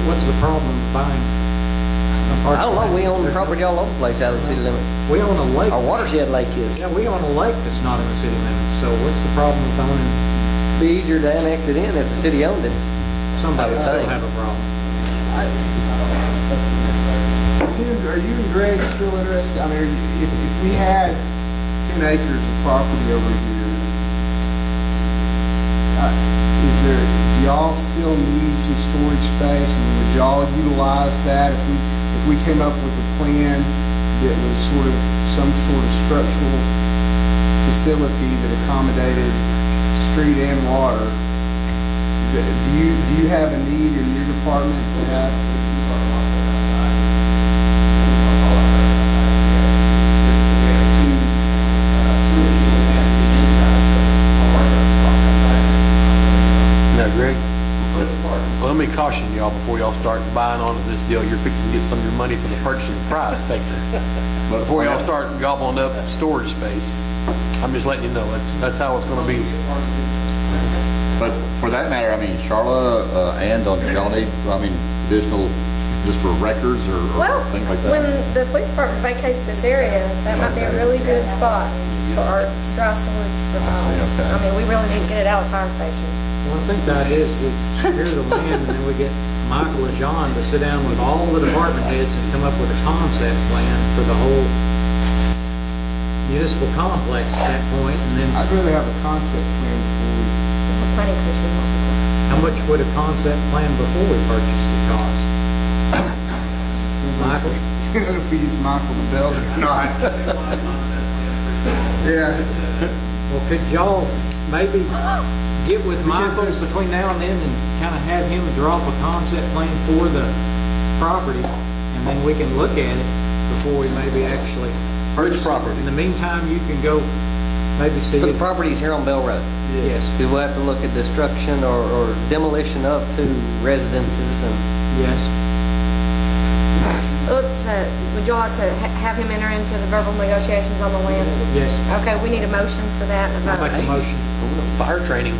What's the problem with buying a I parcel? don't know, we own There's no- property all over the place out of the city limit. We own a lake. Our watershed lake is. Yeah, we own a lake that's not in the city limits, so what's the problem with owning, Be easier to annex it in if the city owned it. somebody would still think. have a problem. Tim, are you and Greg still interested? I mean, if we had 10 acres of property over here, do y'all still need some storage space? I mean, would y'all utilize that if we came up with a plan that was sort of some sort of structural facility that accommodated street and water? Do you have a need in your department to have? Now, Greg, let me caution y'all before y'all start buying onto this deal, you're fixing to get some of your money for the purchase and price taken. But before y'all start gobbling up storage space, I'm just letting you know, that's how it's gonna be. But for that matter, I mean, Charla, and y'all need, I mean, additional, just for records or Well, things like that? when the police department vacates this area, that might be a really good spot for our dry storage for files. okay. I mean, we really need to get it out of the fire station. Well, I think the idea is we secure the land and then we get Michael or John to sit down with all the department heads and come up with a concept plan for the whole municipal complex at that point, and then I'd rather have a concept plan before we. The planning commission. how much would a concept plan before we purchased it cost? Michael? Depends on if we use Michael the Bells or not. Yeah. Well, could y'all maybe get with Because Michael there's- between now and then and kind of have him draw up a concept plan for the property? and then we can look at it before we maybe actually purchase it. property? In the meantime, you can go maybe see For the it. properties here on Bell Road. Yes, We will have to look at destruction or demolition of 2 residences and yes. Let's, would you like to have him enter into the verbal negotiations on the land? Yes. Okay, we need a motion for that. I'll make a motion. Fire training,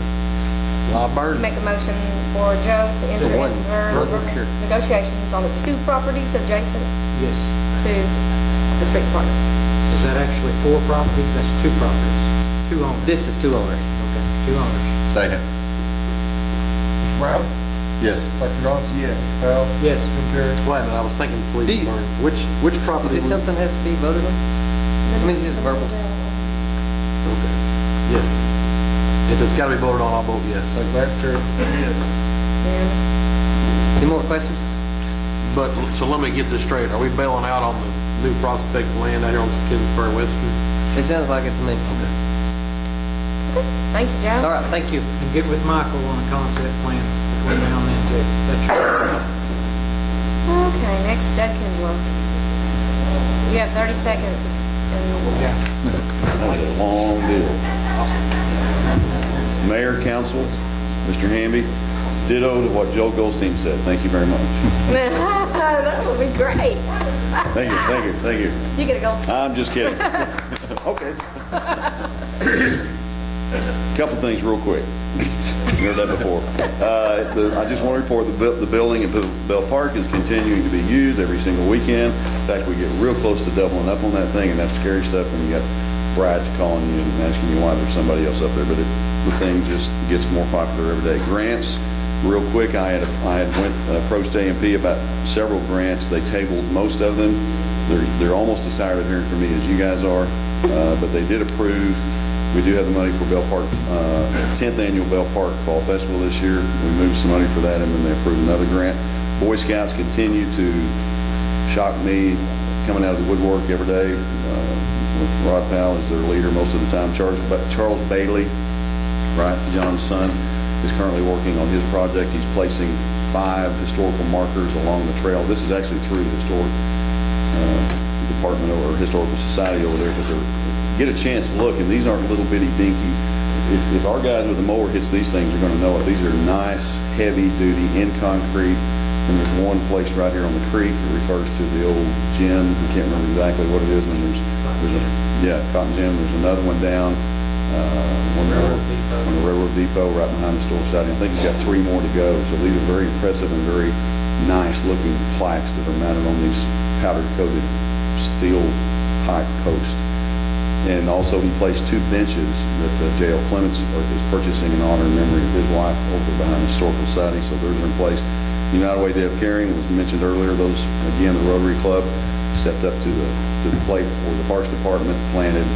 law burn. Make a motion for Joe to enter one. into Verbal, sure. negotiations on the 2 properties adjacent Yes. to the street department. Is that actually 4 properties? That's 2 properties. 2 owners. this is 2 owners. Okay, 2 owners. Second. Mr. Brown? Yes. Dr. Johnson? Yes. Powell? Yes. Tim Terry? Wait a minute, I was thinking police Do you- and burn. Which property? Is this would- something that has to be voted on? I mean, it's just verbal. Okay. Yes. If it's gotta be voted on, I'll vote yes. Like Lance Terry? Unanimous. Any more questions? But, so let me get this straight. Are we bailing out on the new prospect land out here on Kinsburg Webster? It sounds like it to me. Thank you, Joe. All right, thank you. And get with Michael on a concept plan between now and then too. That's your, Okay, next, Doug Kinslow. You have 30 seconds. And That's a long deal. Mayor, council, Mr. Hamby, ditto to what Joe Goldstein said. Thank you very much. that would be great. Thank you, thank you, thank you. You get a gold star. I'm just kidding. Okay. Couple things real quick. You heard that before. I just want to report the building at Bell Park is continuing to be used every single weekend. In fact, we get real close to doubling up on that thing, and that's scary stuff when you got brides calling you and asking you why there's somebody else up there. But the thing just gets more popular every day. Grants, real quick, I had went approached A&P about several grants. They tabled most of them. They're almost as tired of hearing from me as you guys are, but they did approve. We do have the money for Bell Park, 10th annual Bell Park Fall Festival this year. We moved some money for that, and then they approved another grant. Boy Scouts continue to shock me, coming out of the woodwork every day with Rod Powell as their leader most of the time. Charles Bailey, right, John's son, is currently working on his project. He's placing 5 historical markers along the trail. This is actually through the historic department or historical society over there, but get a chance to look, and these aren't little bitty dinky. If our guys with the mower hits these things, they're going to know it. These are nice, heavy duty, in concrete. And there's one place right here on the creek that refers to the old gin. I can't remember exactly what it is. And there's Cotton Gin. There's another one down on the Railroad Depot right behind the historical society. I think he's got 3 more to go. So these are very impressive and very nice looking plaques that are mounted on these powder coated steel pipe posts. And also he placed 2 benches that J.L. Clements is purchasing in honor and memory of his wife over behind the Historical Society, so those are in place. United Way Day of Caring was mentioned earlier. Those, again, the Rotary Club stepped up to the plate for the Parks Department, planted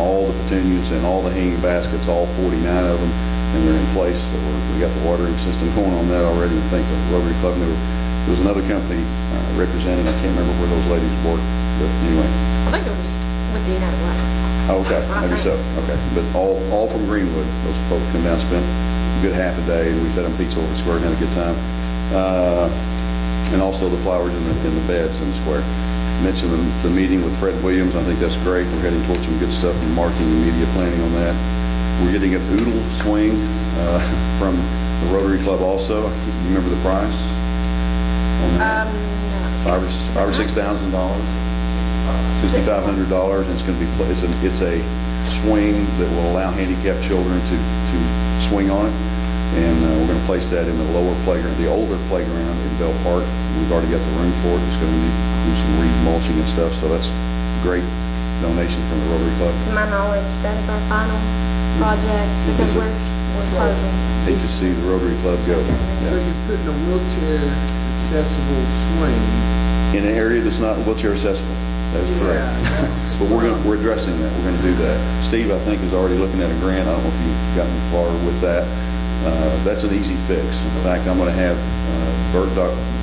all the petunias and all the hanging baskets, all 49 of them, and they're in place. So we got the watering system going on that already. I think the Rotary Club, and there was another company represented. I can't remember where those ladies worked, but anyway. I think it was with the United Way. Oh, okay, maybe so, okay. But all from Greenwood, those folks come down, spent a good half a day, and we fed them pizza over the square and had a good time. And also the flowers in the beds in the square. Mentioned the meeting with Fred Williams, I think that's great. We're heading towards some good stuff in marketing and media planning on that. We're getting an oodle swing from the Rotary Club also. You remember the price on that? $5,000 or $6,000. $5,500, and it's going to be it's a swing that will allow handicapped children to swing on it, and we're going to place that in the lower playground, the older playground in Bell Park. We've already got the room for it. It's going to do some re-mulching and stuff, so that's a great donation from the Rotary Club. To my knowledge, that is our final project because we're closing. Hate to see the Rotary Club go. So you're putting a wheelchair accessible swing In an area that's not wheelchair accessible. That is correct. But we're addressing that. We're going to do that. Steve, I think, is already looking at a grant. I don't know if you've gotten far with that. That's an easy fix. In fact, I'm going to have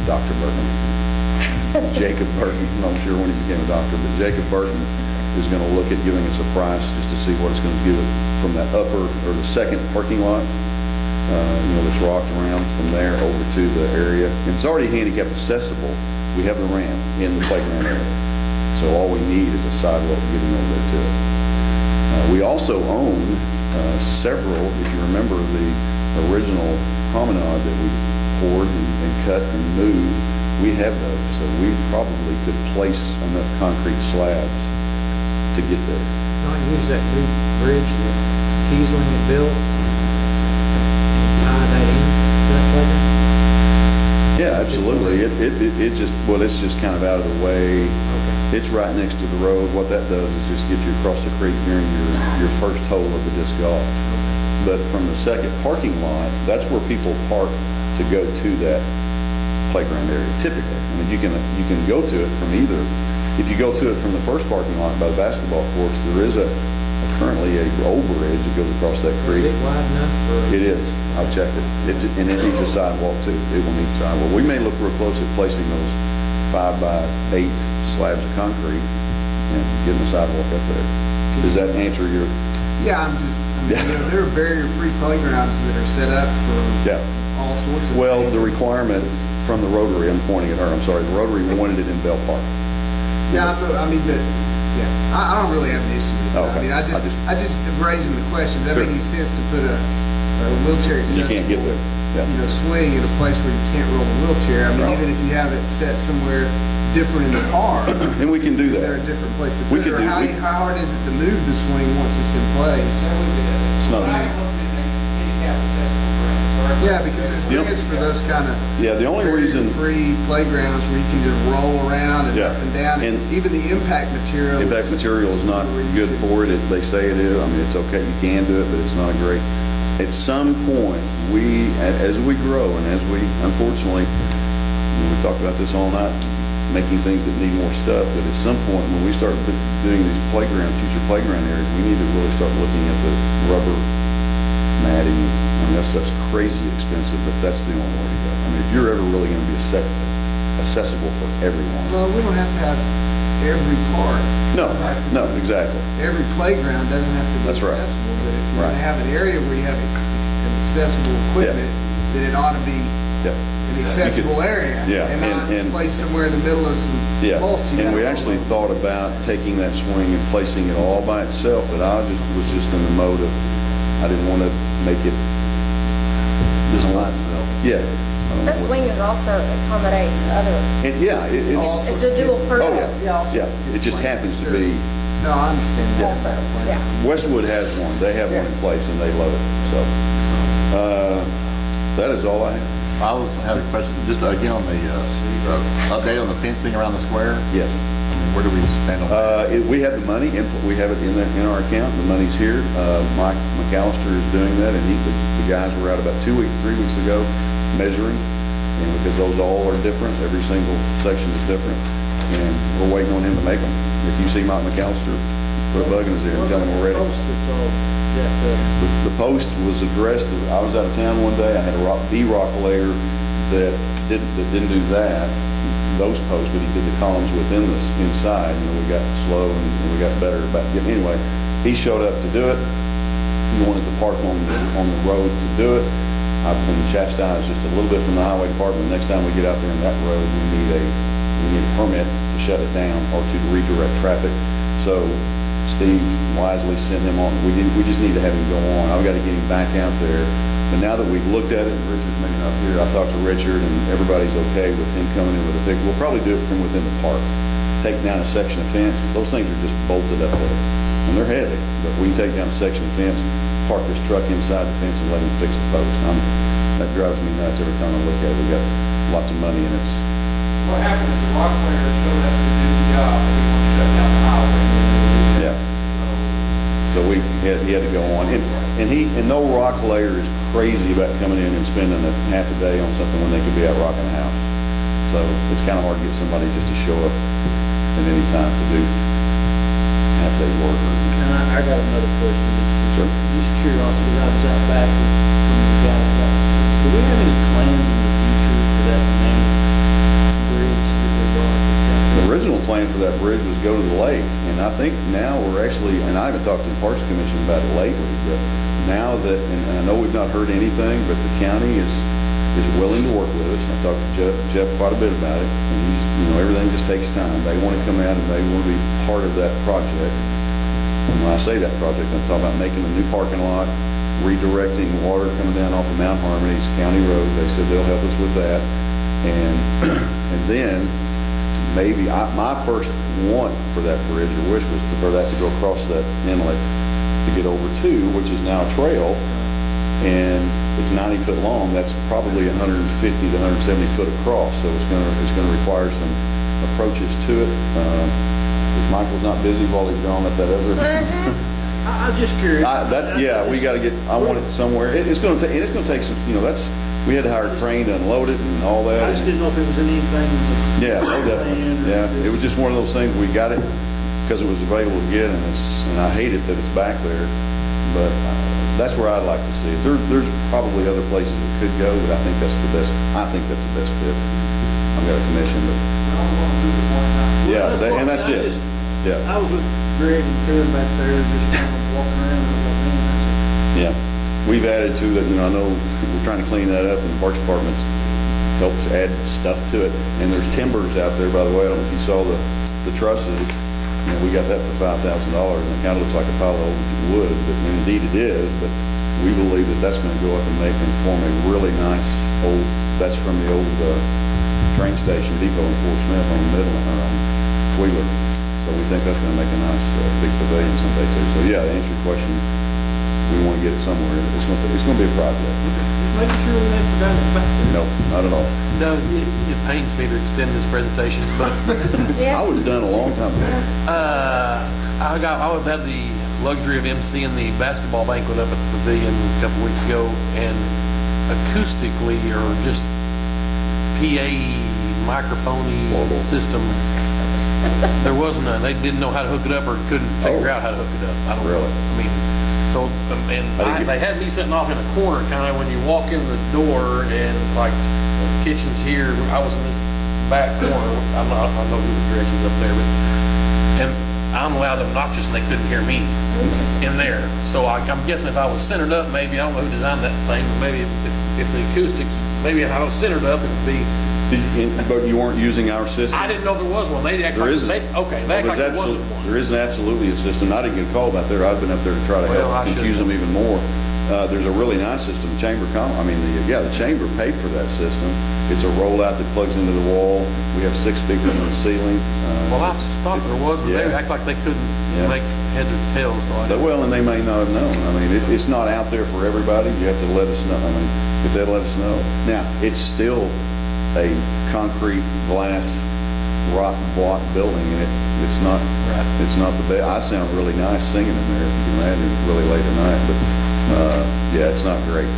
Dr. Burton, Jacob Burton, I'm not sure when he became a doctor, but Jacob Burton is going to look at giving us a price just to see what it's going to give it from that upper or the second parking lot, that's rocked around from there over to the area. And it's already handicap accessible We have the ramp in the playground area. So all we need is a sidewalk getting over there to it. We also own several, if you remember the original promenade that we poured and cut and moved, we have those. So we probably could place enough concrete slabs to get there. Not use that new bridge that Kiesling had built and tie that in to that playground? Yeah, absolutely. It just, well, it's just kind of out of the way. Okay. It's right next to the road. What that does is just get you across the creek during your first hole of the disc golf. But from the second parking lot, that's where people park to go to that playground area, typically. I mean, you can go to it from either. If you go to it from the first parking lot by the basketball courts, there is currently a old bridge that goes across that creek. Is it wide enough for? It is. I've checked it. And it needs a sidewalk too. It will need a sidewalk. We may look real close at placing those 5x8 slabs of concrete and getting a sidewalk up there. Does that answer your? Yeah, there are barrier-free playgrounds that are set up for all sorts of Well, things. the requirement from the Rotary, I'm pointing at her, I'm sorry, the Rotary wanted it in Bell Park. Yeah, I don't really have an issue with that. Okay. I mean, I just raising the question, does that Sure. make any sense to put a wheelchair You accessible, can't get there. Yeah. swing in a place where you can't roll a wheelchair? I mean, Right. even if you have it set somewhere different in the park, And we can do is there a that. different place to We put it? could Or do- how hard is it to move the swing once it's in place? It's not. Yeah, because there's Yep. grants for those kind of Yeah, the only reason, free playgrounds where you can just roll around and Yeah. up and down. And even the impact material. impact material is not good for it. They say it is. I mean, it's okay. You can do it, but it's not great. At some point, as we grow and as we, unfortunately, we talked about this all night, making things that need more stuff, but at some point, when we start doing these playgrounds, future playground areas, we need to really start looking at the rubber matting. I mean, that stuff's crazy expensive, but that's the only way to go. I mean, if you're ever really going to be accessible for everyone. Well, we don't have to have every park. No, exactly. Every playground doesn't have to be That's right. accessible, but if you're Right. going to have an area where you have accessible equipment, then it ought to be Yeah. an accessible area. Yeah, And not and- placed somewhere in the middle of some Yeah, mulch. and we actually thought about taking that swing and placing it all by itself, but I was just in the mode of, I didn't want to make it. Just by itself. Yeah. That swing is also accommodates other, And yeah, it's. it's a dual Oh, purpose. yeah. It just happens to be, No, I understand that. Also, yeah. Westwood has one, they have one in place and they love it, so. That is all I have. I was having a question, just again on the update on the fencing around the square. Yes. I mean, where do we stand on that? We have the money, we have it in our account, the money's here. Mike McAllister is doing that, and the guys were out about 3 weeks ago measuring, and because those all are different, every single section is different, and we're waiting on him to make them. If you see Mike McAllister, put a bug in his ear and tell him we're ready. The post was addressed, I was out of town one day, I had a D-rock layer that didn't do that, those posts, but he did the columns within this inside, and then we got slow and we got better about getting, anyway, he showed up to do it. He wanted to park on the road to do it. I've been chastised just a little bit from the highway department. Next time we get out there on that road, we need a permit to shut it down or to redirect traffic. So Steve wisely sent him on. We just need to have him go on. I've got to get him back out there. But now that we've looked at it, Richard's maybe not here, I talked to Richard and everybody's okay with him coming in with a big, we'll probably do it from within the park. Take down a section of fence. Those things are just bolted up there. And they're heavy, but we can take down a section of fence, park this truck inside the fence and let him fix the post. That drives me nuts every time I look at it. We got lots of money and it's. What happened is the rock players showed up to do the job, and they were shut down the highway. Yeah. So he had to go on. And no rock layer is crazy about coming in and spending a half a day on something when they could be out rocking a house. So it's kind of hard to get somebody just to show up at any time to do half-day work. I got another question. Sure. Just curiosity, I was out back with some of the guys. Do we have any plans in the future for that main bridge that we bought? The original plan for that bridge was go to the lake, and I think now we're actually, and I haven't talked to the Parks Commission about it lately, but now that, and I know we've not heard anything, but the county is is willing to work with us. I talked to Jeff quite a bit about it, and he's, everything just takes time. They want to come out and they want to be part of that project. And when I say that project, I'm talking about making a new parking lot, redirecting water coming down off of Mount Harmony's County Road. They said they'll help us with that. And then maybe my first want for that bridge or wish was for that to go across that inlet to get over to, which is now a trail, and it's 90 foot long. That's probably 150 to 170 foot across. So it's going to require some approaches to it. If Michael's not busy while he's drawing up that other. I'm just curious. We got to get. I want it somewhere. It's going to take. And it's going to take some. We had to hire a crane to unload it and all that. I just didn't know if it was in anything. Yeah, definitely. Yeah, it was just one of those things. We got it because it was available to get, and I hate it that it's back there, but that's where I'd like to see it. There's probably other places it could go, but I think that's the best. I think that's the best fit. I've got a commission, but and that's it. Yeah. I was with Greg and Tim back there, just kind of walking around. I was like, man, that's it. Yeah. We've added to that, I know we're trying to clean that up, and the Parks Department's helped add stuff to it. And there's timbers out there, by the way. I don't know if you saw the trusses. We got that for $5,000, and it kind of looks like a pile of old wood, and indeed it is. But we believe that that's going to go up and form a really nice old. That's from the old train station depot in Fort Smith on Midland or on Wheeler. So we think that's going to make a nice big pavilion someday too. So yeah, to answer your question, we want to get it somewhere. It's going to be a project. Just making sure we haven't forgotten it back there. No, not at all. No, it pains me to extend this presentation, but I would have done a long time ago. I would have the luxury of emceeing the basketball banquet up at the pavilion a couple weeks ago, and acoustically or just PA microphony system, there was none. They didn't know how to hook it up or couldn't figure out how to hook it up. I don't know. I mean, so they had me sitting off in a corner, kind of when you walk in the door, and like the kitchen's here. I was in this back corner. I know the directions up there, but and I'm loud and obnoxious, and they couldn't hear me in there. So I'm guessing if I was centered up, maybe I don't know who designed that thing, but maybe if the acoustics, maybe if I was centered up, it would be. But you weren't using our system? I didn't know there was one. They act like there wasn't one. There isn't absolutely a system. I didn't get a call about there. I've been up there to try to help confuse them even more. There's a really nice system. The chamber paid for that system. It's a rollout that plugs into the wall. We have 6 speakers in the ceiling. Well, I thought there was, but they act like they couldn't make heads or tails. So and they may not have known. I mean, it's not out there for everybody. You have to let us know. I mean, if they'd let us know. Now, it's still a concrete glass rock block building, and it's not the best. I sound really nice singing in there, if you can imagine, really late at night, but it's not great.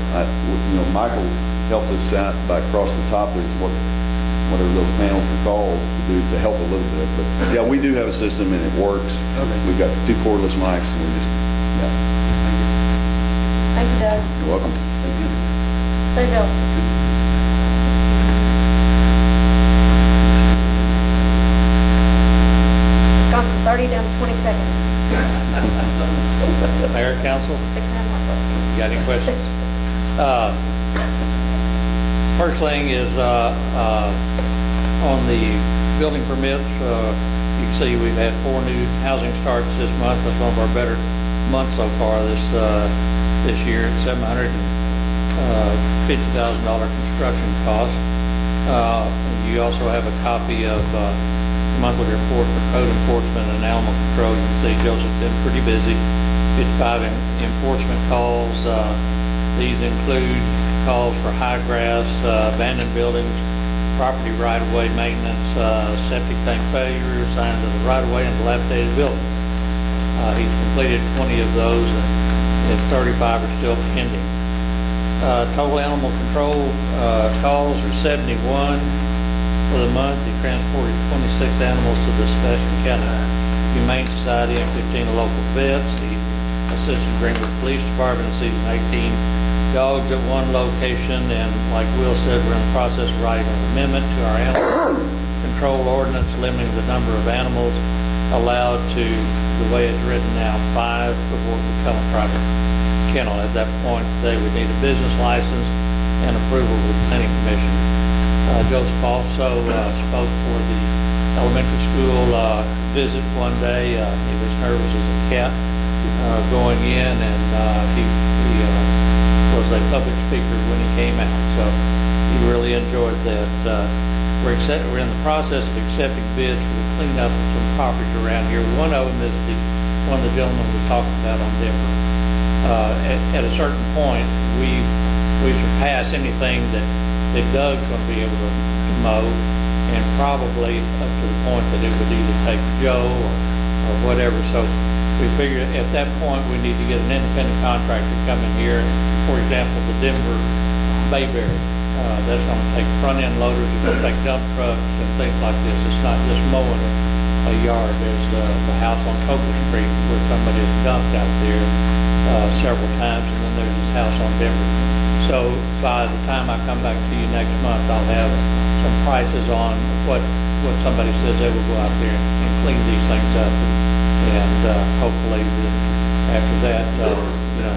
Michael helped us out by across the top. There's whatever those panels are called to help a little bit, but yeah, we do have a system and it works. Okay. We've got 2 cordless mics, and we just Thank you, Doug. You're welcome. Thank you. So, Bill. Gone from 30 down to 20 seconds. Mayor, council, Fix that one, please. you got any questions? First thing is on the building permits. You can see we've had 4 new housing starts this month. That's one of our better months so far this year at $750,000 construction cost. You also have a copy of monthly report for code enforcement and animal control. You can see Joseph's been pretty busy. Did 5 enforcement calls. These include calls for high grass, abandoned buildings, property right-of-way maintenance, septic tank failures, signs of the right-of-way, and dilapidated buildings. He's completed 20 of those, and 35 are still pending. Total animal control calls are 71. For the month, he transported 26 animals to the Sebastian County Humane Society and 15 local vets. He assisted Greenwood Police Department in seizing 18 dogs at one location. And like Will said, we're in the process of writing an amendment to our animal control ordinance, limiting the number of animals allowed to, the way it's written now, 5 before it become a private kennel. At that point, they would need a business license and approval with the planning commission. Joseph also spoke for the elementary school visit one day. He was nervous as a cat going in, and he was a public speaker when he came out, so he really enjoyed that. We're in the process of accepting bids for the cleanup of some properties around here. One of them is the one the gentleman was talking about on Denver. At a certain point, we surpass anything that Doug's going to be able to mow, and probably up to the point that it would either take Joe or whatever. So we figured at that point we need to get an independent contractor to come in here. For example, the Denver Bayberry. That's going to take front-end loaders, it's going to take dump trucks and things like this. It's not just mowing a yard. There's the house on Coker Street where somebody has dumped out there several times, and then there's this house on Denver. So by the time I come back to you next month, I'll have some prices on what somebody says they will go out there and clean these things up. And hopefully after that,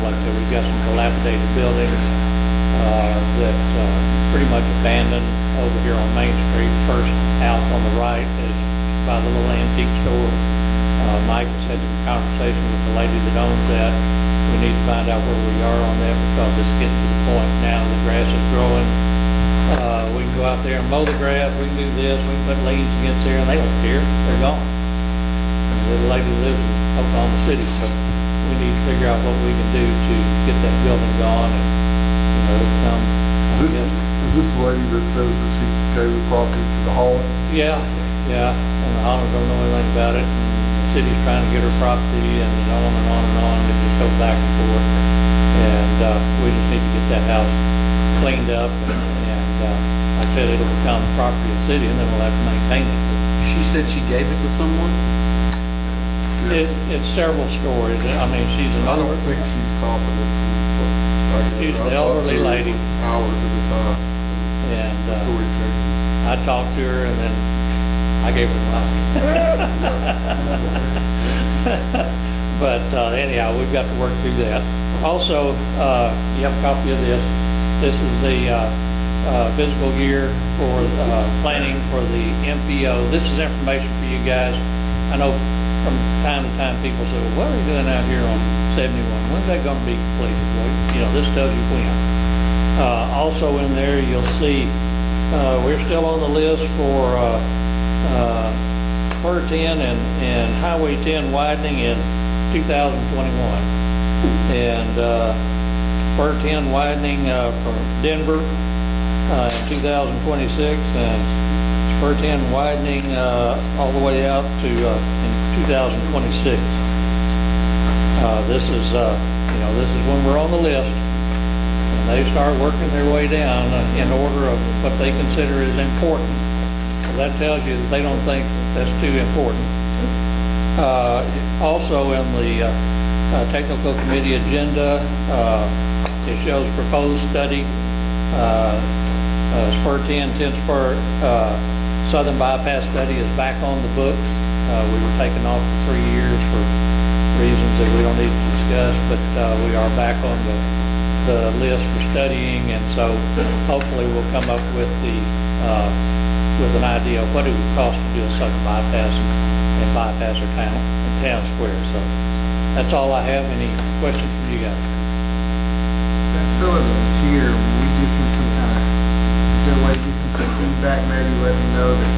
like I said, we've got some dilapidated buildings that pretty much abandoned over here on Main Street. First house on the right is by the little antique store. Mike has had some conversation with the lady that owns that. We need to find out where we are on that, because it's getting to the point now the grass is growing. We can go out there and mow the grass, we can do this, we can put leaves against there, and they don't care, they're gone. And the lady lives in Oklahoma City, so we need to figure out what we can do to get that building gone and, come. Is this the lady that says that she gave the property to the Holland? Yeah, and the Hollers don't know anything about it, and the city's trying to get her property, and on and on and on, it just goes back and forth. And we just need to get that house cleaned up, and like I said, it'll become property of the city, and then we'll have to maintain it. She said she gave it to someone? It's several stories. I mean, she's an I don't older, think she's competent. she's an elderly lady, Hours at a time. and Story changes. I talked to her, and then I gave her the money. But anyhow, we've got to work through that. Also, you have a copy of this. This is the fiscal year for planning for the MPO. This is information for you guys. I know from time to time people say, well, what are you doing out here on 71? When's that going to be completed? Well, this tells you when. Also in there, you'll see we're still on the list for Per 10 and Highway 10 widening in 2021. And Per 10 widening from Denver in 2026, and Spur 10 widening all the way out to in 2026. This is when we're on the list, and they start working their way down in order of what they consider is important. So that tells you that they don't think that's too important. Also in the technical committee agenda, it shows proposed study, Spur 10 Spur Southern Bypass study is back on the books. We were taken off for 3 years for reasons that we don't need to discuss, but we are back on the list for studying, and so hopefully we'll come up with with an idea of what it would cost to do a southern bypass and bypass our town square. So that's all I have. Any questions from you guys? That fellow that was here, will we give him some kind of, is there a way to give him some feedback, maybe let him know that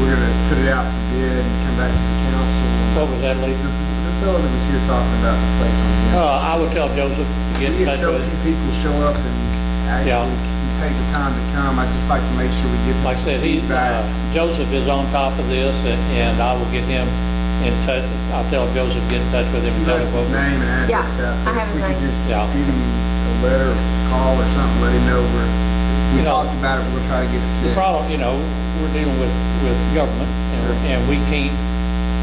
we're gonna put it out for bid and come back to the council? What was that, Lee? The fellow that was here talking about the place on the I would tell Joseph to get in we get touch so with few him. people show up and actually take the time to come. I'd just like to make sure we give them Like I some said, feedback. Joseph is on top of this, and I will get him in touch. I'll tell Joseph to get in touch with him. You and tell left him his what- name and address Yeah, out I there. have his If we could name. just Yeah. give him a letter, call or something, let him know we talked about it, we'll try to get it The fixed. problem, we're dealing with government, and we can't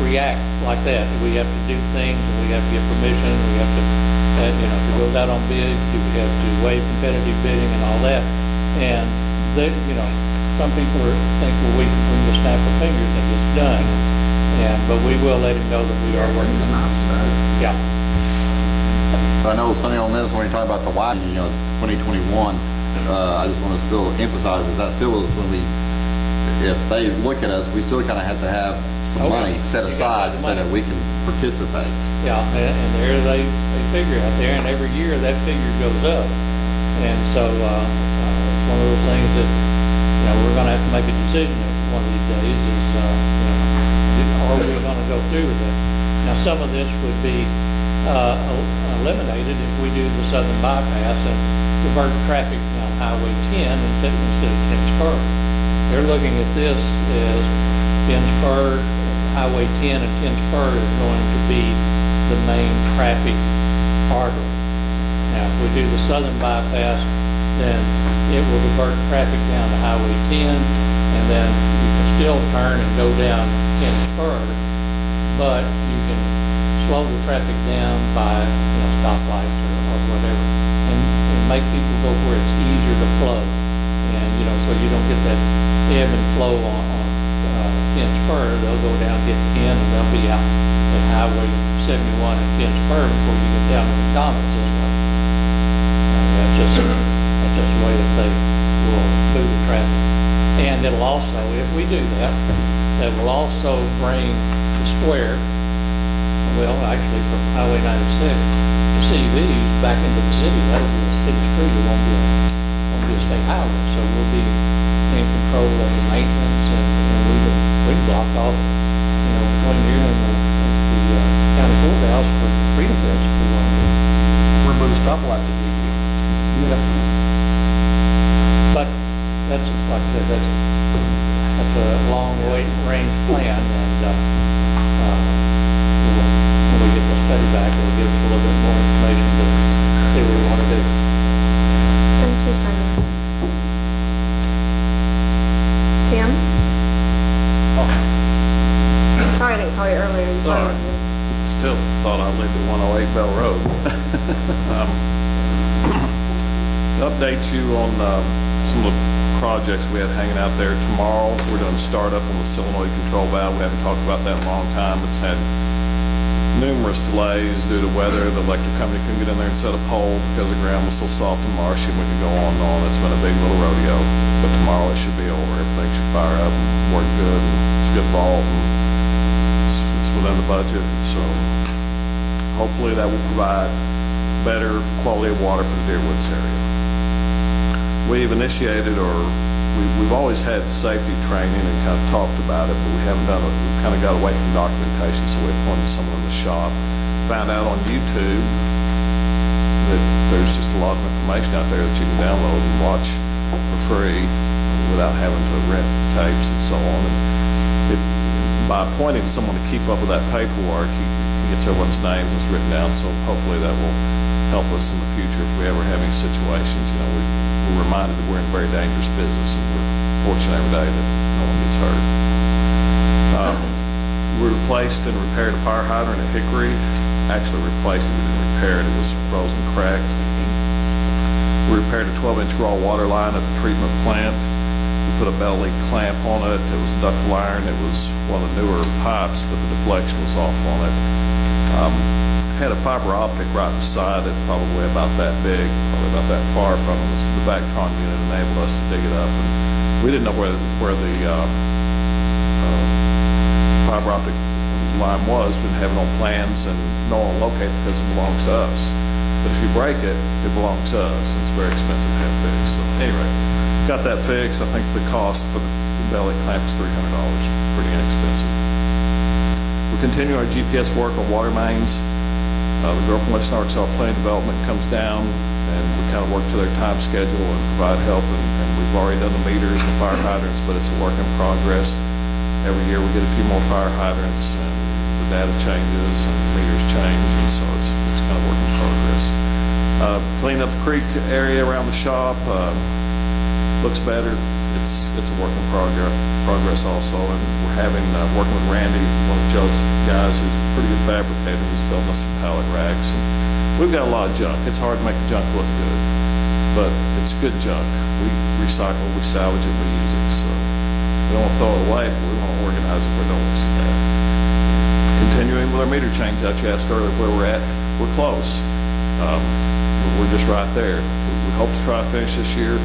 react like that. We have to do things, and we have to get permission, we have to, if it goes out on bid, we have to waive competitive bidding and all that. And they, some people think, well, we can just snap our fingers and it's done. But we will let him know that we are He working. was nice about it. Yeah. I know, Sonny, on this, when you're talking about the widening, 2021, I just want to still emphasize that still is when if they look at us, we still kind of have to have some money set aside so that we can participate. Yeah, and there they figure out there, and every year that figure goes up. And so it's one of those things that, we're going to have to make a decision one of these days is, are we going to go through with it? Now, some of this would be eliminated if we do the southern bypass and divert traffic down Highway 10 instead of 10 Spur. They're looking at this as 10 Spur, Highway 10 and 10 Spur is going to be the main traffic artery. Now, if we do the southern bypass, then it will divert traffic down to Highway 10, and then you can still turn and go down 10 Spur, but you can slow the traffic down by, stoplights or whatever, and make people go where it's easier to flow. And, so you don't get that ebb and flow on 10 Spur. They'll go down, get 10, and they'll be out at Highway 71 and 10 Spur before you get down to McDonald's this way. That's just the way that they will move the traffic. And it'll also, if we do that, that will also bring the square, actually from Highway 96, the CVs back into the city. That'll be a city street. It won't be a state highway. So we'll be in control of the maintenance, and we can block off, between here and the county courthouse for freedom fest if we want to. Remove stoplights if need be. Yes. But that's, like I said, that's a long range plan, and when we get the study back, it'll give us a little bit more information to see what we want to do. Thank you, Simon. Tim? I'm sorry I didn't call you earlier. You All right. Still thought I lived at 108 Bell Road. To update you on some of the projects we had hanging out there tomorrow. We're doing startup on the solenoid control valve. We haven't talked about that in a long time. It's had numerous delays due to weather. The electric company couldn't get in there and set a pole because the ground was so soft and marshy, and we could go on and on. It's been a big little rodeo. But tomorrow it should be over. Everything should fire up and work good. And it's a good vault, and it's within the budget. So hopefully that will provide better quality of water for the Deer Woods area. We've initiated, we've always had safety training and kind of talked about it, but we haven't done it. We've kind of got away from documentation, so we appointed someone in the shop. Found out on YouTube that there's just a lot of information out there that you can download and watch for free without having to rent tapes and so on. And by appointing someone to keep up with that paperwork, he gets everyone's names and it's written down, so hopefully that will help us in the future if we ever have any situations. We're reminded that we're in a very dangerous business, and we're fortunate every day that no one gets hurt. We replaced and repaired a fire hydrant at Hickory. Actually replaced it, we didn't repair it. It was frozen, cracked. We repaired a 12-inch raw water line at the treatment plant. We put a belly clamp on it. It was ductile iron. It was one of the newer pipes, but the deflection was off on it. Had a fiber optic right beside it, probably about that big, probably about that far from us. The Vactron unit enabled us to dig it up, and we didn't know where the fiber optic line was. We didn't have it on plans, and no one will locate it because it belongs to us. But if you break it, it belongs to us, and it's very expensive to have fixed. So anyway, got that fixed. I think the cost for the belly clamp is $300, pretty inexpensive. We continue our GPS work on water mains. The girl from Western Arkansas Planning Development comes down, and we kind of work to their time schedule and provide help, and we've already done the meters and fire hydrants, but it's a work in progress. Every year we get a few more fire hydrants, and the data changes and the meters change, and so it's kind of work in progress. Clean up the creek area around the shop, looks better. It's a work in progress also, and we're having, working with Randy, one of Joe's guys who's a pretty good fabricator. He's building us some pallet racks, and we've got a lot of junk. It's hard to make the junk look good, but it's good junk. We recycle, we salvage it, we use it, so we don't want to throw it away, but we want to organize it where it don't look so bad. Continuing with our meter change that you asked earlier where we're at, we're close. We're just right there. We hope to try to finish this year,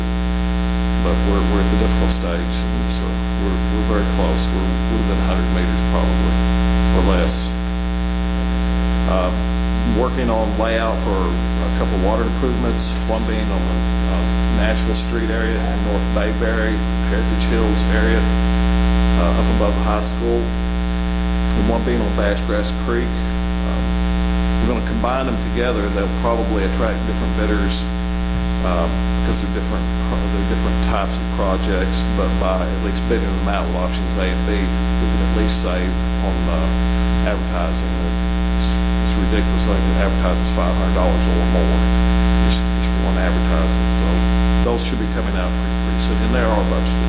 but we're at the difficult stage, and so we're very close. We're within 100 meters probably, or less. Working on layout for a couple of water improvements, one being on the Nashville Street area and North Bayberry, Heritage Hills area, up above the high school, and one being on Bass Grass Creek. We're going to combine them together. They'll probably attract different bidders because they're different types of projects, but by at least bidding them out with options A and B, we can at least save on advertising. It's ridiculous. I think the advertising is $500 or more just for one advertising. So those should be coming out pretty soon, and they are budgeted.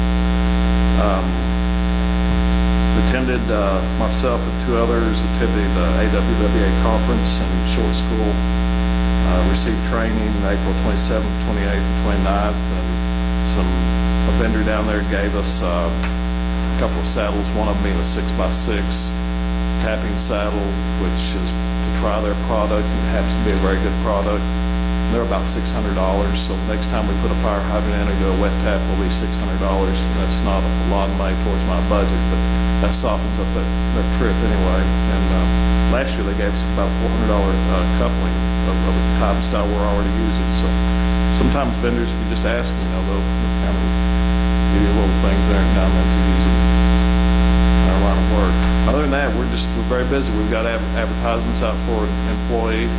Myself and two others attended the AWWA conference in Short School. Received training April 27th, 28th, and 29th, and a vendor down there gave us a couple of saddles, one of them being a 6x6 tapping saddle, which is to try their product, and it happens to be a very good product. And they're about $600, so next time we put a fire hydrant in or do a wet tap, will be $600, and that's not a lot of money towards my budget, but that softens up that trip anyway. And last year they gave us about $400 coupling of the type and style we're already using. So sometimes vendors, if you just ask them, they'll kind of give you little things there and down there to use them in our line of work. Other than that, we're very busy. We've got advertisements out for an employee.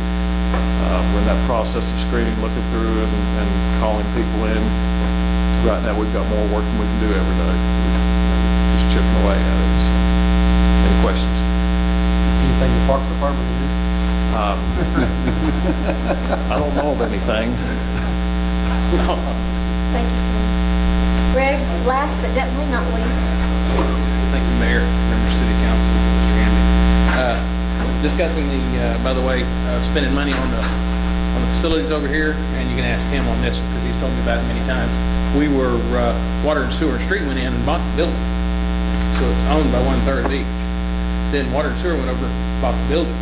We're in that process of screening, looking through it, and calling people in. Right now, we've got more work than we can do every day. We're just chipping away at it. So, any questions? Anything the Parks Department can do? I don't know of anything. Thank you, Tim. Greg, last but definitely not least. Thank you, Mayor, members of City Council, Mr. Hamby. Discussing by the way, spending money on the facilities over here, and you can ask him on this because he's told me about it many times. We were, Water and Sewer and Street went in and bought the building. So it's owned by 1/3 of each. Then Water and Sewer went over, bought the building.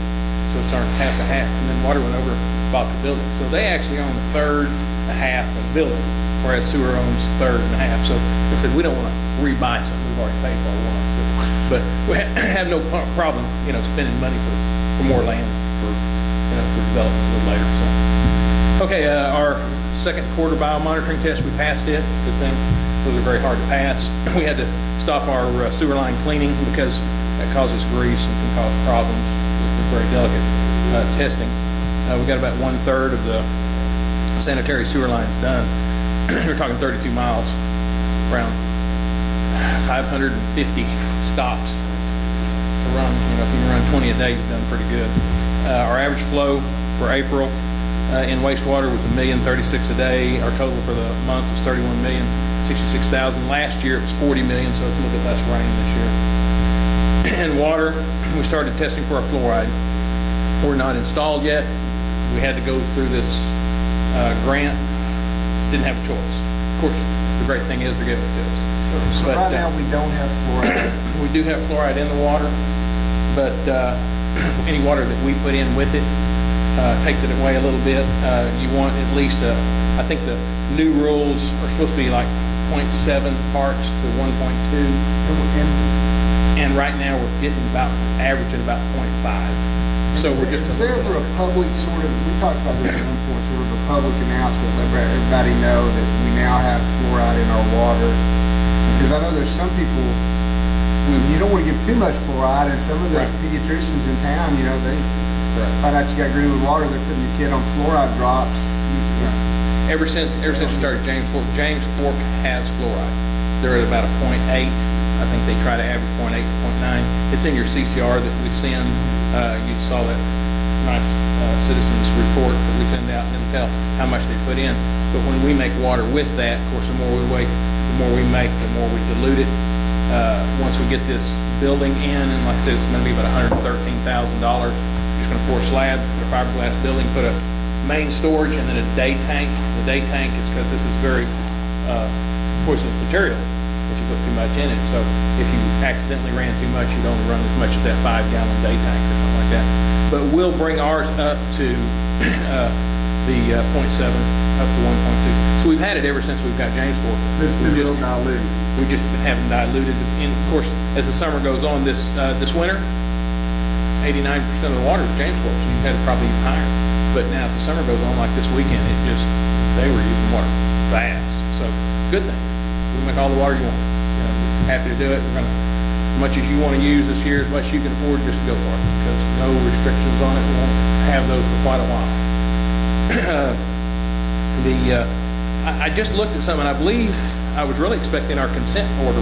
So it's earned half and half. And then Water went over, bought the building. So they actually own a third, a half of the building, whereas Sewer owns a third and a half. So they said, we don't want to rebuy something we've already paid for one. But we have no problem, spending money for more land for development a little later. So, okay, our second quarter biomonitoring test, we passed it. Good thing. Those are very hard to pass. We had to stop our sewer line cleaning because that causes grease and can cause problems with very delicate testing. We got about 1/3 of the sanitary sewer lines done. We're talking 32 miles, around 550 stops to run. If you can run 20 a day, you've done pretty good. Our average flow for April in wastewater was 1,036,000 a day. Our total for the month was 31,066,000. Last year it was 40 million, so it's a little bit less rain this year. And water, we started testing for our fluoride. We're not installed yet. We had to go through this grant. Didn't have a choice. Of course, the great thing is they're giving it to us. So right now, we don't have fluoride. We do have fluoride in the water, but any water that we put in with it takes it away a little bit. You want at least I think the new rules are supposed to be like 0.7 parts to 1.2. And right now, we're getting averaging about 0.5. So we're just. Is there ever a public we talked about this at one point, sort of a public announcement, let everybody know that we now have fluoride in our water? Because I know there's some people, you don't want to give too much fluoride, and some of the pediatricians in town, they find out you got Greenwood water, they're putting your kid on fluoride drops. Ever since we started James Fork has fluoride. They're at about a 0.8. I think they try to average 0.8 to 0.9. It's in your CCR that we send. You saw that nice citizens report that we send out, and it'll tell how much they put in. But when we make water with that, of course, the more we make, the more we dilute it. Once we get this building in, and like I said, it's going to be about $113,000. We're just going to pour a slab, put a fiberglass building, put a main storage, and then a day tank. The day tank is because this is very poisonous material if you put too much in it. So if you accidentally ran too much, you'd only run as much as that 5-gallon day tank or something like that. But we'll bring ours up to the .7 up to 1.2. So we've had it ever since we've got James Fork. It's been real diluted. We've just been having diluted. And of course, as the summer goes on, this winter, 89% of the water is James Fork, so you've had it probably even higher. But now as the summer goes on, like this weekend, they were using water fast. So good thing. We make all the water you want. Happy to do it. We're gonna, as much as you want to use this year, as much as you can afford, just go for it, because no restrictions on it. We won't have those for quite a while. I just looked at some, and I believe I was really expecting our consent order.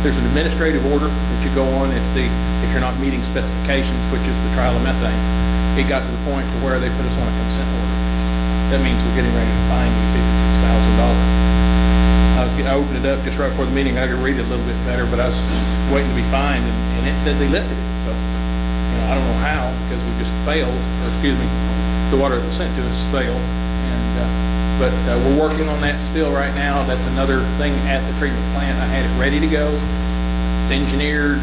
There's an administrative order that you go on if you're not meeting specifications, which is the trial of methanes. It got to the point to where they put us on a consent order. That means we're getting ready to fine you $56,000. I opened it up just right before the meeting. I could read it a little bit better, but I was waiting to be fined, and it said they lifted it. So, I don't know how, because we just failed, or excuse me, the water that was sent to us failed. But we're working on that still right now. That's another thing at the treatment plant. I had it ready to go. It's engineered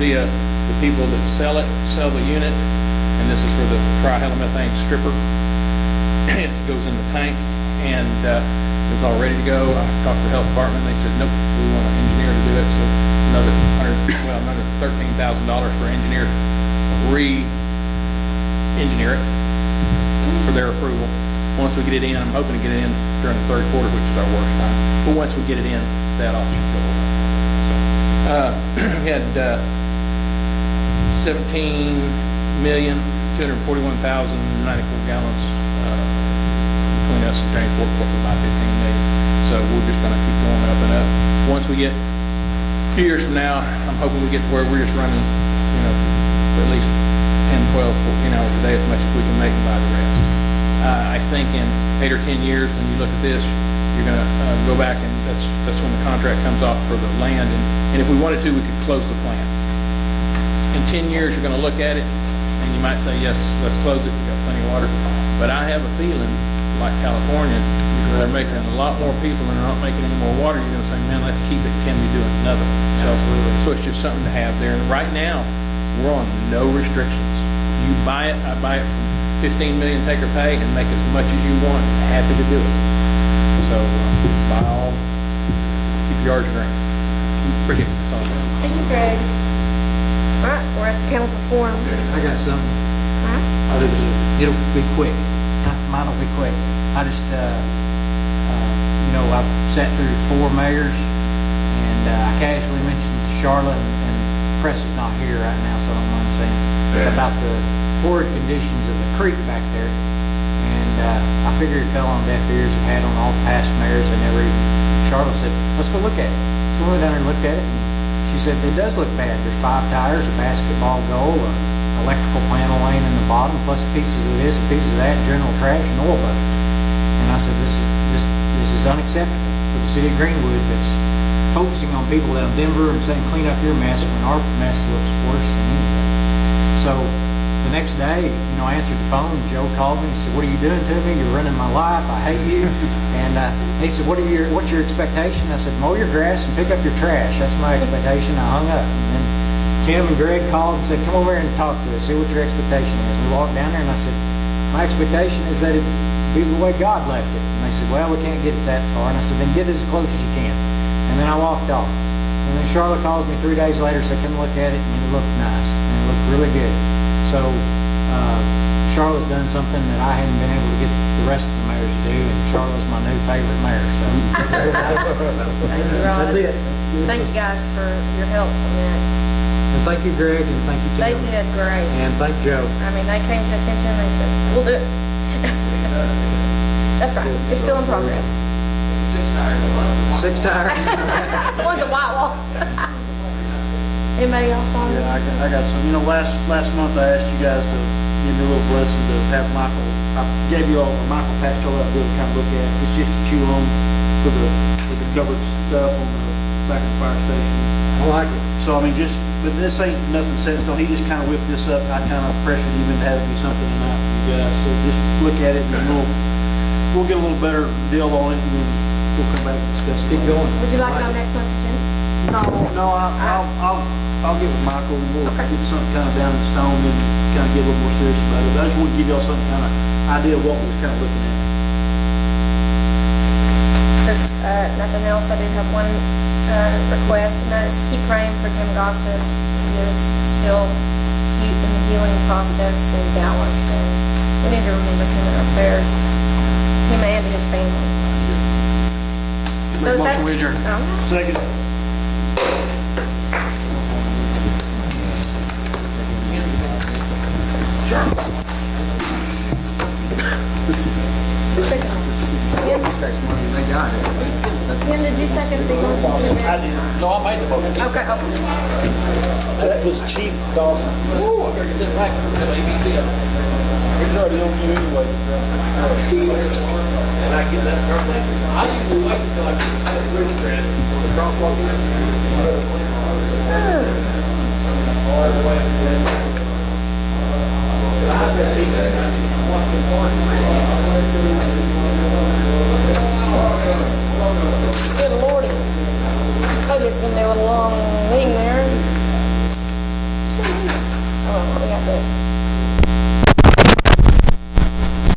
via the people that sell the unit, and this is for the trihalomethanes stripper. It goes in the tank, and it was all ready to go. I talked to the health department. They said, nope, we want an engineer to do it. So another $13,000 for engineer to re-engineer it for their approval. Once we get it in, I'm hoping to get it in during the third quarter, which is our worst time. But once we get it in, that all should go away. So, we had 17,241,094 gallons between us and James Fork, about 15 million. So we're just going to keep going up and up. Once we get a few years from now, I'm hoping we get to where we're just running, at least 10, 12, 14 hours a day, as much as we can make and buy the rest. I think in 8 or 10 years, when you look at this, you're going to go back, and that's when the contract comes off for the land. And if we wanted to, we could close the plant. In 10 years, you're going to look at it, and you might say, yes, let's close it. We've got plenty of water. But I have a feeling, like California, where they're making a lot more people and they're not making any more water, you're going to say, man, let's keep it. Can we do another? So it's just something to have there. And right now, we're on no restrictions. You buy it, I buy it from 15 million take or pay, and make as much as you want. Happy to do it. So buy all, keep your yards green. Appreciate it. That's all I got. Thank you, Greg. All right, we're at the council forum. I got something. All right. It'll be quick. Mine will be quick. I just, I've sat through 4 mayors, and I casually mentioned Charlotte, and Press is not here right now, so I don't mind saying about the horrid conditions of the creek back there. And I figured it fell on deaf ears. It had on all the past mayors. They never even. Charlotte said, "Let's go look at it." So we went down there and looked at it, and she said it does look bad. There's 5 tires, a basketball goal, a electrical panel laying in the bottom, plus pieces of this and pieces of that, general trash and oil buckets. And I said, this is unacceptable for the city of Greenwood that's focusing on people down Denver and saying clean up your mess when our mess looks worse than anything. So the next day, I answered the phone. Joe called me and said, "What are you doing to me? You're ruining my life. I hate you." And he said, "What's your expectation?" I said, "Mow your grass and pick up your trash. That's my expectation." I hung up. And then Tim and Greg called and said, "Come over here and talk to us. See what your expectation is." We walked down there and I said, "My expectation is that it be the way God left it." And they said, "Well, we can't get it that far." And I said, "Then get as close as you can." And then I walked off. And then Charlotte calls me 3 days later and said, "Come look at it." And it looked nice. And it looked really good. So Charlotte's done something that I hadn't been able to get the rest of the mayors to do, and Charlotte's my new favorite mayor. So, Thank you, Ron. that's it. Thank you guys for your help on that. And thank you, Greg, and thank you, Tim. They did great. And thank Joe. I mean, they came to attention. They said, "We'll do it." That's right. It's still in progress. 6 tires. One's a white wall. Anybody else on? Yeah, I got some. Last month I asked you guys to give me a little blessing to have Michael. I gave you all, Michael passed you all that bill to kind of look at. It's just to chew on for the covered stuff on the back of the fire station. I like it. So but this ain't nothing set in stone. He just kind of whipped this up. I kind of pressured him into having me something tonight for you guys. So just look at it, and we'll get a little better deal on it, and then we'll come back and discuss it. Keep going. Would you like it on next month's agenda? No, I'll get with Michael and we'll Okay. get something kind of down in stone and kind of get a little more serious about it. But I just want to give y'all some kind of idea of what we was kind of looking at. There's nothing else. I do have one request, and that is keep praying for Jim Gossett. He is still in the healing process in Dallas, and we need to remember him in our prayers, him and his family. So Make a motion, that's- we adjourn. Second. They got it. Tim, did you second the motion? I did. No, I made the motion. Okay, okay. That was Chief Dawson. He's already on you anyway. And I get that turn lane. I usually wait until I get to the river crest on the crosswalk. Good Lordy. Cody's gonna be a little long